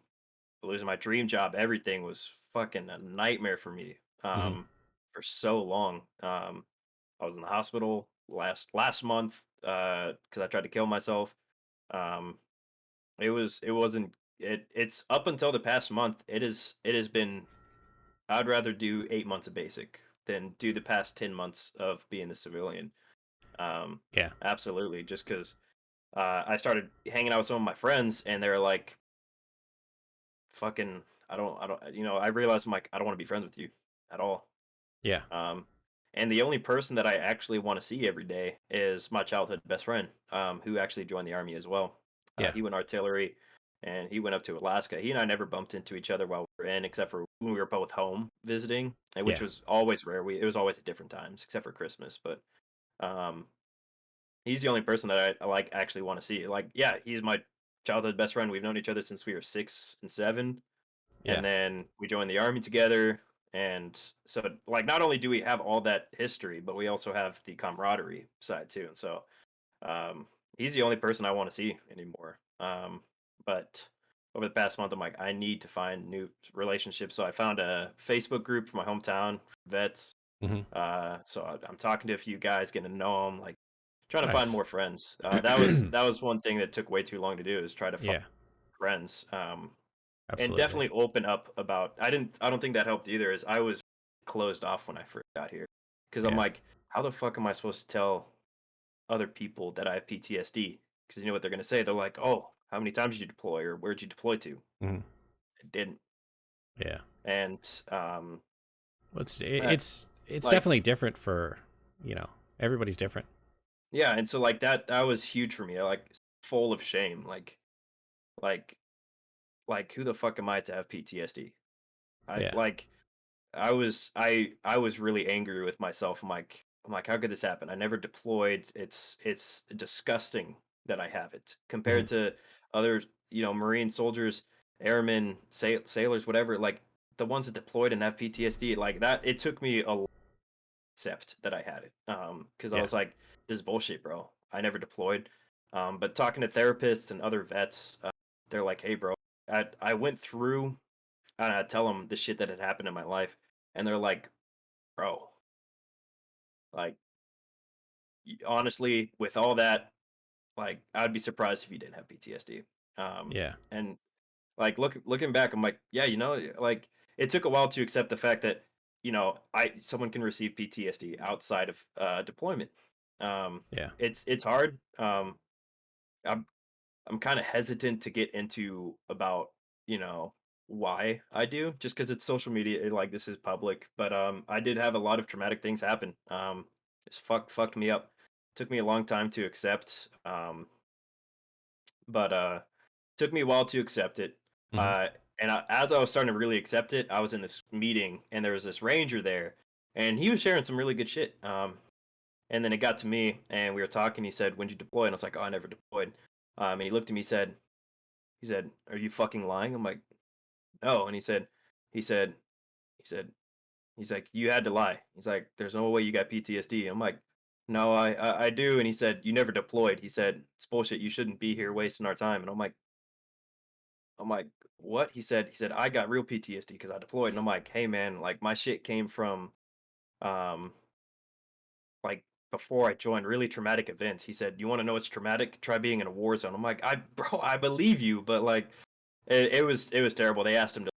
losing my dream job, everything was fucking a nightmare for me. Hmm. For so long. I was in the hospital last month because I tried to kill myself. Um, it wasn't it's up until the past month. It has been. I'd rather do 8 months of basic than do the past 10 months of being the civilian. Um, Yeah. Absolutely, just because I started hanging out with some of my friends, and they're like, "Fucking, I don't." I realized I'm like, I don't want to be friends with you at all. Yeah. Um, and the only person that I actually want to see every day is my childhood best friend, who actually joined the army as well. Yeah. He went artillery, and he went up to Alaska. He and I never bumped into each other while we were in, except for when we were both home visiting, and which Yeah. was always rare. It was always at different times, except for Christmas. But um, he's the only person that I like actually want to see. Like, yeah, he's my childhood best friend. We've known each other since we were 6 and 7, and Yeah. then we joined the army together. And so, like, not only do we have all that history, but we also have the camaraderie side too. And so, um, he's the only person I want to see anymore. But over the past month, I'm like, I need to find new relationships. So I found a Facebook group for my hometown vets. Hmm. I'm talking to a few guys, getting to know them, like trying to find Nice. more friends. That was one thing that took way too long to do, is try to find Yeah. friends. And Absolutely. definitely open up about. I don't think that helped either. Is I was closed off when I first got here, because I'm Yeah. like, how the fuck am I supposed to tell other people that I have PTSD? Because you know what they're gonna say. They're like, oh, how many times did you deploy, or where'd you deploy to? Hmm. I didn't. Yeah. And Well, uh, it's like definitely different for everybody's different. yeah, and so like that was huge for me. Like full of shame. Like like who the fuck am I to have PTSD? I Yeah. like I was really angry with myself. I'm like, how could this happen? I never deployed. It's disgusting that I have it Hmm. compared to other, Marine soldiers, airmen, sailors, whatever. Like the ones that deployed and have PTSD, like that. It took me a accept that I had it. Because I Yeah. was like, this is bullshit, bro. I never deployed. But talking to therapists and other vets, they're like, hey, bro, I went through, and I tell them the shit that had happened in my life, and they're like, bro, like, honestly, with all that, like, I'd be surprised if you didn't have PTSD. Yeah. And like looking back, I'm like, yeah, like it took a while to accept the fact that I someone can receive PTSD outside of deployment. Um, Yeah. it's hard. I'm I'm kind of hesitant to get into about why I do, just because it's social media. Like this is public, but I did have a lot of traumatic things happen. It's fucked me up. Took me a long time to accept. But took me a while to accept it. Hmm. Uh, and as I was starting to really accept it, I was in this meeting, and there was this ranger there, and he was sharing some really good shit. And then it got to me, and we were talking. He said, "When'd you deploy?" And I was like, "Oh, I never deployed." And he looked at me, he said, "Are you fucking lying?" I'm like, "No." And he said, he said, he's like, "You had to lie." He's like, "There's no way you got PTSD." I'm like, "No, I do." And he said, "You never deployed." He said, "It's bullshit. You shouldn't be here wasting our time." And I'm like, I'm like, what? He said, I got real PTSD because I deployed. And I'm like, hey man, like my shit came from um like before I joined really traumatic events. He said, you want to know what's traumatic? Try being in a war zone. I'm like, bro, I believe you, but like it was terrible. They asked him to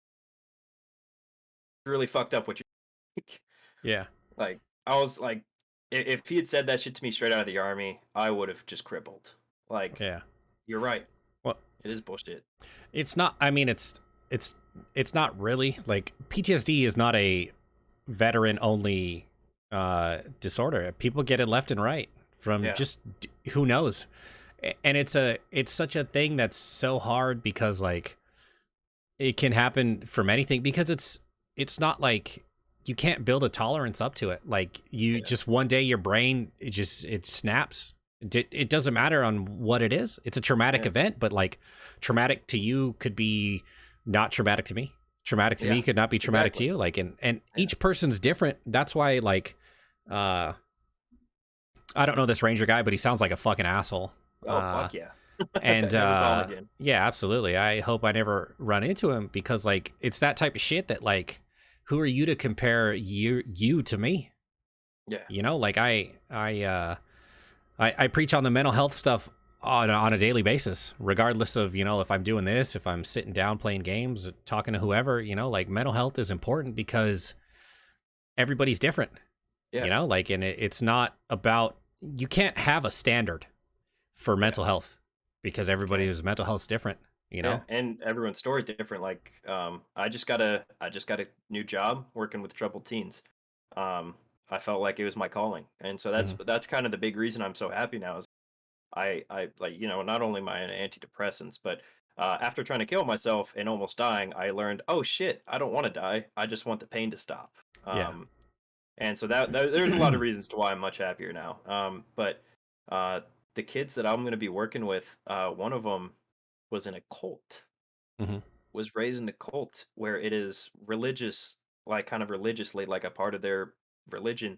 really fucked up what you think. Yeah. Like I was like, if he had said that shit to me straight out of the army, I would have just crippled. Like, Yeah. you're right. Well, It is bullshit. it's not. I mean, it's it's not really like PTSD is not a veteran only disorder. People get it left and right from Yeah. just who knows. And it's such a thing that's so hard because like it can happen from anything because it's not like you can't build a tolerance up to it. Like you Yeah. just one day your brain it snaps. It doesn't matter on what it is. It's a traumatic Yeah. event, but like traumatic to you could be not traumatic to me. Traumatic to Yeah. me could not be traumatic to Exactly. you. Like and Yeah. each person's different. That's why like uh I don't know this ranger guy, but he sounds like a fucking asshole. Oh fuck yeah. And Never saw him again. yeah, absolutely. I hope I never run into him because like it's that type of shit that like who are you to compare you to me? Yeah. You know, like I preach on the mental health stuff on a daily basis, regardless of, you know, if I'm doing this, if I'm sitting down playing games, talking to whoever, you know, like mental health is important because everybody's different. Yeah. You know, like and it's not about you can't have a standard for mental health because everybody's mental health's different, you Yeah, know? and everyone's story different. Like, I just got a new job working with troubled teens. Um, I felt like it was my calling, and so Hmm. that's kind of the big reason I'm so happy now. Is I like not only my antidepressants, but after trying to kill myself and almost dying, I learned, oh shit, I don't want to die. I just want the pain to stop. Yeah. And so that there's a lot of reasons to why I'm much happier now. But uh, the kids that I'm going to be working with, one of them was in a cult, Hmm. was raised in a cult where it is religious, like kind of religiously, like a part of their religion,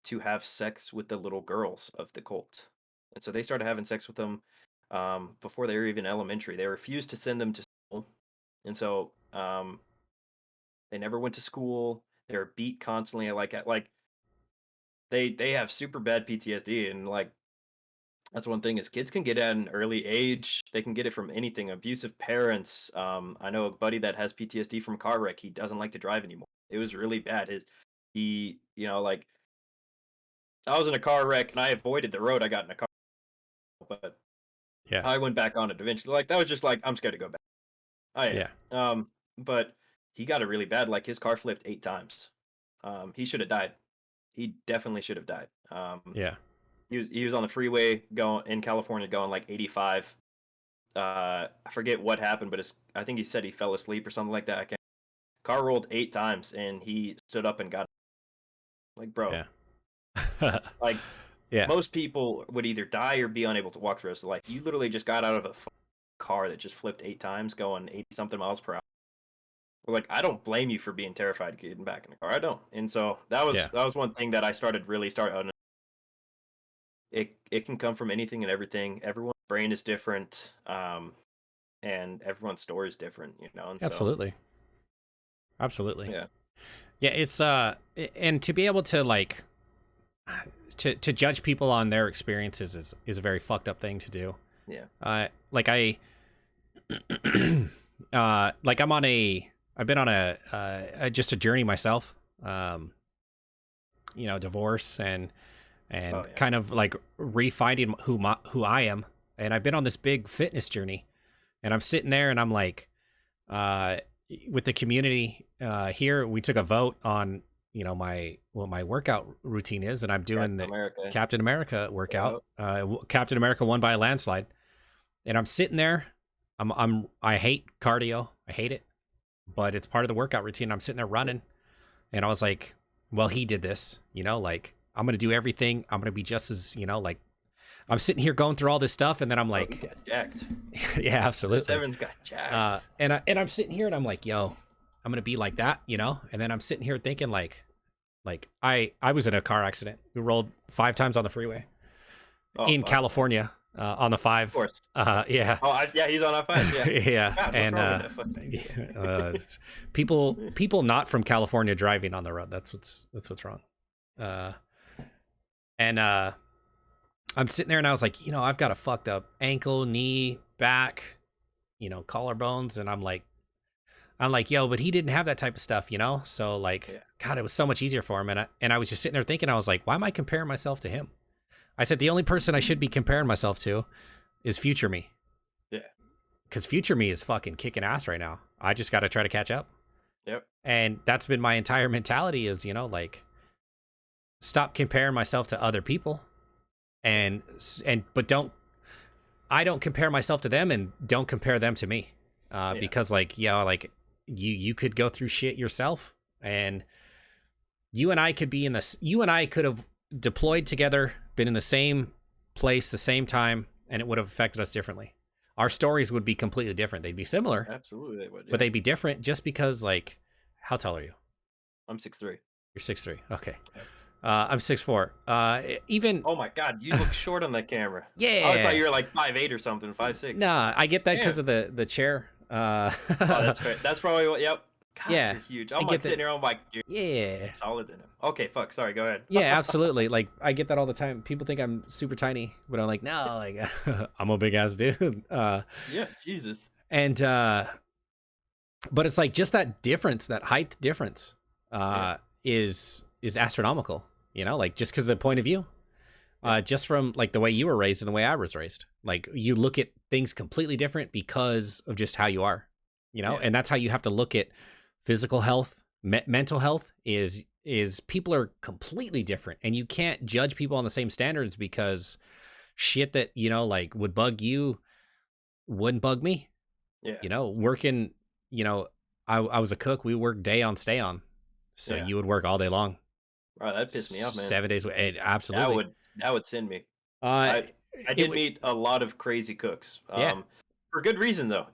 to have sex with the little girls of the cult. And so they started having sex with them before they were even elementary. They refused to send them to school, and so they never went to school. They were beat constantly. Like they have super bad PTSD, and like that's one thing is kids can get it at an early age. They can get it from anything. Abusive parents. I know a buddy that has PTSD from car wreck. He doesn't like to drive anymore. It was really bad. Like I was in a car wreck and I avoided the road I got in a car, but Yeah. I went back on it eventually. Like that was just like I'm scared to go back. I am. Yeah. But he got it really bad. Like his car flipped 8 times. He should have died. He definitely should have died. Yeah. He was on the freeway going in California going like 85. I forget what happened, but I think he said he fell asleep or something like that. I can't. Car rolled 8 times and he stood up and got like, bro, Yeah. like Yeah. most people would either die or be unable to walk the rest of their life. You literally just got out of a car that just flipped 8 times, going 80 something miles per hour. Like, I don't blame you for being terrified getting back in the car. I don't. And so Yeah. that was one thing that I started really start. It can come from anything and everything. Everyone's brain is different, and everyone's story is different, And so Absolutely. Absolutely. yeah, Yeah, it's and to be able to like to judge people on their experiences is a very fucked up thing to do. yeah, Like I like I've been on just a journey myself. You know, divorce oh and yeah, kind of like refinding who I am. And I've been on this big fitness journey. And I'm sitting there and I'm like, uh, with the community here, we took a vote on, you know, what my workout routine is, and I'm doing Captain the America. Captain America Yeah, workout. Captain America won by a landslide, and I'm sitting there. I hate cardio. I hate it, but it's part of the workout routine. I'm sitting there running, and I was like, well, he did this, you know, like I'm gonna do everything. I'm gonna be just as, you know, like I'm sitting here going through all this stuff, and then I'm bro, he like, got jacked. yeah, Chris absolutely. Evans got jacked. And I'm sitting here and I'm like, yo, I'm gonna be like that, you know. And then I'm sitting here thinking like I was in a car accident. We rolled 5 times on the freeway Oh in fuck, man. California. on the Of 5. course. Yeah. Oh, yeah, he's on I-5. Yeah. Yeah, God, what's and wrong with that fucking people not from California driving on the road. That's what's wrong. Uh, and I'm sitting there and I was like, I've got a fucked up ankle, knee, back, collarbones, and I'm like, yo, but he didn't have that type of stuff. So like, Yeah. God, it was so much easier for him, and I was just sitting there thinking, I was like, why am I comparing myself to him? I said the only person I should be comparing myself to is future me. Yeah. Because future me is fucking kicking ass right now. I just got to try to catch up. Yep. And that's been my entire mentality is, like, stop comparing myself to other people. But I don't compare myself to them and don't compare them to me. Because like, you could go through shit yourself, and you and I could have deployed together, been in the same place, the same time, and it would have affected us differently. Our stories would be completely different. They'd be similar, Absolutely, they would. but Yeah. they'd be different just because, like, how tall are you? I'm 6'3". You're 6'3". Okay. Yep. I'm 6'4". Even Oh my God, you look short on that camera. I always yeah. thought you were like 5'8" or something, 5'6". Nah, I get that because Damn. of the chair. Oh, that's fair. That's probably what. Yep. God, Yeah, you're huge. I I'm get like that. sitting here. I'm like, you're Yeah. taller than him. Okay, fuck. Sorry. Go ahead. Yeah, absolutely. Like, I get that all the time. People think I'm super tiny, but I'm like, no, like, I'm a big ass dude. Yeah. Jesus. And but it's like just that difference, that height difference, Yeah. is astronomical. Like, just because of the point of view, just from like the way you were raised and the way I was raised. Like, you look at things completely different because of just how you are. Yeah. And that's how you have to look at physical health, mental health. Is people are completely different, and you can't judge people on the same standards because shit that like would bug you wouldn't bug me. Yeah. Working, I was a cook. We worked day on, stay on. So Yeah. you would work all day long, Wow, that pissed me off, man. 7 days. That Absolutely. would send me. Uh, I it did would, meet a lot of crazy cooks. yeah, For good reason though.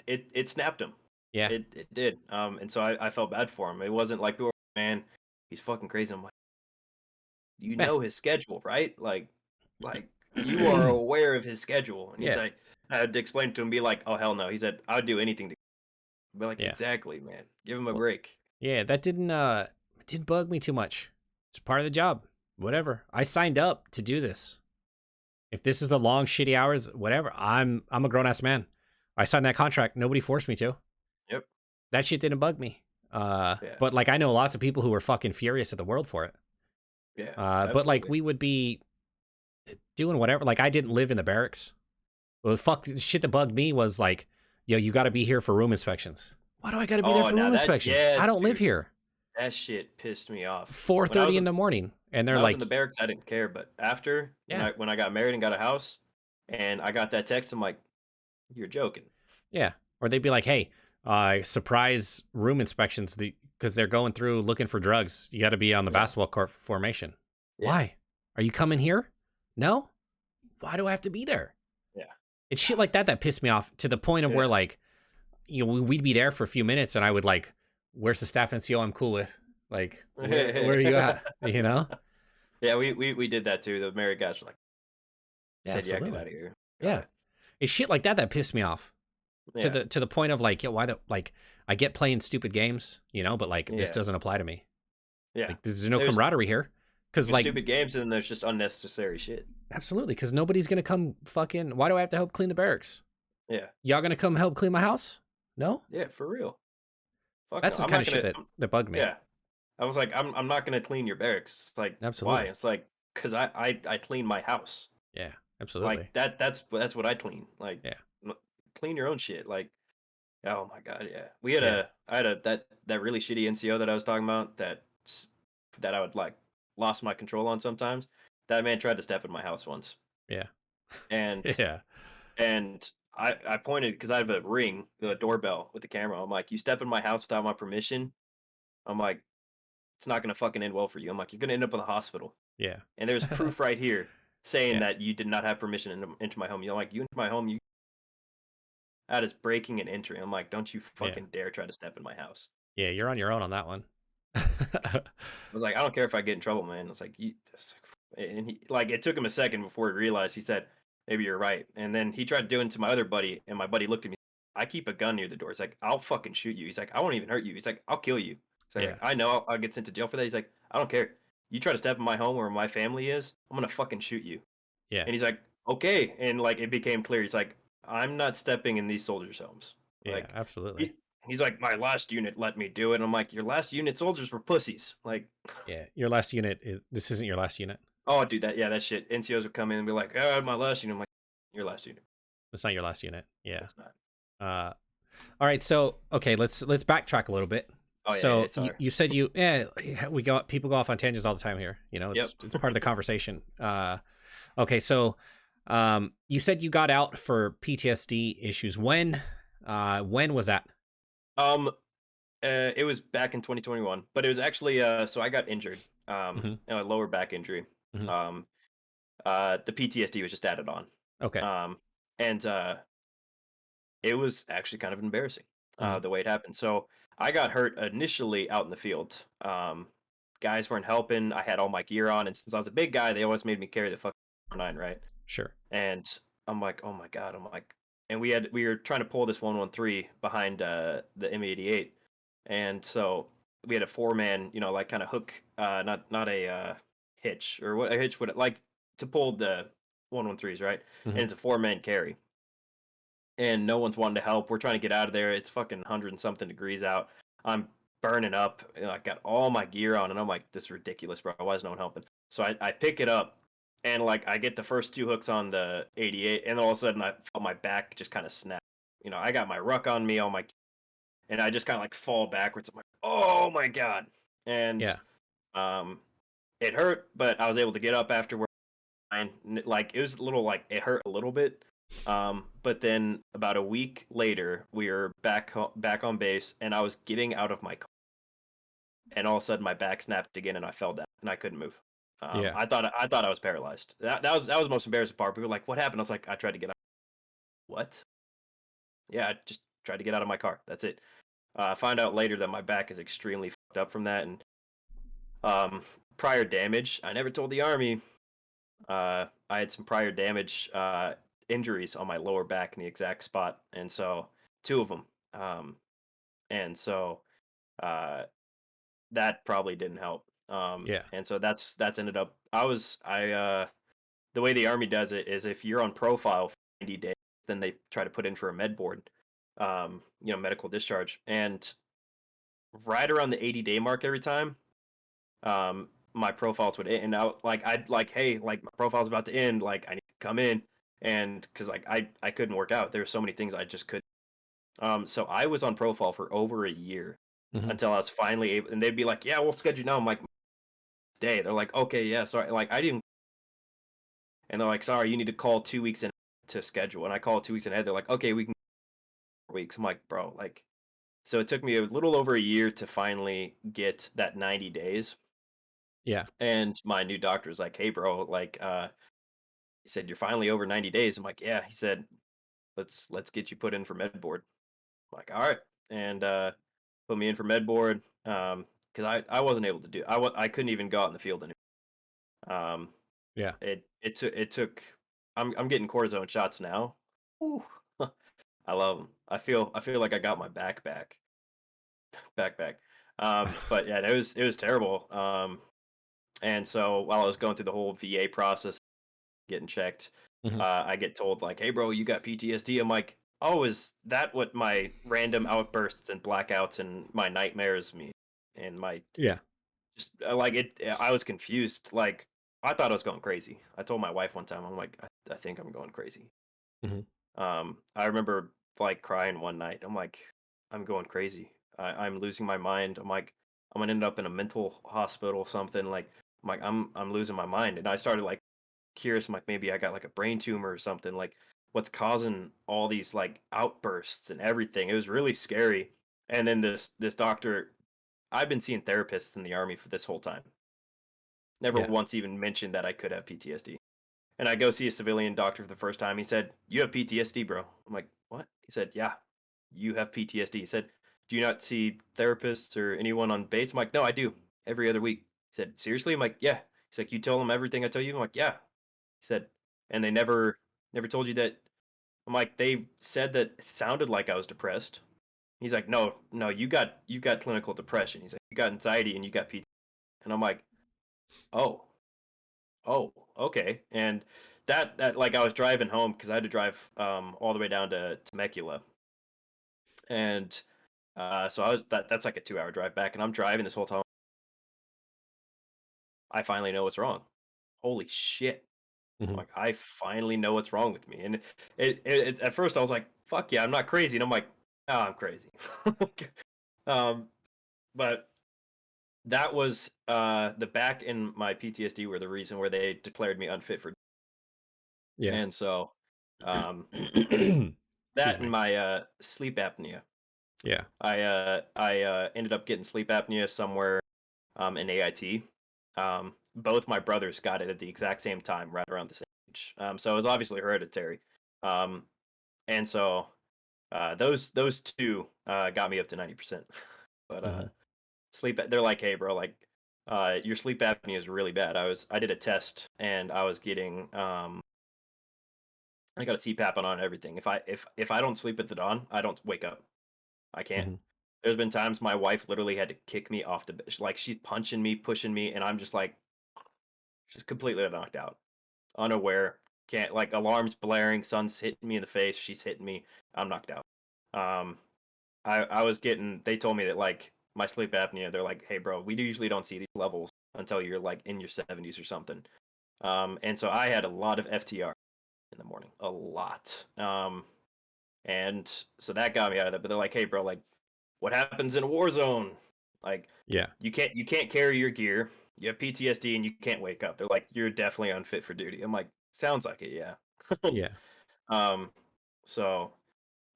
It snapped them. yeah, It did. And so I felt bad for him. It wasn't like people were, man, he's fucking crazy. I'm like, you yeah, know his schedule, right? Like you are aware of his schedule. And he's yeah, like, I had to explain to him, be like, oh hell no. He said, I would do anything to be like, yeah. exactly, man. Give him a Well, break. yeah, that didn't bug me too much. It's part of the job. Whatever. I signed up to do this. If this is the long shitty hours, whatever. I'm a grown ass man. I signed that contract. Nobody forced me to. Yep. That shit didn't bug me. Yeah. But like, I know lots of people who are fucking furious at the world for it. Yeah. But like, Absolutely. we would be doing whatever. Like, I didn't live in the barracks. Well, fuck, shit that bugged me was like, yo, you got to be here for room inspections. Why do I got to be there Oh, for now room that, inspections? yeah, I don't live dude, here. that shit pissed me off. Four When I thirty was in in the morning, and they're when I was like, in the barracks, I didn't care, but after yeah, when I got married and got a house, and I got that text, I'm like, you're joking. yeah. Or they'd be like, hey, surprise room inspections because they're going through looking for drugs. You got to be on the Yeah. basketball court formation. Yeah. Why? Are you coming here? No. Why do I have to be there? Yeah. It's shit like that pissed me off to the point of where, Yeah. like, we'd be there for a few minutes and I would like, where's the staff NCO I'm cool with? Like, where are you at? Yeah, we did that too. The married guys were like, Yeah, said, yeah, get absolutely. out of here. Yeah. It's shit like that pissed me off to Yeah. the point of like, yeah, why do like I get playing stupid games, but like this Yeah. doesn't apply to me. Yeah. Like, there's no There's camaraderie here. Because there's like, stupid games and then there's just unnecessary shit. absolutely, because nobody's gonna come fucking. Why do I have to help clean the barracks? Yeah. Y'all gonna come help clean my house? No. Yeah, for real. Fuck That's no. the I'm kind not of shit gonna. that bugged me. Yeah. I was like, I'm not gonna clean your barracks. It's like, Absolutely. why? It's like, cause I clean my house. Yeah, absolutely. Like that's what I clean. Like, Yeah. clean your own shit. Like, oh my god, yeah. We had Yeah. I had that really shitty NCO that I was talking about that I would like lost my control on sometimes. That man tried to step in my house once, Yeah. and Yeah. and I pointed because I have a ring, the doorbell with the camera. I'm like, you step in my house without my permission. I'm like, it's not gonna fucking end well for you. I'm like, you're gonna end up in the hospital. Yeah. And there's proof right here saying Yeah. that you did not have permission into my home. You're like, you into my home, you that is breaking and entering. I'm like, don't you fucking dare try to step in my house. Yeah, you're on your own on that one. I was like, I don't care if I get in trouble, man. It's like, and he like it took him a second before he realized. He said, maybe you're right. And then he tried doing it to my other buddy, and my buddy looked at me. I keep a gun near the door. He's like, I'll fucking shoot you. He's like, I won't even hurt you. He's like, I'll kill you. He's like, Yeah. I know I'll get sent to jail for that. He's like, I don't care. You try to step in my home where my family is, I'm gonna fucking shoot you. Yeah. And he's like, okay. And like it became clear. He's like, I'm not stepping in these soldiers' homes. Yeah. Like Absolutely. he's like, my last unit let me do it. And I'm like, your last unit soldiers were pussies. Like, Yeah. Your last unit is this isn't your last unit. oh, dude, that yeah, that shit. NCOs would come in and be like, oh, my last unit. I'm like, your last unit. It's not your last unit. Yeah. It's not. Uh, all right. So okay, let's backtrack a little bit. Oh yeah, So sorry. you said we got people go off on tangents all the time here. You know, Yep. it's part of the conversation. Okay, so you said you got out for PTSD issues. When was that? Um, it was back in 2021, but it was actually so I got injured, Hmm. a lower back injury. Hmm. Um, the PTSD was just added on. Okay. Um, and it was actually kind of embarrassing, Hmm. the way it happened. So I got hurt initially out in the field. Guys weren't helping. I had all my gear on, and since I was a big guy, they always made me carry the fucking 9, right? Sure. And I'm like, oh my god, I'm like, and we were trying to pull this 113 behind the M88, and so we had a 4-man, like kind of hook, not a hitch or what a hitch would like to pull the 113s, right? And Hmm. it's a 4-man carry, and no one's wanting to help. We're trying to get out of there. It's fucking 100 and something degrees out. I'm burning up. I got all my gear on, and I'm like, this is ridiculous, bro. Why is no one helping? So I pick it up, and like I get the first 2 hooks on the 88, and all of a sudden I felt my back just kind of snap. I got my ruck on me, all my, and I just kind of like fall backwards. I'm like, oh my god, and Yeah. um, it hurt, but I was able to get up afterwards. Like it was a little like it hurt a little bit, but then about a week later, we were back on base, and I was getting out of my car, and all of a sudden my back snapped again, and I fell down, and I couldn't move. Yeah. I thought I was paralyzed. That was the most embarrassing part. People were like, "What happened?" I was like, "I tried to get out." What? Yeah, I just tried to get out of my car. That's it. I find out later that my back is extremely fucked up from that, and um, prior damage. I never told the army. I had some prior damage injuries on my lower back in the exact spot, and so 2 of them. And so uh, that probably didn't help. Yeah. And so that's ended up. The way the army does it is if you're on profile for 90 days, then they try to put in for a med board, medical discharge, and right around the 80-day mark every time, my profiles would end. And I'd like, hey, like my profile's about to end, like I need to come in, and because like I couldn't work out. There were so many things I just couldn't. So I was on profile for over a year Hmm. until I was finally able, and they'd be like, yeah, we'll schedule now. I'm like, day. They're like, okay, yeah, sorry. Like I didn't, and they're like, sorry, you need to call 2 weeks in to schedule. And I call 2 weeks ahead. They're like, okay, we can 4 weeks. I'm like, bro, like, so it took me a little over a year to finally get that 90 days. Yeah. And my new doctor was like, hey, bro, like, he said, you're finally over 90 days. I'm like, yeah. He said, let's get you put in for med board. I'm like, all right. And put me in for med board. Because I wasn't able to do I couldn't even go out in the field anymore. Yeah. It took I'm getting cortisone shots now. Ooh. I love them. I feel like I got my back. But yeah, it was terrible. And so while I was going through the whole VA process, getting checked, Hmm. I get told like, "Hey, bro, you got PTSD." I'm like, "Oh, is that what my random outbursts and blackouts and my nightmares mean?" And my Yeah. just like it, I was confused. Like I thought I was going crazy. I told my wife one time, I'm like, I think I'm going crazy. Hmm. I remember like crying one night. I'm like, I'm going crazy. I'm losing my mind. I'm like, I'm gonna end up in a mental hospital or something. Like, I'm losing my mind. And I started like curious. I'm like, maybe I got like a brain tumor or something. Like, what's causing all these like outbursts and everything? It was really scary. And then this doctor, I've been seeing therapists in the army for this whole time. Never Yeah. once even mentioned that I could have PTSD. And I go see a civilian doctor for the first time. He said, "You have PTSD, bro." I'm like, "What?" He said, "Yeah, you have PTSD." He said, "Do you not see therapists or anyone on base?" I'm like, "No, I do every other week." He said, "Seriously?" I'm like, "Yeah." He's like, "You tell them everything I tell you?" I'm like, "Yeah." He said, "And they never Never told you that. I'm like, they said that it sounded like I was depressed. He's like, no, no, you got clinical depression. He's like, you got anxiety and you got PT. And I'm like, oh, oh, okay. And that like I was driving home because I had to drive all the way down to Temecula, and so I was that's like a 2 hour drive back, and I'm driving this whole time. I finally know what's wrong. Holy shit! I'm Hmm. like, I finally know what's wrong with me. And at first I was like, fuck yeah, I'm not crazy. And I'm like, oh, I'm crazy. um, but that was the back in my PTSD were the reason where they declared me unfit for. Yeah. And so um, Excuse that and me. my sleep apnea. Yeah. I ended up getting sleep apnea somewhere in AIT. Both my brothers got it at the exact same time, right around the same age. So it was obviously hereditary. Um, and so those two got me up to 90%. But Hmm. sleep, they're like, hey, bro, like your sleep apnea is really bad. I did a test and I was getting I got a CPAP on and everything. If I don't sleep at the dawn, I don't wake up. I can't. Hmm. There's been times my wife literally had to kick me off the bed. Like she's punching me, pushing me, and I'm just like, just completely knocked out, unaware. Can't like alarms blaring, sun's hitting me in the face, she's hitting me. I'm knocked out. Um, I was getting. They told me that like my sleep apnea. They're like, hey, bro, we usually don't see these levels until you're like in your 70s or something. And so I had a lot of FTR in the morning, a lot. And so that got me out of that. But they're like, hey, bro, like, what happens in a war zone? Like, Yeah. you can't carry your gear. You have PTSD and you can't wake up. They're like, you're definitely unfit for duty. I'm like, sounds like it, yeah. Yeah. um, so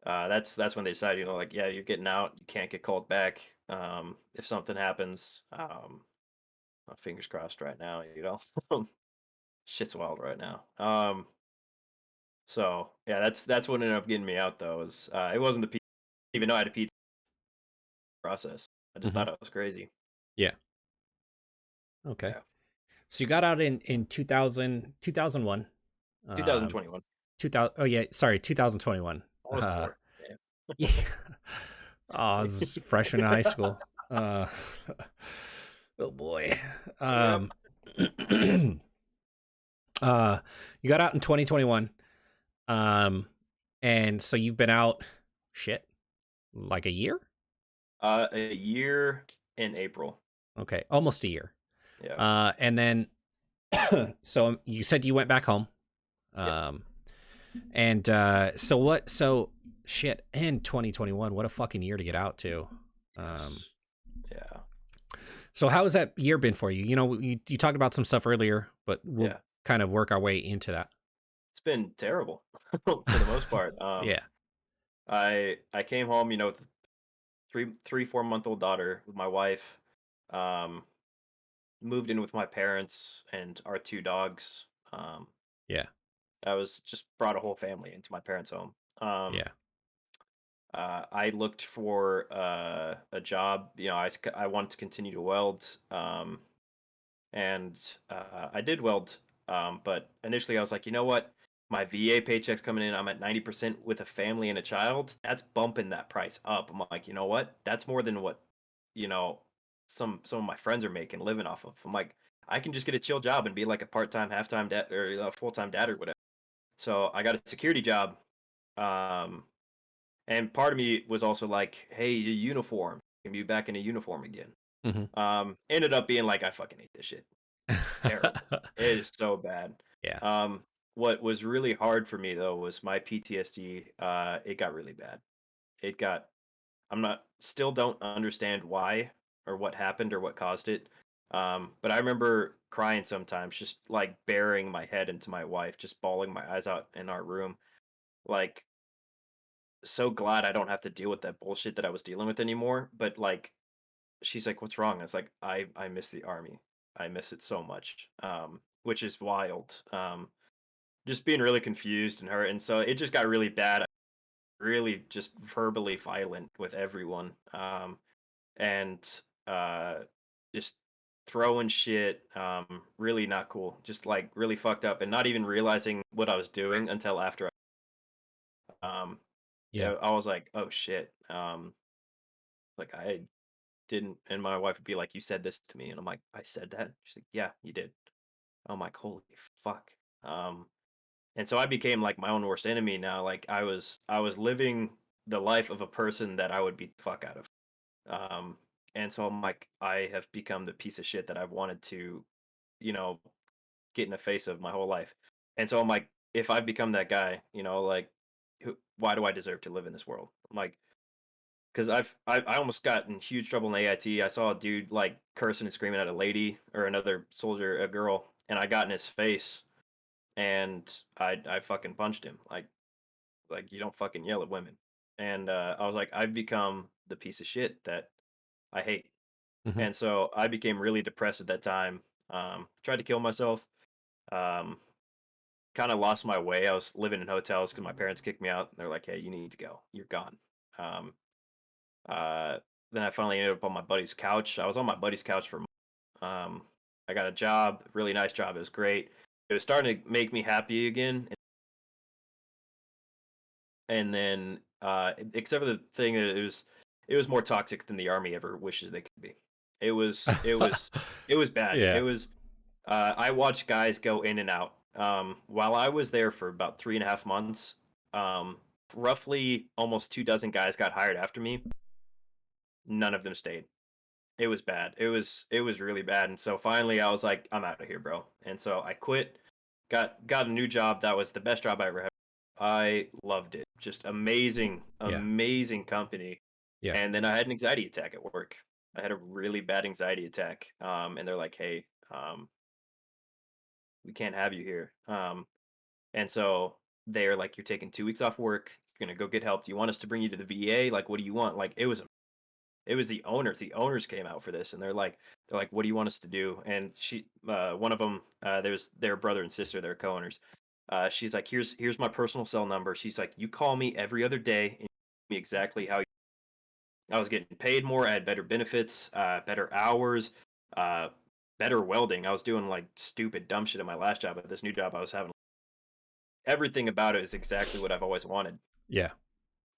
that's when they decided, like, yeah, you're getting out. You can't get called back. If something happens, my fingers crossed right now. Shit's wild right now. So yeah, that's what ended up getting me out though. Is it wasn't the P, even though I had a P process. I just Hmm. thought it was crazy. Yeah. Okay. Yeah. So you got out in 2000, 2001. 2021. 2000. Oh yeah, sorry, 2021. Almost 4. Yeah. Yeah. Oh, I was freshman in high school. Uh, oh boy. Yep. Um, uh, you got out in 2021. Um, and so you've been out, shit, like a year? A year in April. Okay, almost a year. Yeah. And then, so you said you went back home. Yep. Um, and so what? So shit. In 2021, what a fucking year to get out to. Um, Yes. Yeah. so how has that year been for you? You know, you talked about some stuff earlier, but we'll Yeah. kind of work our way into that. It's been terrible for the most part. Yeah. I came home, with a 4-month old daughter with my wife. Um, moved in with my parents and our 2 dogs. Um, Yeah. I was just brought a whole family into my parents' home. Um, Yeah. I looked for a job. I wanted to continue to weld, and I did weld. But initially, I was like, you know what? My VA paycheck's coming in. I'm at 90% with a family and a child. That's bumping that price up. I'm like, you know what? That's more than what you know some of my friends are making living off of. I'm like, I can just get a chill job and be like a part-time, half-time dad or a full-time dad or whatever. So I got a security job. Um, and part of me was also like, hey, your uniform. Can be back in a uniform again. Hmm. Ended up being like, I fucking hate this shit. Terrible. It is so bad. Yeah. Um, what was really hard for me though was my PTSD. It got really bad. It got. I'm not. Still don't understand why or what happened or what caused it. But I remember crying sometimes, just like burying my head into my wife, just bawling my eyes out in our room, like so glad I don't have to deal with that bullshit that I was dealing with anymore. But like, she's like, "What's wrong?" I was like, "I miss the army. I miss it so much." Which is wild. Just being really confused and hurt, and so it just got really bad. Really, just verbally violent with everyone. And uh, just throwing shit, really not cool, just like really fucked up, and not even realizing what I was doing until after. Yeah. I was like, oh shit, like I didn't, and my wife would be like, you said this to me, and I'm like, I said that. She's like, yeah, you did. I'm like, holy fuck. Um, and so I became like my own worst enemy now. Like I was living the life of a person that I would beat the fuck out of. Um, and so I'm like, I have become the piece of shit that I've wanted to, you know, get in the face of my whole life. And so I'm like, if I've become that guy, like, why do I deserve to live in this world? I'm like, because I almost got in huge trouble in AIT. I saw a dude like cursing and screaming at a lady or another soldier, a girl, and I got in his face and I fucking punched him. Like you don't fucking yell at women. And I was like, I've become the piece of shit that I hate. Hmm. And so I became really depressed at that time. Tried to kill myself. Um, kind of lost my way. I was living in hotels because my parents kicked me out. They're like, "Hey, you need to go. You're gone." Um, uh, then I finally ended up on my buddy's couch. I was on my buddy's couch for. Um, I got a job, really nice job. It was great. It was starting to make me happy again. And then, except for the thing that it was more toxic than the army ever wishes they could be. It was it was it was bad. It Yeah. was I watched guys go in and out. While I was there for about 3.5 months, roughly almost 2 dozen guys got hired after me. None of them stayed. It was bad. It was really bad. And so finally, I was like, I'm out of here, bro. And so I quit. Got a new job. That was the best job I ever had. I loved it. Just amazing, Yeah. amazing company. Yeah. And then I had an anxiety attack at work. I had a really bad anxiety attack. And they're like, hey, we can't have you here. And so they're like, you're taking 2 weeks off work. You're gonna go get help. Do you want us to bring you to the VA? Like, what do you want? Like, it was the owners. The owners came out for this, and they're like, what do you want us to do? And one of them, there's their brother and sister, they're co-owners. She's like, here's my personal cell number. She's like, you call me every other day and tell me exactly how. I was getting paid more. I had better benefits, better hours, uh, better welding. I was doing like stupid dumb shit at my last job. At this new job, I was having everything about it is exactly what I've always wanted. Yeah.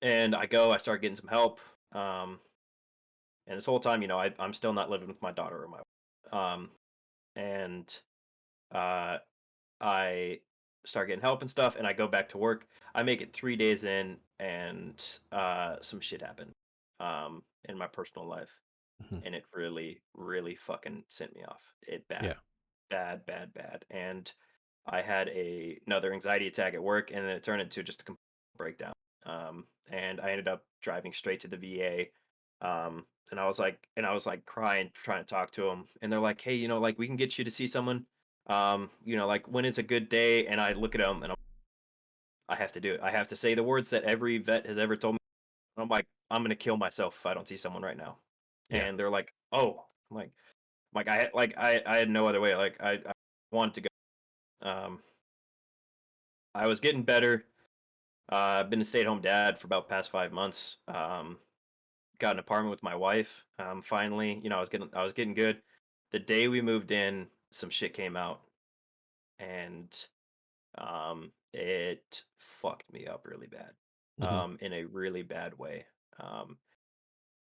And I start getting some help. Um, and this whole time, I'm still not living with my daughter or my wife. And uh, I start getting help and stuff, and I go back to work. I make it 3 days in, and some shit happened in my personal life, Hmm. and it really, really fucking sent me off. It bad, Yeah. bad, bad, bad. And I had another anxiety attack at work, and then it turned into just a complete breakdown. And I ended up driving straight to the VA. And I was like crying, trying to talk to them, and they're like, "Hey, like we can get you to see someone. Like when is a good day?" And I look at them, and I have to do it. I have to say the words that every vet has ever told me. I'm like, I'm gonna kill myself if I don't see someone right now. Yeah. And they're like, "Oh," I had no other way. Like I wanted to go. I was getting better. I've been a stay-at-home dad for about past 5 months. Got an apartment with my wife. Finally, I was getting good. The day we moved in, some shit came out, and it fucked me up really bad. Hmm. In a really bad way. Um,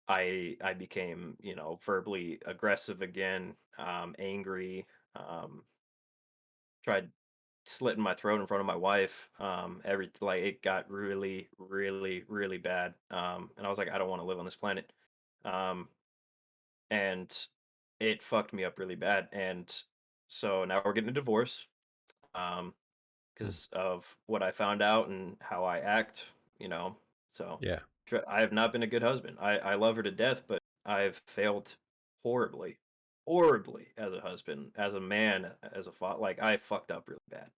I became, verbally aggressive again, angry. Um, tried slitting my throat in front of my wife. It got really, really, really bad. And I was like, I don't want to live on this planet. Um, and it fucked me up really bad. And so now we're getting a divorce. Because of what I found out and how I act, you know. So Yeah. I have not been a good husband. I love her to death, but I've failed horribly, horribly as a husband, as a man, as a father. Like I fucked up really bad,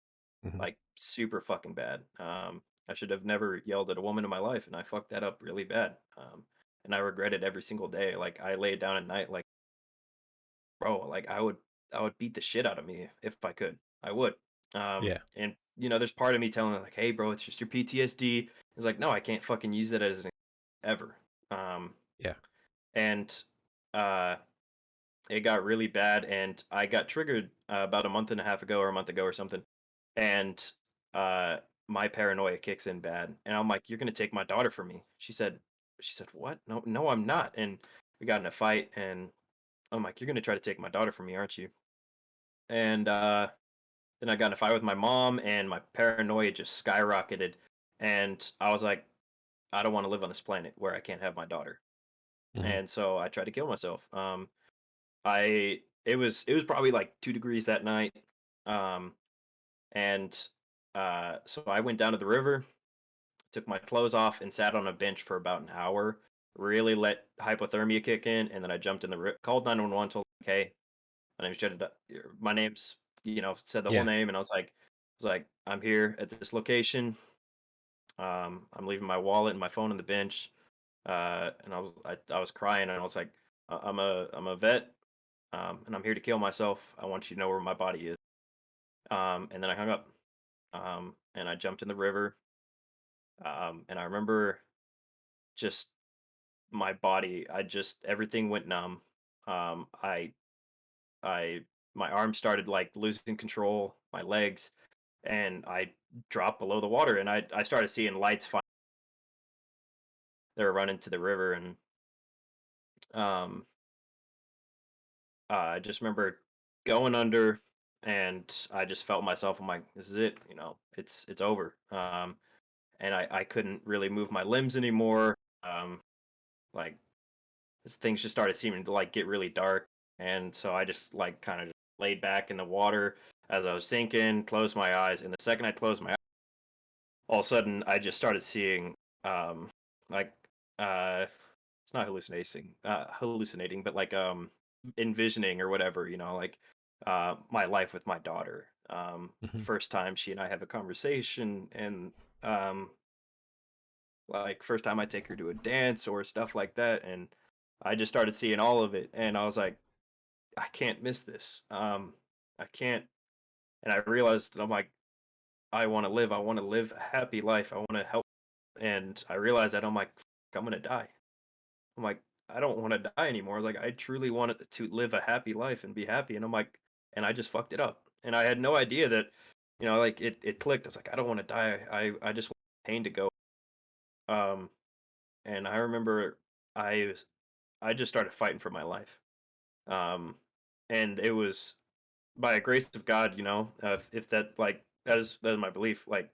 Hmm. like super fucking bad. I should have never yelled at a woman in my life, and I fucked that up really bad. And I regret it every single day. Like I lay down at night, like bro, like I would beat the shit out of me if I could. I would. Yeah. And there's part of me telling her like, "Hey, bro, it's just your PTSD." It's like, no, I can't fucking use that as an ever. Um, Yeah. and uh, it got really bad, and I got triggered about a month and a half ago or a month ago or something. And uh, my paranoia kicks in bad, and I'm like, "You're gonna take my daughter from me." She said, "What? No, no, I'm not." And we got in a fight, and I'm like, "You're gonna try to take my daughter from me, aren't you?" And then I got in a fight with my mom, and my paranoia just skyrocketed. And I was like, "I don't want to live on this planet where I can't have my daughter." Hmm. And so I tried to kill myself. I it was probably like 2 degrees that night. Um, and so I went down to the river, took my clothes off, and sat on a bench for about an hour. Really let hypothermia kick in, and then I jumped in the called 911, told them, "Hey, my name's Jedediah. My name's said the whole Yeah. name, and I was like, I'm here at this location. I'm leaving my wallet and my phone on the bench." And I was crying, and I was like, I'm a vet, and I'm here to kill myself. I want you to know where my body is." And then I hung up, and I jumped in the river. And I remember just my body. I just everything went numb. Um, I I my arms started like losing control, my legs, and I dropped below the water, and I started seeing lights. They were running to the river, and um, I just remember going under, and I just felt myself. I'm like, this is it. It's over. And I couldn't really move my limbs anymore. Like things just started seeming to like get really dark, and so I just like kind of laid back in the water as I was sinking, closed my eyes, and the second I closed my eyes, all of a sudden I just started seeing like uh it's not hallucinating, but like envisioning or whatever, like my life with my daughter. The Hmm. first time she and I have a conversation, and um like first time I take her to a dance or stuff like that. And I just started seeing all of it, and I was like, I can't miss this. I can't. And I realized that I'm like, I want to live. I want to live a happy life. I want to help. And I realized that I'm like, I'm gonna die. I'm like, I don't want to die anymore. I was like, I truly wanted to live a happy life and be happy. And I'm like, and I just fucked it up. And I had no idea that, like it clicked. I was like, I don't want to die. I just want pain to go. Um, and I remember I was I just started fighting for my life. Um, and it was by the grace of God, if that like that is my belief. Like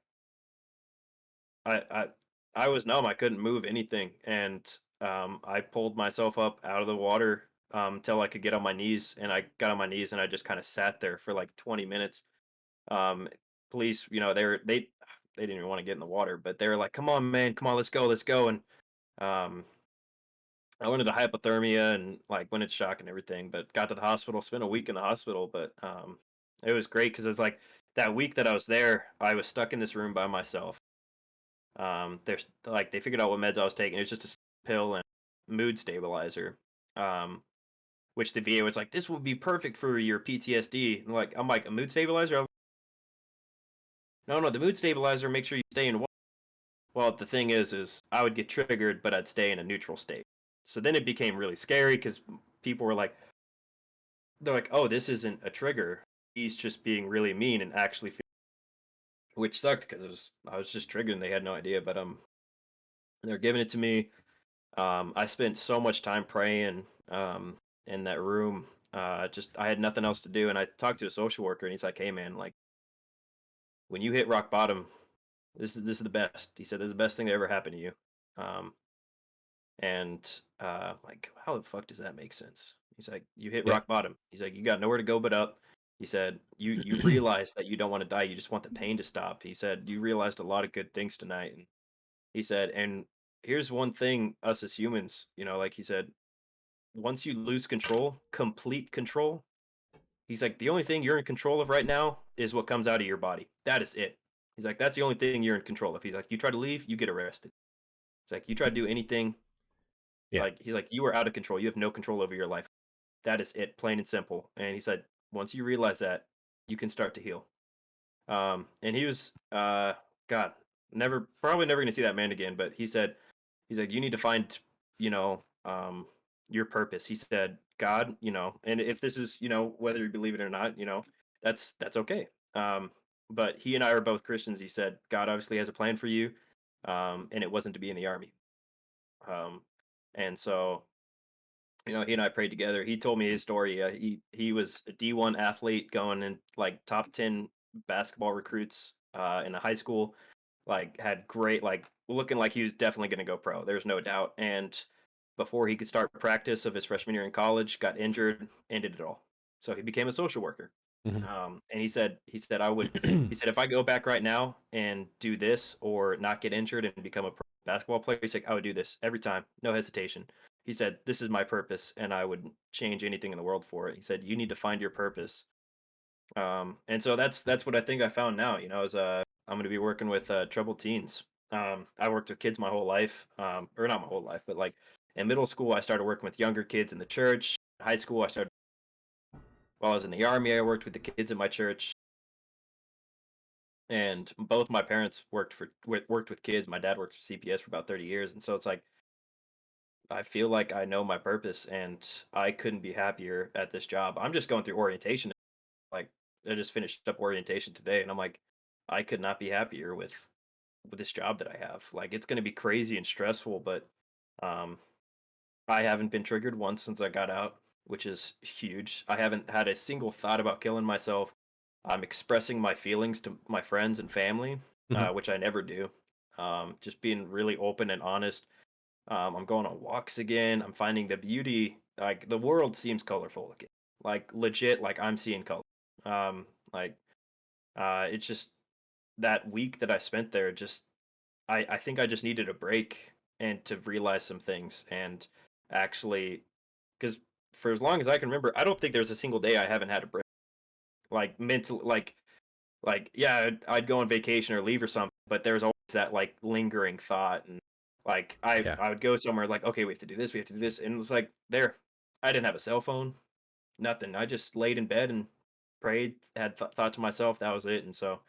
I I I was numb. I couldn't move anything, and I pulled myself up out of the water till I could get on my knees, and I got on my knees, and I just kind of sat there for like 20 minutes. Um, Police, they didn't even want to get in the water, but they were like, "Come on, man, come on, let's go." And um, I went into hypothermia and like went into shock and everything, but got to the hospital, spent a week in the hospital. But it was great because it was like that week that I was there, I was stuck in this room by myself. There's like they figured out what meds I was taking. It was just a pill and mood stabilizer. Um, which the VA was like, this would be perfect for your PTSD. And I'm like, a mood stabilizer? No, no, the mood stabilizer makes sure you stay in. Well, the thing is I would get triggered, but I'd stay in a neutral state. So then it became really scary because people were like, they're like, "Oh, this isn't a trigger. He's just being really mean and actually," which sucked because I was just triggered and they had no idea. But they're giving it to me. I spent so much time praying in that room. Just I had nothing else to do, and I talked to a social worker, and he's like, "Hey, man, like when you hit rock bottom, this is the best." He said, "This is the best thing that ever happened to you." Um, And like, how the fuck does that make sense? He's like, you hit Yeah. rock bottom. He's like, you got nowhere to go but up. He said, you realize that you don't want to die. You just want the pain to stop. He said, you realized a lot of good things tonight. And he said, and here's one thing, us as humans, like he said, once you lose control, complete control, he's like, the only thing you're in control of right now is what comes out of your body. That is it. He's like, that's the only thing you're in control of. He's like, you try to leave, you get arrested. It's like, you try to do anything, Yeah. like he's like, you are out of control. You have no control over your life. That is it, plain and simple. And he said, once you realize that, you can start to heal. And he was, God, probably never gonna see that man again. But he's like, you need to find, you know, um, your purpose. He said, God, and if this is, whether you believe it or not, that's okay. But he and I are both Christians. He said God obviously has a plan for you, and it wasn't to be in the army. Um, and so, he and I prayed together. He told me his story. He was a D1 athlete going in like top 10 basketball recruits in a high school. Like had great looking like he was definitely going to go pro. There's no doubt. And before he could start practice of his freshman year in college, got injured, ended it all. So he became a social worker. Hmm. And he said he said if I go back right now and do this or not get injured and become a pro basketball player, he's like I would do this every time, no hesitation. He said this is my purpose and I would change anything in the world for it. He said you need to find your purpose. And so that's what I think I found now. Is I'm going to be working with troubled teens. I worked with kids my whole life, or not my whole life, but like in middle school, I started working with younger kids in the church. High school, I started while I was in the army. I worked with the kids in my church, and both my parents worked with kids. My dad worked for CPS for about 30 years, and so it's like I feel like I know my purpose, and I couldn't be happier at this job. I'm just going through orientation. Like I just finished up orientation today, and I'm like, I could not be happier with this job that I have. Like it's going to be crazy and stressful, but um, I haven't been triggered once since I got out, which is huge. I haven't had a single thought about killing myself. I'm expressing my feelings to my friends and family, Hmm. which I never do. Just being really open and honest. I'm going on walks again. I'm finding the beauty. Like the world seems colorful again. Like legit, like I'm seeing color. Um, like it's just that week that I spent there. Just I think I just needed a break and to realize some things and actually because for as long as I can remember, I don't think there's a single day I haven't had a break. Like mental, yeah, I'd go on vacation or leave or something, but there's always that like lingering thought and like I Yeah. I would go somewhere like okay we have to do this we have to do this and it was like there I didn't have a cell phone nothing I just laid in bed and prayed had thought to myself that was it and so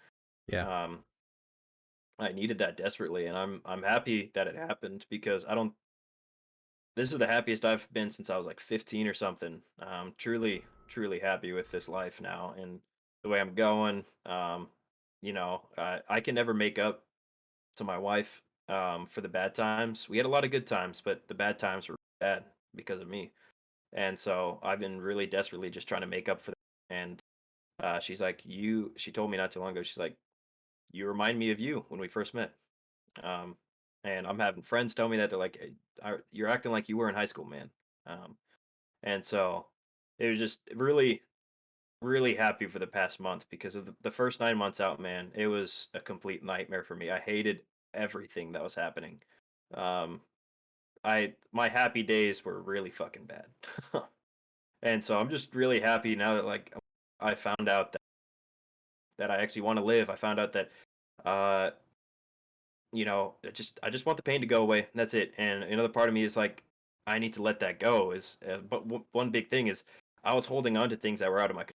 Yeah. um I needed that desperately and I'm happy that it happened because I don't this is the happiest I've been since I was like 15 or something. Truly happy with this life now and the way I'm going. I can never make up to my wife for the bad times. We had a lot of good times, but the bad times were bad because of me. And so I've been really desperately just trying to make up for that. And she's like, she told me not too long ago, she's like, you remind me of you when we first met. Um, and I'm having friends tell me that they're like, "Hey, you're acting like you were in high school, man." Um, and so it was just really happy for the past month because of the first 9 months out, man. It was a complete nightmare for me. I hated everything that was happening. Um, my happy days were really fucking bad, and so I'm just really happy now that like I found out that I actually want to live. I found out that uh I just want the pain to go away. That's it. And another part of me is like, I need to let that go. But one big thing is, I was holding on to things that were out of my.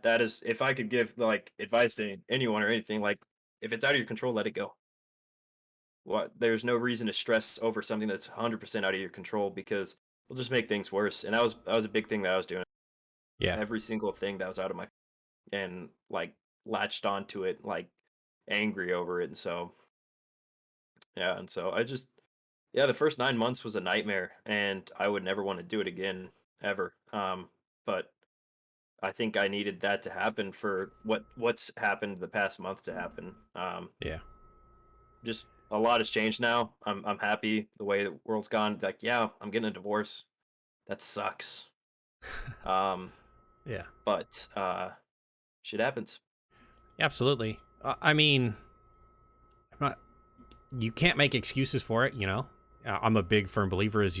That is, if I could give like advice to anyone or anything, like if it's out of your control, let it go. What? There's no reason to stress over something that's 100% out of your control because it'll just make things worse. And that was a big thing that I was doing. Yeah. Every single thing that was out of my and like latched onto it, like angry over it. And so yeah, and so yeah, the first 9 months was a nightmare, and I would never wanna do it again, ever, but I think I needed that to happen for what's happened the past month to happen, Yeah. just a lot has changed now, I'm happy the way the world's gone, like, yeah, I'm getting a divorce, that sucks, um, Yeah. but, shit happens. Absolutely. I mean, I'm not, you can't make excuses for it, you know? I'm a big firm believer as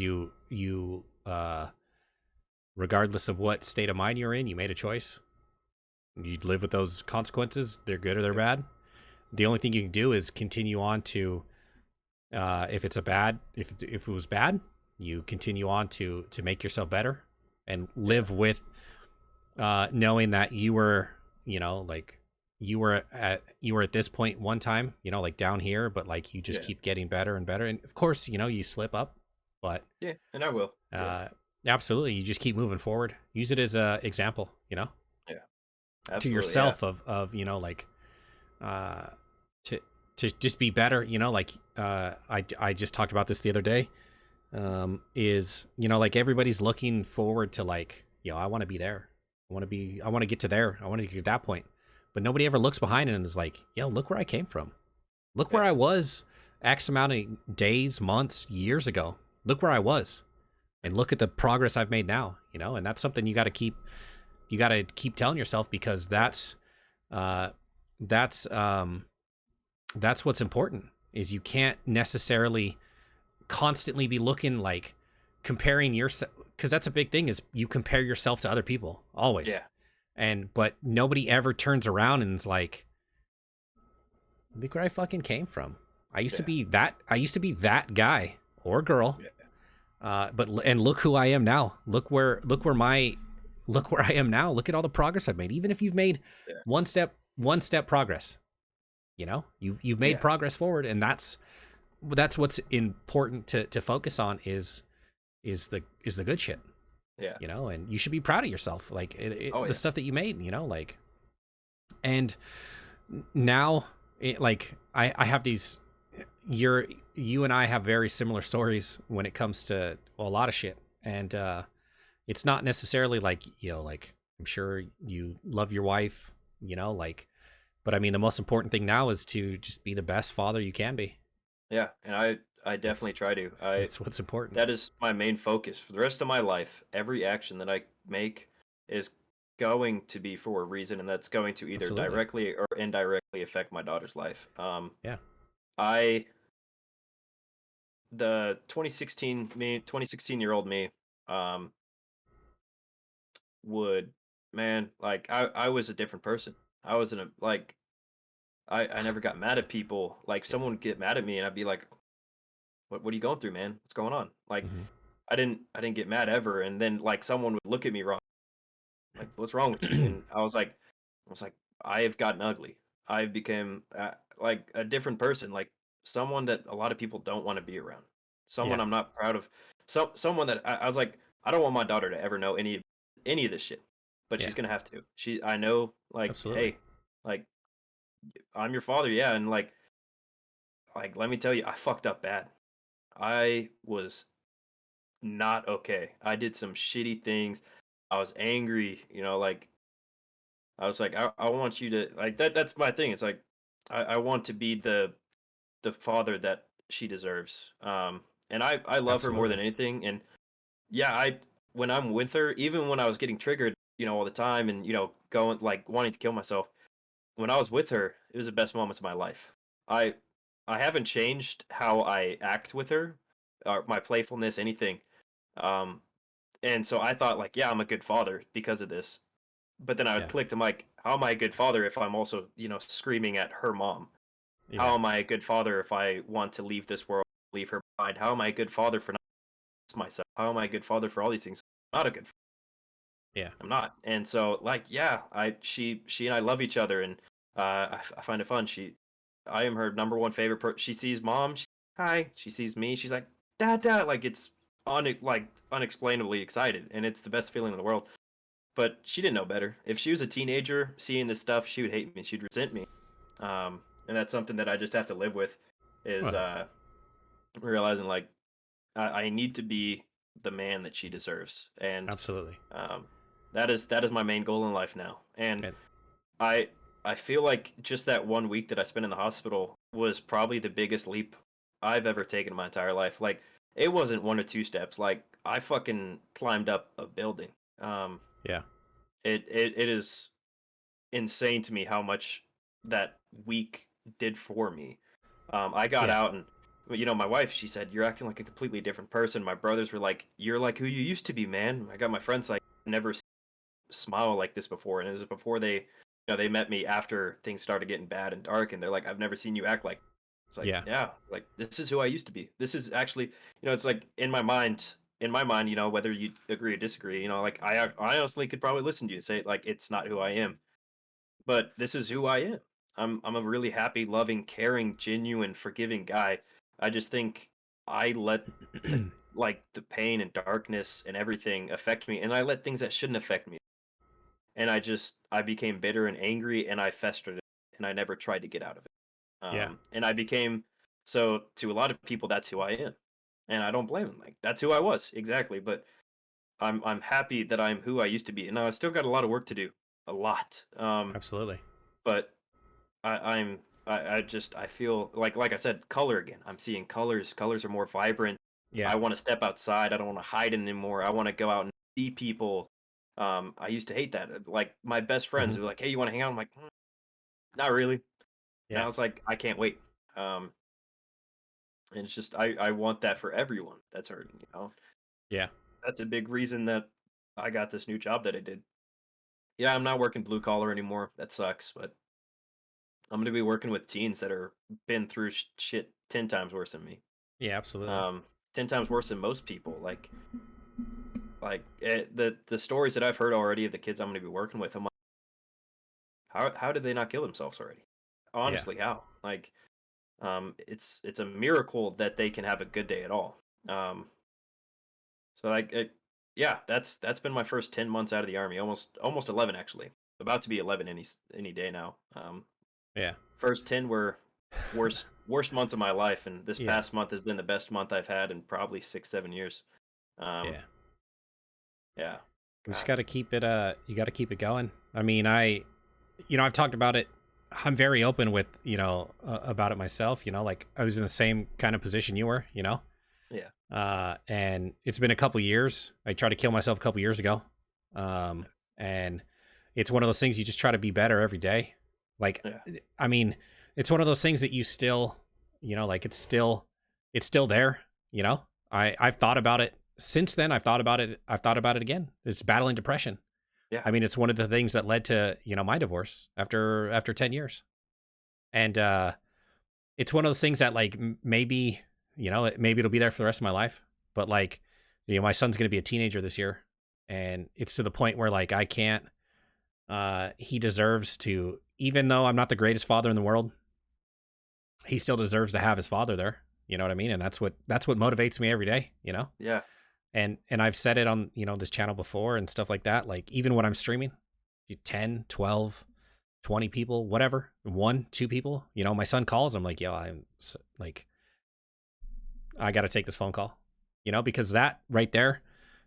regardless of what state of mind you're in, you made a choice. You live with those consequences. They're good or they're Yep, bad. The only thing you can do is continue on to, if it was bad, you continue on to make yourself better and yeah, live with, knowing that you were, like you were at this point one time, like down here, but like you just yeah, keep getting better and better. And of course, you slip up, but yeah, and I will, uh, yeah, Absolutely. You just keep moving forward. Use it as a example, Yeah, to absolutely. Yeah, yourself of like uh to just be better, like I just talked about this the other day. Is like everybody's looking forward to like, I want to be there. I want to get to there. I want to get to that point. But nobody ever looks behind it and is like, yo, look where I came from. Look where yeah, I was X amount of days, months, years ago. Look where I was. And look at the progress I've made now, and that's something you got to keep telling yourself, because uh that's um that's what's important. Is you can't necessarily constantly be looking like comparing yourself, because that's a big thing, is you compare yourself to other people always. yeah, But nobody ever turns around and is like, look where I fucking came from. yeah, I used to be that guy or girl. yeah, And look who I am now. Look where I am now. Look at all the progress I've made. Even if you've made yeah, one step progress, you've made yeah, progress forward, and that's what's important to focus on, is the good shit, yeah. and you should be proud of yourself, like Oh the yeah, stuff that you made, like. And now, like I have these, you and I have very similar stories when it comes to, well, a lot of shit. And it's not necessarily like, like, I'm sure you love your wife, like, but I mean, the most important thing now is to just be the best father you can be. yeah. And I That's definitely try to. I that's what's important. That is my main focus for the rest of my life. Every action that I make is going to be for a reason, and that's going to either Absolutely. directly or indirectly affect my daughter's life. Yeah. I the 2016-year-old me, um, would man, like I was a different person. I wasn't a like I never got mad at people. Like Yeah. someone would get mad at me, and I'd be like, what are you going through, man? What's going on?" Like Hmm. I didn't get mad ever, and then like someone would look at me wrong, like, "What's wrong with you?" And I was like, "I have gotten ugly. I've become like a different person, like someone that a lot of people don't want to be around. Someone Yeah. I'm not proud of. Someone that I was like, I don't want my daughter to ever know any of this shit, but Yeah. she's gonna have to. I know, like, Absolutely. hey, like I'm your father, yeah, and let me tell you, I fucked up bad. I was not okay. I did some shitty things. I was angry, like I was like, I want you to like that's my thing. It's like I want to be the father that she deserves. And I love her more than Absolutely. anything. And yeah, I when I'm with her, even when I was getting triggered, all the time and going like wanting to kill myself, when I was with her, it was the best moments of my life. I I haven't changed how I act with her, or my playfulness, anything. Um, and so I thought like, yeah, I'm a good father because of this. But then I would Yeah. click. I'm like, how am I a good father if I'm also, screaming at her mom? How Yeah. am I a good father if I want to leave this world, leave her behind? How am I a good father for not myself? How am I a good father for all these things? I'm not a good. Yeah. I'm not. And so, like, yeah, she and I love each other, and I find it fun. I am her number one favorite. She sees mom, hi. She sees me, she's like, dad, dad. Like it's unexplainably excited, and it's the best feeling in the world. But she didn't know better. If she was a teenager seeing this stuff, she would hate me. She'd resent me. And that's something that I just have to live with. Is Well, realizing like I need to be the man that she deserves, and absolutely. um, that is my main goal in life now. And And I I feel like just that 1 week that I spent in the hospital was probably the biggest leap I've ever taken in my entire life. Like it wasn't one or two steps. Like I fucking climbed up a building. Um, yeah. it is insane to me how much that week did for me. I got Yeah. out and my wife, she said, "You're acting like a completely different person." My brothers were like, "You're like who you used to be, man." I got my friends like, "Never smile like this before." And it was before they met me after things started getting bad and dark, and they're like, "I've never seen you act like." It's like, Yeah. yeah, like this is who I used to be. This is actually, it's like in my mind, whether you agree or disagree, like I honestly could probably listen to you and say like it's not who I am, but this is who I am. I'm a really happy, loving, caring, genuine, forgiving guy. I just think I let like the pain and darkness and everything affect me, and I let things that shouldn't affect me. And I became bitter and angry, and I festered it, and I never tried to get out of it. Yeah, And I became so to a lot of people that's who I am, and I don't blame them. Like that's who I was exactly. But I'm happy that I'm who I used to be, and I still got a lot of work to do, a lot. absolutely. But I feel like I said, color again. I'm seeing colors. Colors are more vibrant. Yeah. I want to step outside. I don't want to hide anymore. I want to go out and see people. I used to hate that. Like my best friends Hmm. were like, "Hey, you want to hang out?" I'm like, not really." And Yeah. I was like, "I can't wait." Um, and it's just I want that for everyone that's hurting. Yeah. That's a big reason that I got this new job that I did. Yeah, I'm not working blue collar anymore. That sucks, but I'm gonna be working with teens that are been through shit 10 times worse than me. Yeah. Absolutely. Um, 10 times worse than most people. The stories that I've heard already of the kids I'm gonna be working with. I'm like, how did they not kill themselves already? Yeah. Honestly, how? Like, it's a miracle that they can have a good day at all. Um, so yeah, that's been my first 10 months out of the army. Almost 11 actually. About to be 11 any day now. Yeah. First 10 were worst months of my life, and this Yeah. past month has been the best month I've had in probably 6 7 years. Um, Yeah. yeah, We just God, got to keep it. You got to keep it going. I mean, I've talked about it. I'm very open with, about it myself. Like I was in the same kind of position you were. yeah, And it's been a couple years. I tried to kill myself a couple years ago. Um, and it's one of those things you just try to be better every day. Like, yeah, I mean, it's one of those things that you still, like it's still there. I've thought about it since then. I've thought about it. I've thought about it again. It's battling depression. yeah, I mean, it's one of the things that led to, my divorce after 10 years. And, it's one of those things that like maybe maybe it'll be there for the rest of my life, but like my son's going to be a teenager this year, and it's to the point where like I can't he deserves to, even though I'm not the greatest father in the world, he still deserves to have his father there. You know what I mean? And that's what motivates me every day, yeah. and I've said it on this channel before and stuff like that. Like even when I'm streaming 10, 12, 20 people, whatever, one, two people, my son calls. I'm like, yo, like, I got to take this phone call, because that right there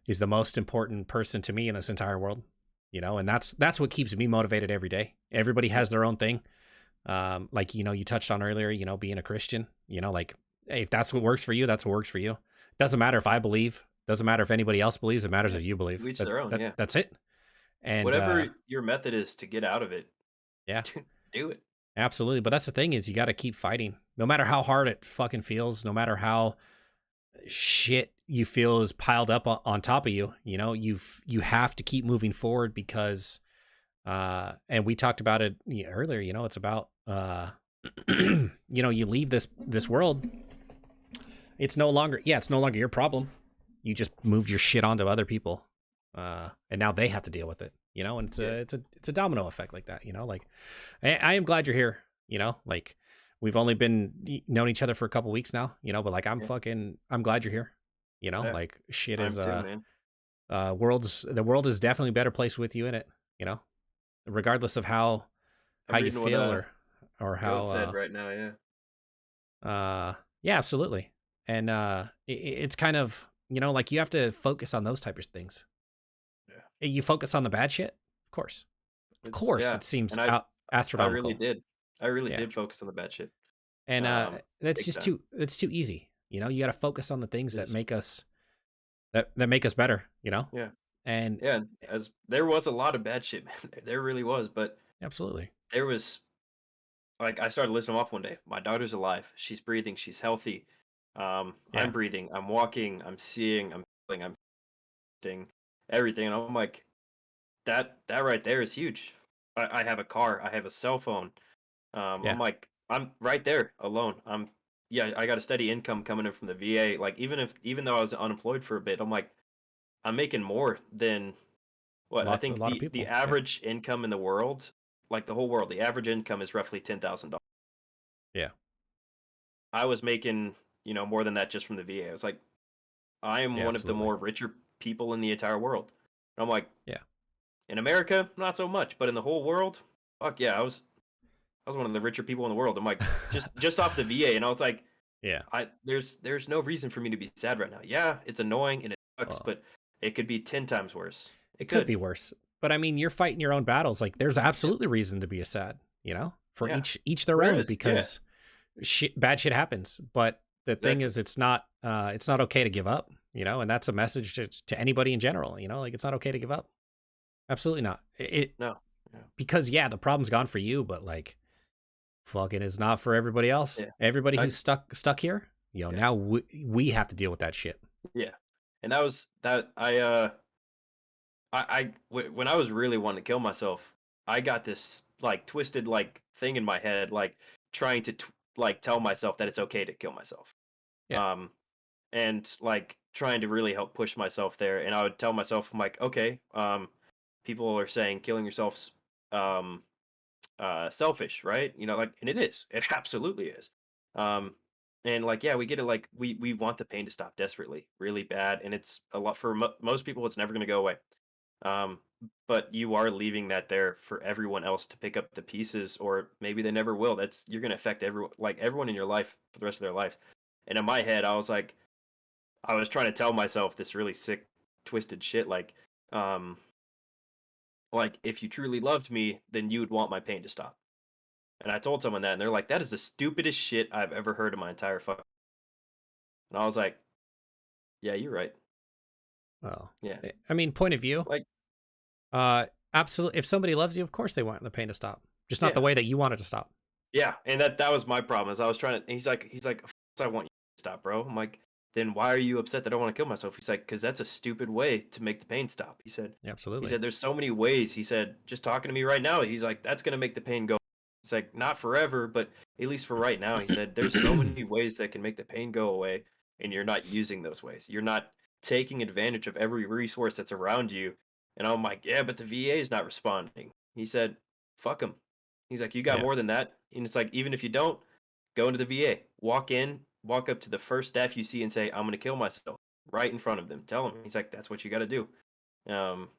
is the most important person to me in this entire world, and that's what keeps me motivated every day. Everybody Yeah. has their own thing. Like, you touched on earlier, being a Christian, like, hey, if that's what works for you, that's what works for you. Doesn't matter if I believe, doesn't matter if anybody else believes, it matters Yeah. if you To believe each that, their own. that Yeah. that's it. And, Whatever your method is to get out of it, yeah, do it. absolutely. But that's the thing is you got to keep fighting no matter how hard it fucking feels, no matter how shit you feel is piled up on top of you. You have to keep moving forward because and we talked about it earlier. It's about you leave this world. It's no longer your problem. You just moved your shit onto other people, and now they have to deal with it. And Yeah. it's a domino effect like that. Like I am glad you're here. Like we've only been known each other for a couple weeks now. But like Yeah. I'm glad you're here. Yeah. Like shit I'm is too, man. the world is definitely a better place with you in it. You know, regardless of how I'm you reading what feel or Goat how said right now. Yeah. yeah, absolutely. And it's kind of like you have to focus on those type of things. Yeah. You focus on the bad shit, of It's course, yeah, it seems and I really astronomical. did. I really Yeah, did focus on the bad shit. and that's Big just time. too it's too easy. You got to focus on the things It that is. make us that make us better. Yeah. And Yeah. And as there was a lot of bad shit, man. There really was, but absolutely, there was like I started listing them off one day. My daughter's alive. She's breathing. She's healthy. I'm yeah, breathing. I'm walking. I'm seeing. I'm feeling. I'm tasting everything. And I'm like, that right there is huge. I have a car. I have a cell phone. I'm yeah, like, I'm right there alone. Yeah, I got a steady income coming in from the VA. Like even though I was unemployed for a bit, I'm like, I'm making more than what I a think lot of the people. Yeah, average income in the world, like the whole world, the average income is roughly $10,000. yeah, I was making more than that just from the VA. I was like, I am Yeah, one of the absolutely. more richer people in the entire world. And I'm like, Yeah. in America, not so much, but in the whole world, fuck yeah, I was one of the richer people in the world. I'm like, just off the VA, and I was like, Yeah. there's no reason for me to be sad right now. Yeah, it's annoying and it sucks, Well, but it could be 10 times worse. It it could could. be worse. But I mean, you're fighting your own battles. Like there's Yeah, absolutely reason to be a sad, for yeah, each their there own is. Yeah, because bad shit happens. But the thing exactly. is it's not okay to give up, and that's a message to anybody in general, like it's not okay to give up. Absolutely not. It No. Yeah. because yeah, the problem's gone for you, but like fucking is not for everybody else. Yeah. Everybody I, who's stuck here, yeah. now we have to deal with that shit. Yeah. And that was that when I was really wanting to kill myself, I got this like twisted like thing in my head, like trying to like tell myself that it's okay to kill myself. Yeah. Um, and like trying to really help push myself there. And I would tell myself, I'm like, okay, people are saying killing yourself's um selfish, right? Like, and it is. It absolutely is. Um, and like, yeah, we get it. Like, we want the pain to stop desperately, really bad, and it's a lot for most people. It's never going to go away. Um, but you are leaving that there for everyone else to pick up the pieces, or maybe they never will. You're going to affect everyone in your life for the rest of their life. And in my head, I was trying to tell myself this really sick, twisted shit, um, like if you truly loved me, then you would want my pain to stop. And I told someone that, and they're like, "That is the stupidest shit I've ever heard in my entire fuck." And I was like, "Yeah, you're right. Well, Yeah, I mean, point of view. like, Absolutely. If somebody loves you, of course they want the pain to stop. Just not the yeah, way that you want it to stop. yeah." And that was my problem. Is I was trying to. And he's like, "Of course I want you to stop, bro." I'm like, "Then why are you upset that I want to kill myself?" He's like, "Because that's a stupid way to make the pain stop." He said. He Absolutely. said, "There's so many ways." He said, "Just talking to me right now." He's like, "That's gonna make the pain go." It's like not forever, but at least for right now. He said, "There's so many ways that can make the pain go away, and you're not using those ways. You're not taking advantage of every resource that's around you." And I'm like, "Yeah, but the VA is not responding." He said, "Fuck him." He's like, "You got Yeah. more than that." And it's like, even if you don't, go into the VA. Walk in, walk up to the first staff you see and say, "I'm gonna kill myself." Right in front of them. Tell him. He's like, "That's what you gotta do." Um,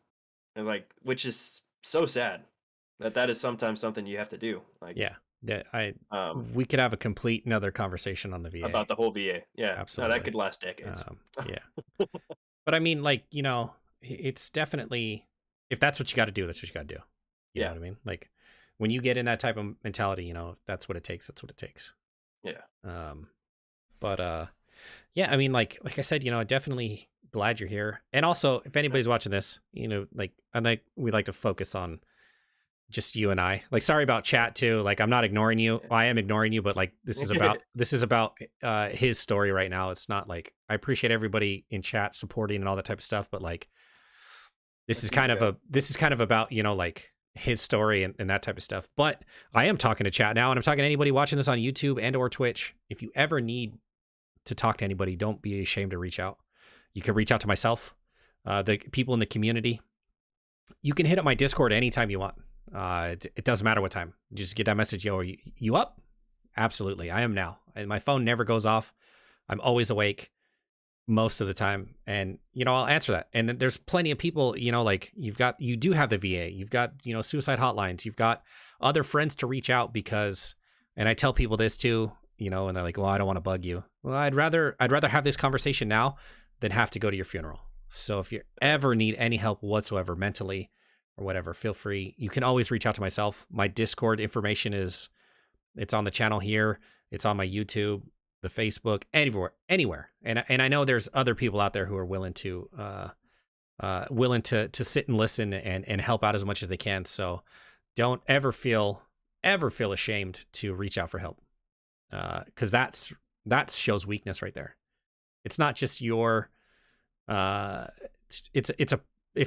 and like, which is so sad that is sometimes something you have to do. Like, Yeah. That I um, we could have a complete another conversation on the VA. about the whole VA. Yeah. No, that Absolutely. could last decades. Yeah. But I mean, like, it's definitely if that's what you got to do, that's what you got to do. You know Yeah. what I mean? Like when you get in that type of mentality, if that's what it takes, that's what it takes. Yeah. Um, but yeah, I mean, like I said, definitely glad you're here. And also, if Yeah. anybody's watching this, like we like to focus on just you and I. Like, sorry about chat too. Like, I'm not ignoring you. Yeah. Well, I am ignoring you, but like, this is about his story right now. It's not like I appreciate everybody in chat supporting and all that type of stuff, but like, That's the ego. this is kind of about like his story and that type of stuff. But I am talking to chat now, and I'm talking to anybody watching this on YouTube and or Twitch. If you ever need to talk to anybody, don't be ashamed to reach out. You can reach out to myself, the people in the community. You can hit up my Discord anytime you want. It doesn't matter what time. Just get that message. Yo, are you up? Absolutely. I am now. And my phone never goes off. I'm always awake most of the time. And, I'll answer that. And then there's plenty of people, like you do have the VA. You've got, suicide hotlines. You've got other friends to reach out because, and I tell people this too, and they're like, well, I don't want to bug you. Well, I'd rather have this conversation now than have to go to your funeral. So if you ever need any help whatsoever mentally or whatever, feel free. You can always reach out to myself. My Discord information it's on the channel here. It's on my YouTube, the Facebook, anywhere. And I know there's other people out there who are willing to sit and listen and help out as much as they can. So don't ever feel ashamed to reach out for help. Because that shows weakness right there. It's not just your if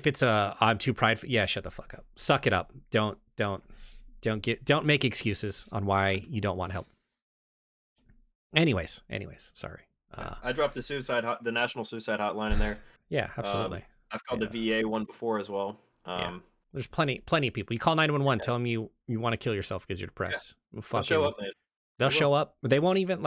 it's a I'm too prideful. Yeah, shut the fuck up. Suck it up. Don't make excuses on why you don't want help. Anyways, sorry. Yeah. I dropped the national suicide hotline in there. Yeah, absolutely. I've called Yeah. the VA one before as well. Yeah. There's plenty of people. You call 911, Yeah. tell them you want to kill yourself because you're Yeah. depressed. They'll show up, man. They'll They will. show up. They won't even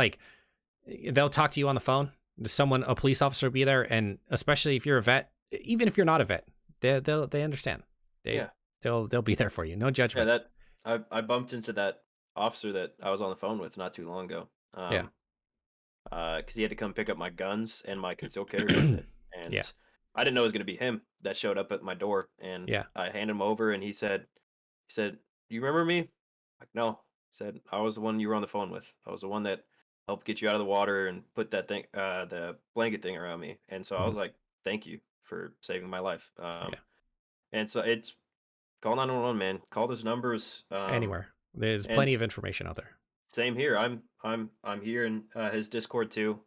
they'll talk to you on the phone. someone, a police officer, be there, and especially if you're a vet, even if you're not a vet, they understand. They Yeah. they'll be there for you. No Yeah, judgment. that I bumped into that officer that I was on the phone with not too long ago. Yeah. Because he had to come pick up my guns and my concealed carry permit, Yeah. and I didn't know it was gonna be him that showed up at my door, and Yeah. I handed him over, and he said, "You remember me?" Like, no. He said, "I was the one you were on the phone with. I was the one that helped get you out of the water and put that thing, the blanket thing around me." And so I Mhm. was like, "Thank you for saving my life." Yeah. And so it's call 911, man. Call those numbers. Anywhere. There's And plenty of information out there. same here. I'm here in his Discord too.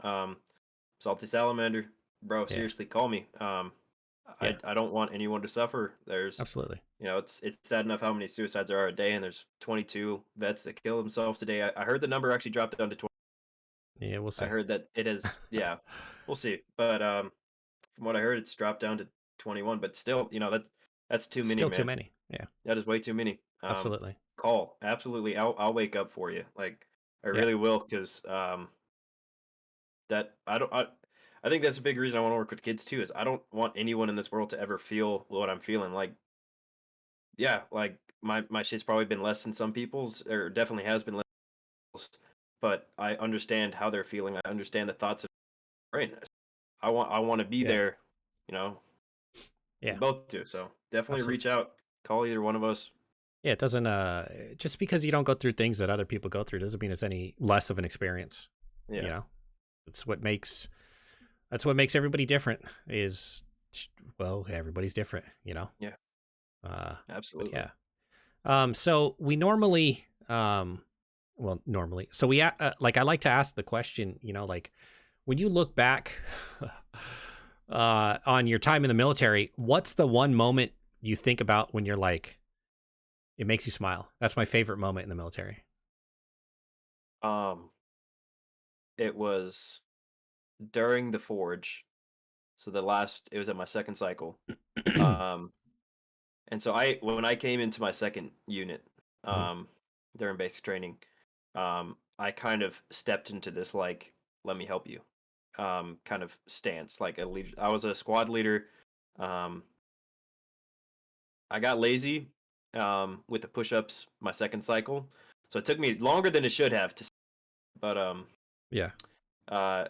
Salty Salamander, bro. Yeah. Seriously, call me. Yeah. I don't want anyone to suffer. There's Absolutely. it's sad enough how many suicides there are a day, and there's 22 vets that kill themselves today. I heard the number actually dropped down to 20. Yeah, we'll I see. heard that it is. Yeah, we'll see. But from what I heard, it's dropped down to 21. But still, that's too It's many, still too man. many. Yeah. That is way too many. Absolutely. Call absolutely. I'll wake up for you. Like I Yeah. really will, because that I don't I think that's a big reason I want to work with kids too. Is I don't want anyone in this world to ever feel what I'm feeling. Like, yeah, like my shit's probably been less than some people's, or definitely has been less, but I understand how they're feeling. I understand the thoughts of their brain. I want to be Yeah. there. You know, we Yeah. both do. So definitely Absolutely. reach out. Call either one of us. Yeah, it doesn't just because you don't go through things that other people go through doesn't mean it's any less of an experience. You Yeah. know? It's what makes that's what makes everybody different is well, everybody's different, you know. Yeah. But Absolutely. yeah. So we normally so like I like to ask the question, like when you look back on your time in the military, what's the one moment you think about when you're like it makes you smile? That's my favorite moment in the military. Um, it was during the forge. So it was at my second cycle. Um, and so when I came into my second unit, Mhm. um, during basic training, I kind of stepped into this, like, let me help you, kind of stance, like a leader. I was a squad leader. Um, I got lazy, with the push-ups my second cycle, so it took me longer than it should have to. But Yeah. uh,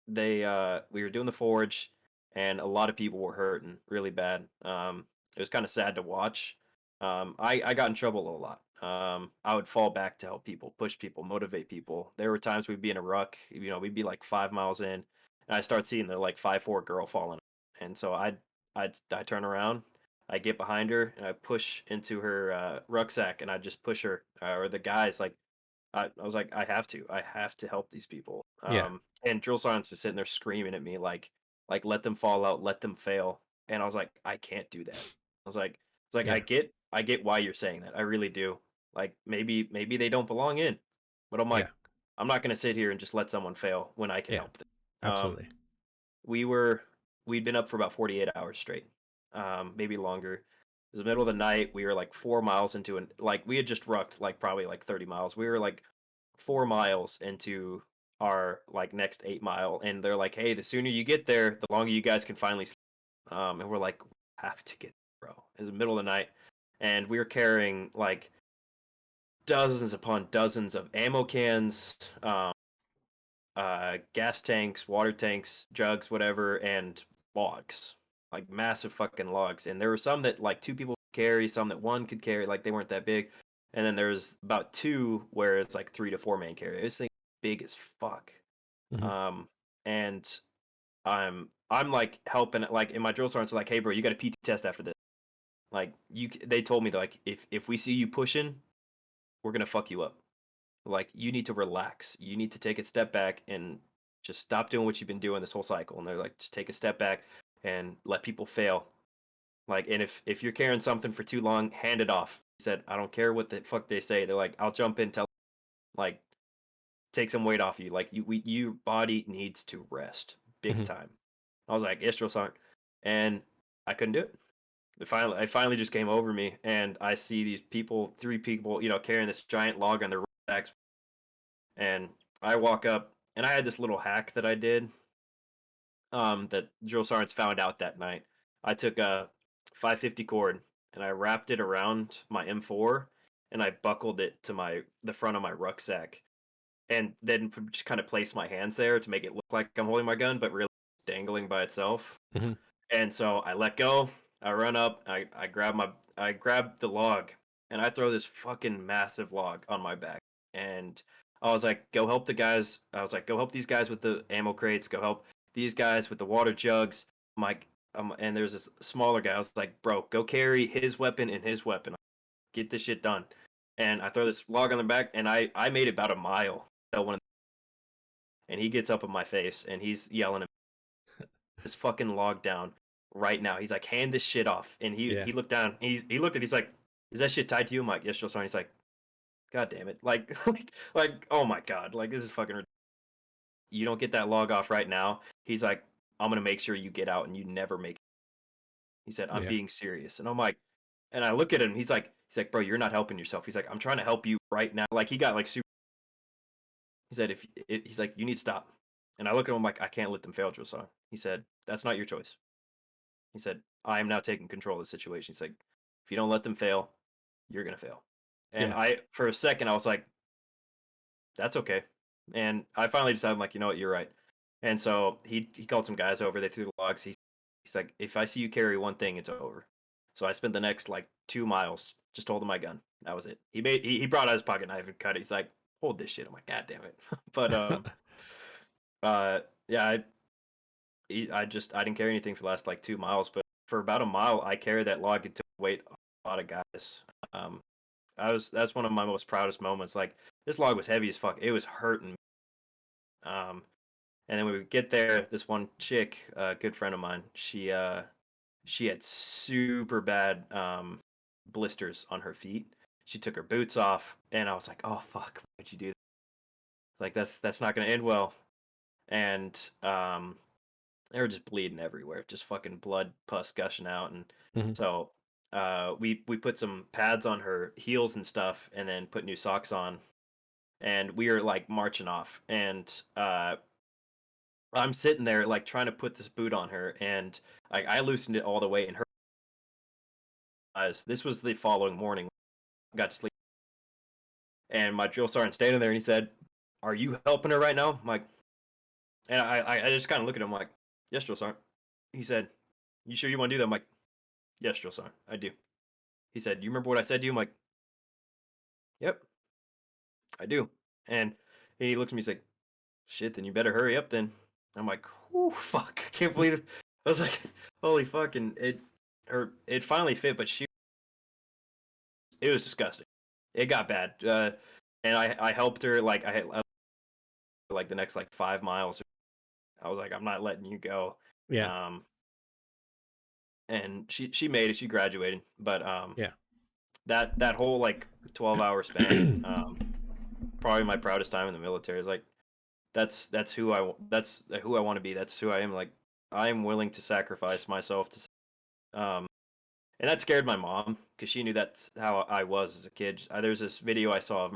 we were doing the forge, and a lot of people were hurting really bad. It was kind of sad to watch. I got in trouble a lot. I would fall back to help people, push people, motivate people. There were times we'd be in a ruck, we'd be like 5 miles in, and I start seeing the like 5'4" girl falling, and so I turn around, I get behind her, and I push into her rucksack, and I just push her, or the guys, like, I was like, I have to help these people. Yeah. And drill sergeants are sitting there screaming at me, like let them fall out, let them fail. And I was like, I can't do that. I was like, Yeah. I get why you're saying that. I really do. Like maybe they don't belong in, but I'm Yeah. like, I'm not gonna sit here and just let someone fail when I can Yeah. help them. Absolutely. We were we'd been up for about 48 hours straight, maybe longer. It was the middle of the night. We were like 4 miles into like we had just rucked like probably like 30 miles. We were like 4 miles into our like next 8 mile, and they're like, "Hey, the sooner you get there, the longer you guys can finally sleep." And we're like, "We have to get there, bro." It was the middle of the night, and we were carrying like dozens upon dozens of ammo cans, gas tanks, water tanks, jugs, whatever, and logs, like massive fucking logs. And there were some that like two people could carry, some that one could carry, like they weren't that big. And then there's about two where it's like 3 to 4 man carry. This thing big as fuck. Hmm. Um, and I'm like helping, like, in my drill sergeants are like, "Hey, bro, you got a PT test after this. Like, they told me, like, if we see you pushing, we're gonna fuck you up. Like, you need to relax. You need to take a step back and just stop doing what you've been doing this whole cycle." And they're like, "Just take a step back and let people fail. Like, and if you're carrying something for too long, hand it off." He said, "I don't care what the fuck they say." They're like, "I'll jump in, tell, like, take some weight off you. Like, your body needs to rest big Hmm. time." I was like, "Yes, Sergeant," and I couldn't do it. It finally just came over me, and I see these people, three people, carrying this giant log on their backs, and I walk up, and I had this little hack that I did. that drill sergeants found out that night. I took a 550 cord and I wrapped it around my M4 and I buckled it to the front of my rucksack and then just kind of placed my hands there to make it look like I'm holding my gun, but really dangling by itself. Hmm. And so I let go. I run up. I grab the log, and I throw this fucking massive log on my back. And I was like, "Go help the guys." I was like, "Go help these guys with the ammo crates. Go help these guys with the water jugs." I'm like, and there's this smaller guy. I was like, "Bro, go carry his weapon and his weapon. Get this shit done." And I throw this log on the back, and I made it about a mile. And he gets up in my face, and he's yelling this fucking log down right now. He's like, hand this shit off. And he Yeah. he looked down. He looked at. He's like, is that shit tied to you? I'm like, yes, Joe. He's like, God damn it. Like, oh my god. Like, this is fucking. You don't get that log off right now. He's like, I'm gonna make sure you get out and you never make it. He said, I'm Yeah. being serious. And I'm like, and I look at him. He's like, bro, you're not helping yourself. He's like, I'm trying to help you right now. Like, he got like super. He said, he's like, you need to stop. And I look at him like, I can't let them fail, Joe. He said, that's not your choice. He said, I am now taking control of the situation. He's like, if you don't let them fail, you're going to fail. And Yeah. for a second, I was like, that's okay. And I finally decided, I'm like, you know what, you're right. And so he called some guys over. They threw the logs. He's like, if I see you carry one thing, it's over. So I spent the next like 2 miles just holding my gun. That was it. He brought out his pocket knife and cut it. He's like, hold this shit. I'm like, God damn it. But yeah, I didn't carry anything for the last like 2 miles, but for about a mile, I carried that log and took weight off a lot of guys. Um, that's one of my most proudest moments. Like this log was heavy as fuck. It was hurting. Um, and then we would get there. This one chick, a good friend of mine, she had super bad blisters on her feet. She took her boots off, and I was like, oh fuck, why'd you do that? Like that's not gonna end well. And they were just bleeding everywhere, just fucking blood, pus gushing out, and Hmm. so we put some pads on her heels and stuff, and then put new socks on, and we were like marching off, and I'm sitting there like trying to put this boot on her, and I loosened it all the way, and her eyes. This was the following morning. I got to sleep, and my drill sergeant standing there, and he said, "Are you helping her right now?" I'm like, and I just kind of look at him like, "Yes, drill sergeant." He said, "You sure you want to do that?" I'm like, "Yes, drill sergeant, I do." He said, "You remember what I said to you?" I'm like, "Yep, I do." And he looks at me, he's like, "Shit, then you better hurry up then." I'm like, "Whew, fuck, I can't believe it." I was like, "Holy fucking it finally fit, but it was disgusting. It got bad." And I helped her like like the next like 5 miles. I was like, "I'm not letting you go." Yeah. Um, and she made it. She graduated, but Yeah. that whole like 12-hour span, probably my proudest time in the military is like that's who I want to be. That's who I am. Like I am willing to sacrifice myself and that scared my mom because she knew that's how I was as a kid. There's this video I saw of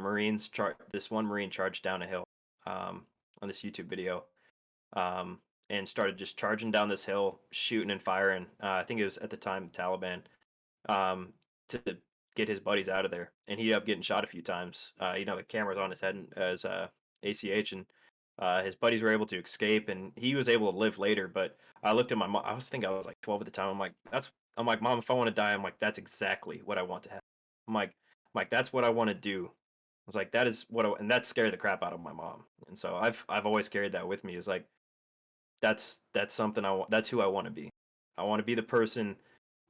this one Marine charged down a hill, on this YouTube video, and started just charging down this hill, shooting and firing. I think it was at the time the Taliban, um, to get his buddies out of there, and he ended up getting shot a few times. The camera's on his head as ACH, and his buddies were able to escape, and he was able to live later. But I looked at my mom. I was like 12 at the time. I'm like, Mom, if I want to die, I'm like, that's exactly what I want to have. I'm like, that's what I want to do. I was like, that is and that scared the crap out of my mom. And so I've always carried that with me. Is like, that's something I want. That's who I want to be. I want to be the person.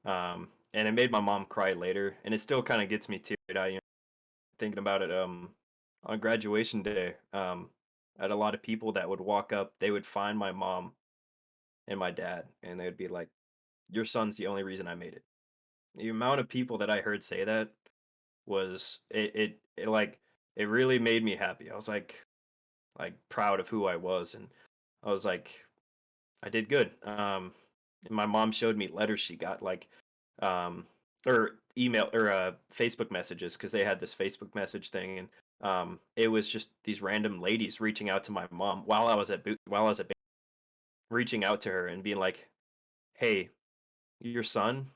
And it made my mom cry later, and it still kind of gets me teared out. Thinking about it. On graduation day, I had a lot of people that would walk up. They would find my mom and my dad, and they would be like, "Your son's the only reason I made it." The amount of people that I heard say that was it like it really made me happy. I was like proud of who I was, and I was like, I did good. And my mom showed me letters she got, like, um, or email or Facebook messages because they had this Facebook message thing, and it was just these random ladies reaching out to my mom while I was at reaching out to her and being like, "Hey, your son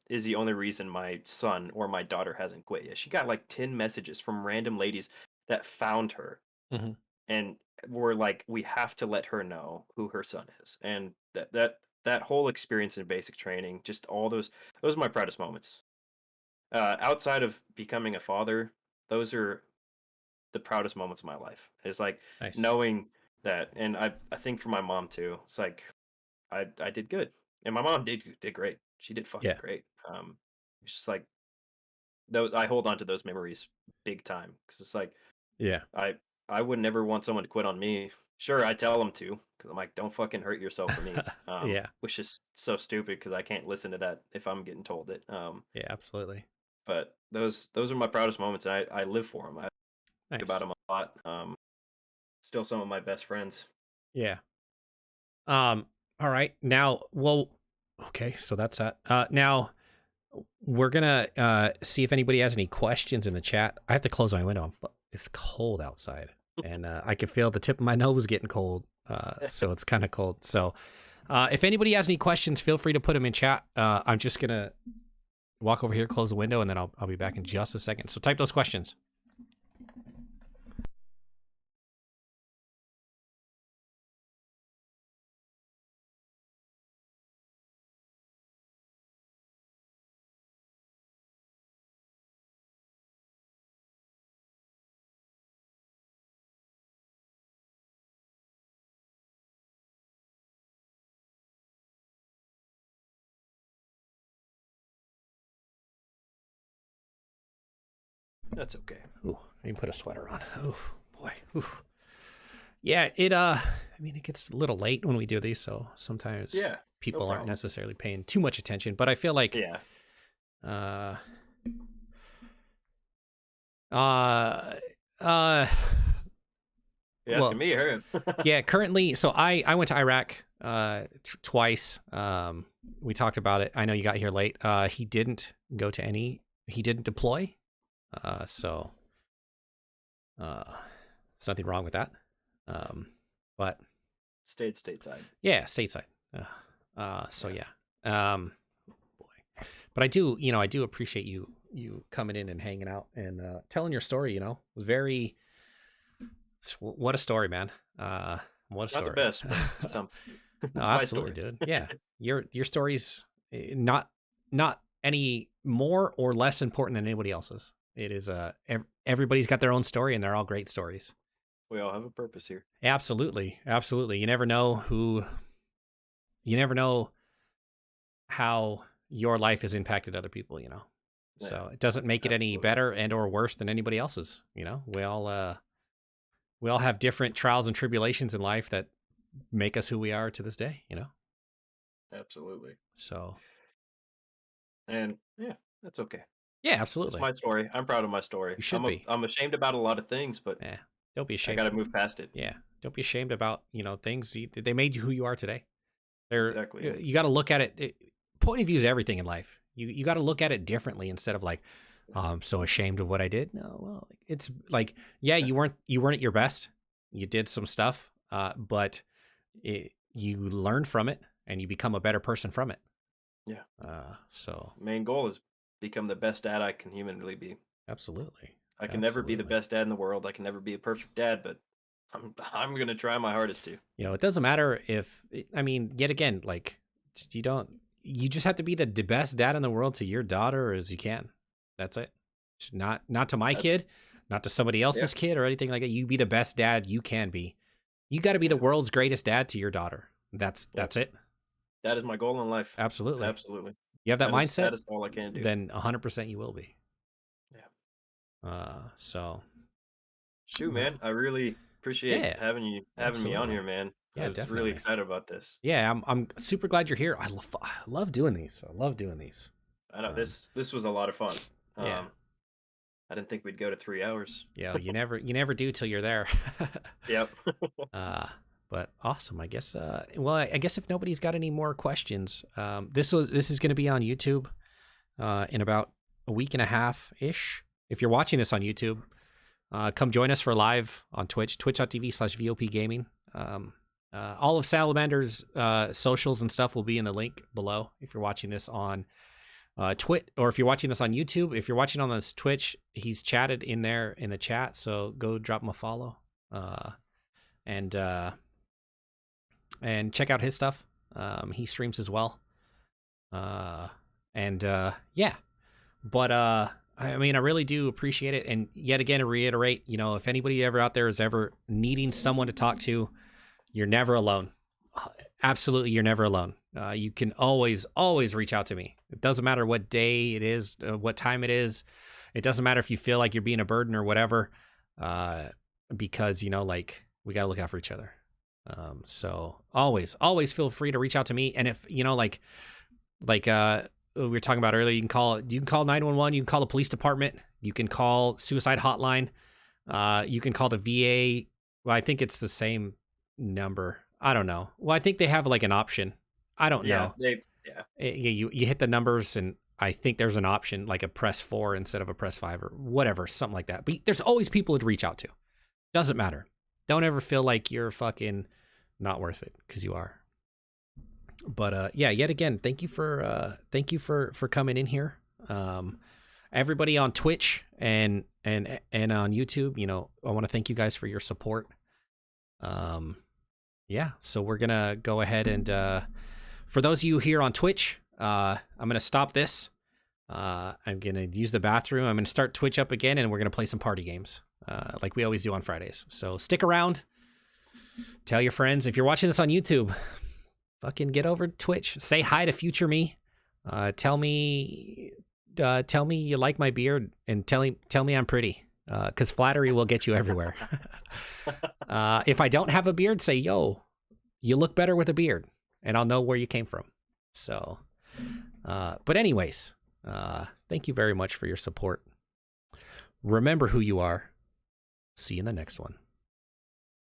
is the only reason my son or my daughter hasn't quit yet." She got like 10 messages from random ladies that found her Hmm. and were like, "We have to let her know who her son is." And that whole experience in basic training, just all those are my proudest moments. Outside of becoming a father, those are the proudest moments of my life. It's like Nice. knowing that, and I think for my mom too. It's like I did good, and my mom did great. She did fucking Yeah. great. It's just like those I hold on to those memories big time because it's like Yeah. I I would never want someone to quit on me. Sure, I tell them to because I'm like, don't fucking hurt yourself for me. Yeah. Which is so stupid because I can't listen to that if I'm getting told it. Yeah. Absolutely. But those are my proudest moments, and I live for them. I think about Nice. them a lot. Still some of my best friends. Yeah. All right. Now, well, okay. So that's that. Now we're gonna see if anybody has any questions in the chat. I have to close my window. It's cold outside, and I can feel the tip of my nose getting cold. So it's kind of cold. So, if anybody has any questions, feel free to put them in chat. I'm just gonna walk over here, close the window, and then I'll be back in just a second. So type those questions. That's okay. Ooh, I can put a sweater on. Oh boy. Ooh. Yeah, I mean, it gets a little late when we do these, so sometimes Yeah, no people aren't problem. necessarily paying too much attention. But I feel like, Yeah. uh, uh, uh, You asking well, me or him? yeah. Currently, so I went to Iraq twice. We talked about it. I know you got here late. He didn't go to any. He didn't deploy. So there's nothing wrong with that. But Stayed stateside. yeah, stateside. So Yeah. yeah. Boy. But I do appreciate you coming in and hanging out and telling your story. It was very. What a story, man. What a Not the story. best, but it's something. No, It's my absolutely, story. dude. Yeah, your story's not any more or less important than anybody else's. It is everybody's got their own story, and they're all great stories. We all have a purpose here. Absolutely, absolutely. You never know how your life has impacted other people. Yeah, So it doesn't make it any absolutely. better and or worse than anybody else's. We all have different trials and tribulations in life that make us who we are to this day. Absolutely. So And yeah, that's okay. yeah, It's absolutely. my story. I'm proud of my story. You should be. I'm ashamed about a lot of things, but Yeah. Don't be I ashamed. got to move past it. Yeah. Don't be ashamed about, things. They made you who you are today. Exactly. And You got to look at it. Point of view is everything in life. You got to look at it differently instead of like, oh, I'm so ashamed of what I did. No, well, it's like, yeah, you weren't at your best. You did some stuff, but you learn from it and you become a better person from it. yeah, So main goal is become the best dad I can humanly be. absolutely. I can never be the Absolutely. best dad in the world. I can never be a perfect dad, but I'm gonna try my hardest to. It doesn't matter I mean, yet again, like, you just have to be the best dad in the world to your daughter as you can. That's it. Not to my That's kid, not to somebody yeah, else's kid or anything like that. You be the best dad you can be. You got to be the yeah, world's greatest dad to your daughter. That's yep. that's it. That is my goal in life. Absolutely. Absolutely. You have that mindset, That is all I can do. then 100% you will be. Yeah. So Shoot, uh, man. I really appreciate yeah, having me on absolutely. here, man. I Yeah, was really definitely. excited about this. Yeah, I'm super glad you're here. I love doing these. I love doing these. I know Um, this was a lot of fun. yeah. I didn't think we'd go to 3 hours. You never do till you're there. Yep. uh, but awesome. I guess. Well, I guess if nobody's got any more questions, this is going to be on YouTube, in about a week and a half ish. If you're watching this on YouTube, come join us for live on Twitch, twitch.tv/VOP Gaming. All of Salamander's socials and stuff will be in the link below if you're watching this on Twitch, or if you're watching this on YouTube. If you're watching on this Twitch, he's chatted in there in the chat, so go drop him a follow. And check out his stuff. He streams as well. Yeah. But I mean, I really do appreciate it. And yet again, to reiterate, you know, if anybody ever out there is ever needing someone to talk to, you're never alone. Absolutely, you're never alone. You can always reach out to me. It doesn't matter what day it is, what time it is. It doesn't matter if you feel like you're being a burden or whatever, because, you know, like, we got to look out for each other. So always feel free to reach out to me. And if, you know, like we were talking about earlier, you can call 911, you can call the police department, you can call suicide hotline, you can call the VA. Well, I think it's the same number. I don't know. Well, I think they have like an option. I don't know. You hit the numbers, and I think there's an option like a press 4 instead of a press 5 or whatever, something like that. But there's always people to reach out to. Doesn't matter. Don't ever feel like you're fucking not worth it, because you are. But yeah, yet again, thank you for coming in here. Everybody on Twitch and on YouTube, you know, I want to thank you guys for your support. Yeah, so we're gonna go ahead and for those of you here on Twitch, I'm gonna stop this. I'm gonna use the bathroom. I'm gonna start Twitch up again, and we're gonna play some party games, like we always do on Fridays. So stick around. Tell your friends. If you're watching this on YouTube, fucking get over to Twitch. Say hi to future me. Tell me you like my beard, and tell me I'm pretty. Because flattery will get you everywhere. If I don't have a beard, say, yo, you look better with a beard, and I'll know where you came from. So, but anyways, thank you very much for your support. Remember who you are. See you in the next one.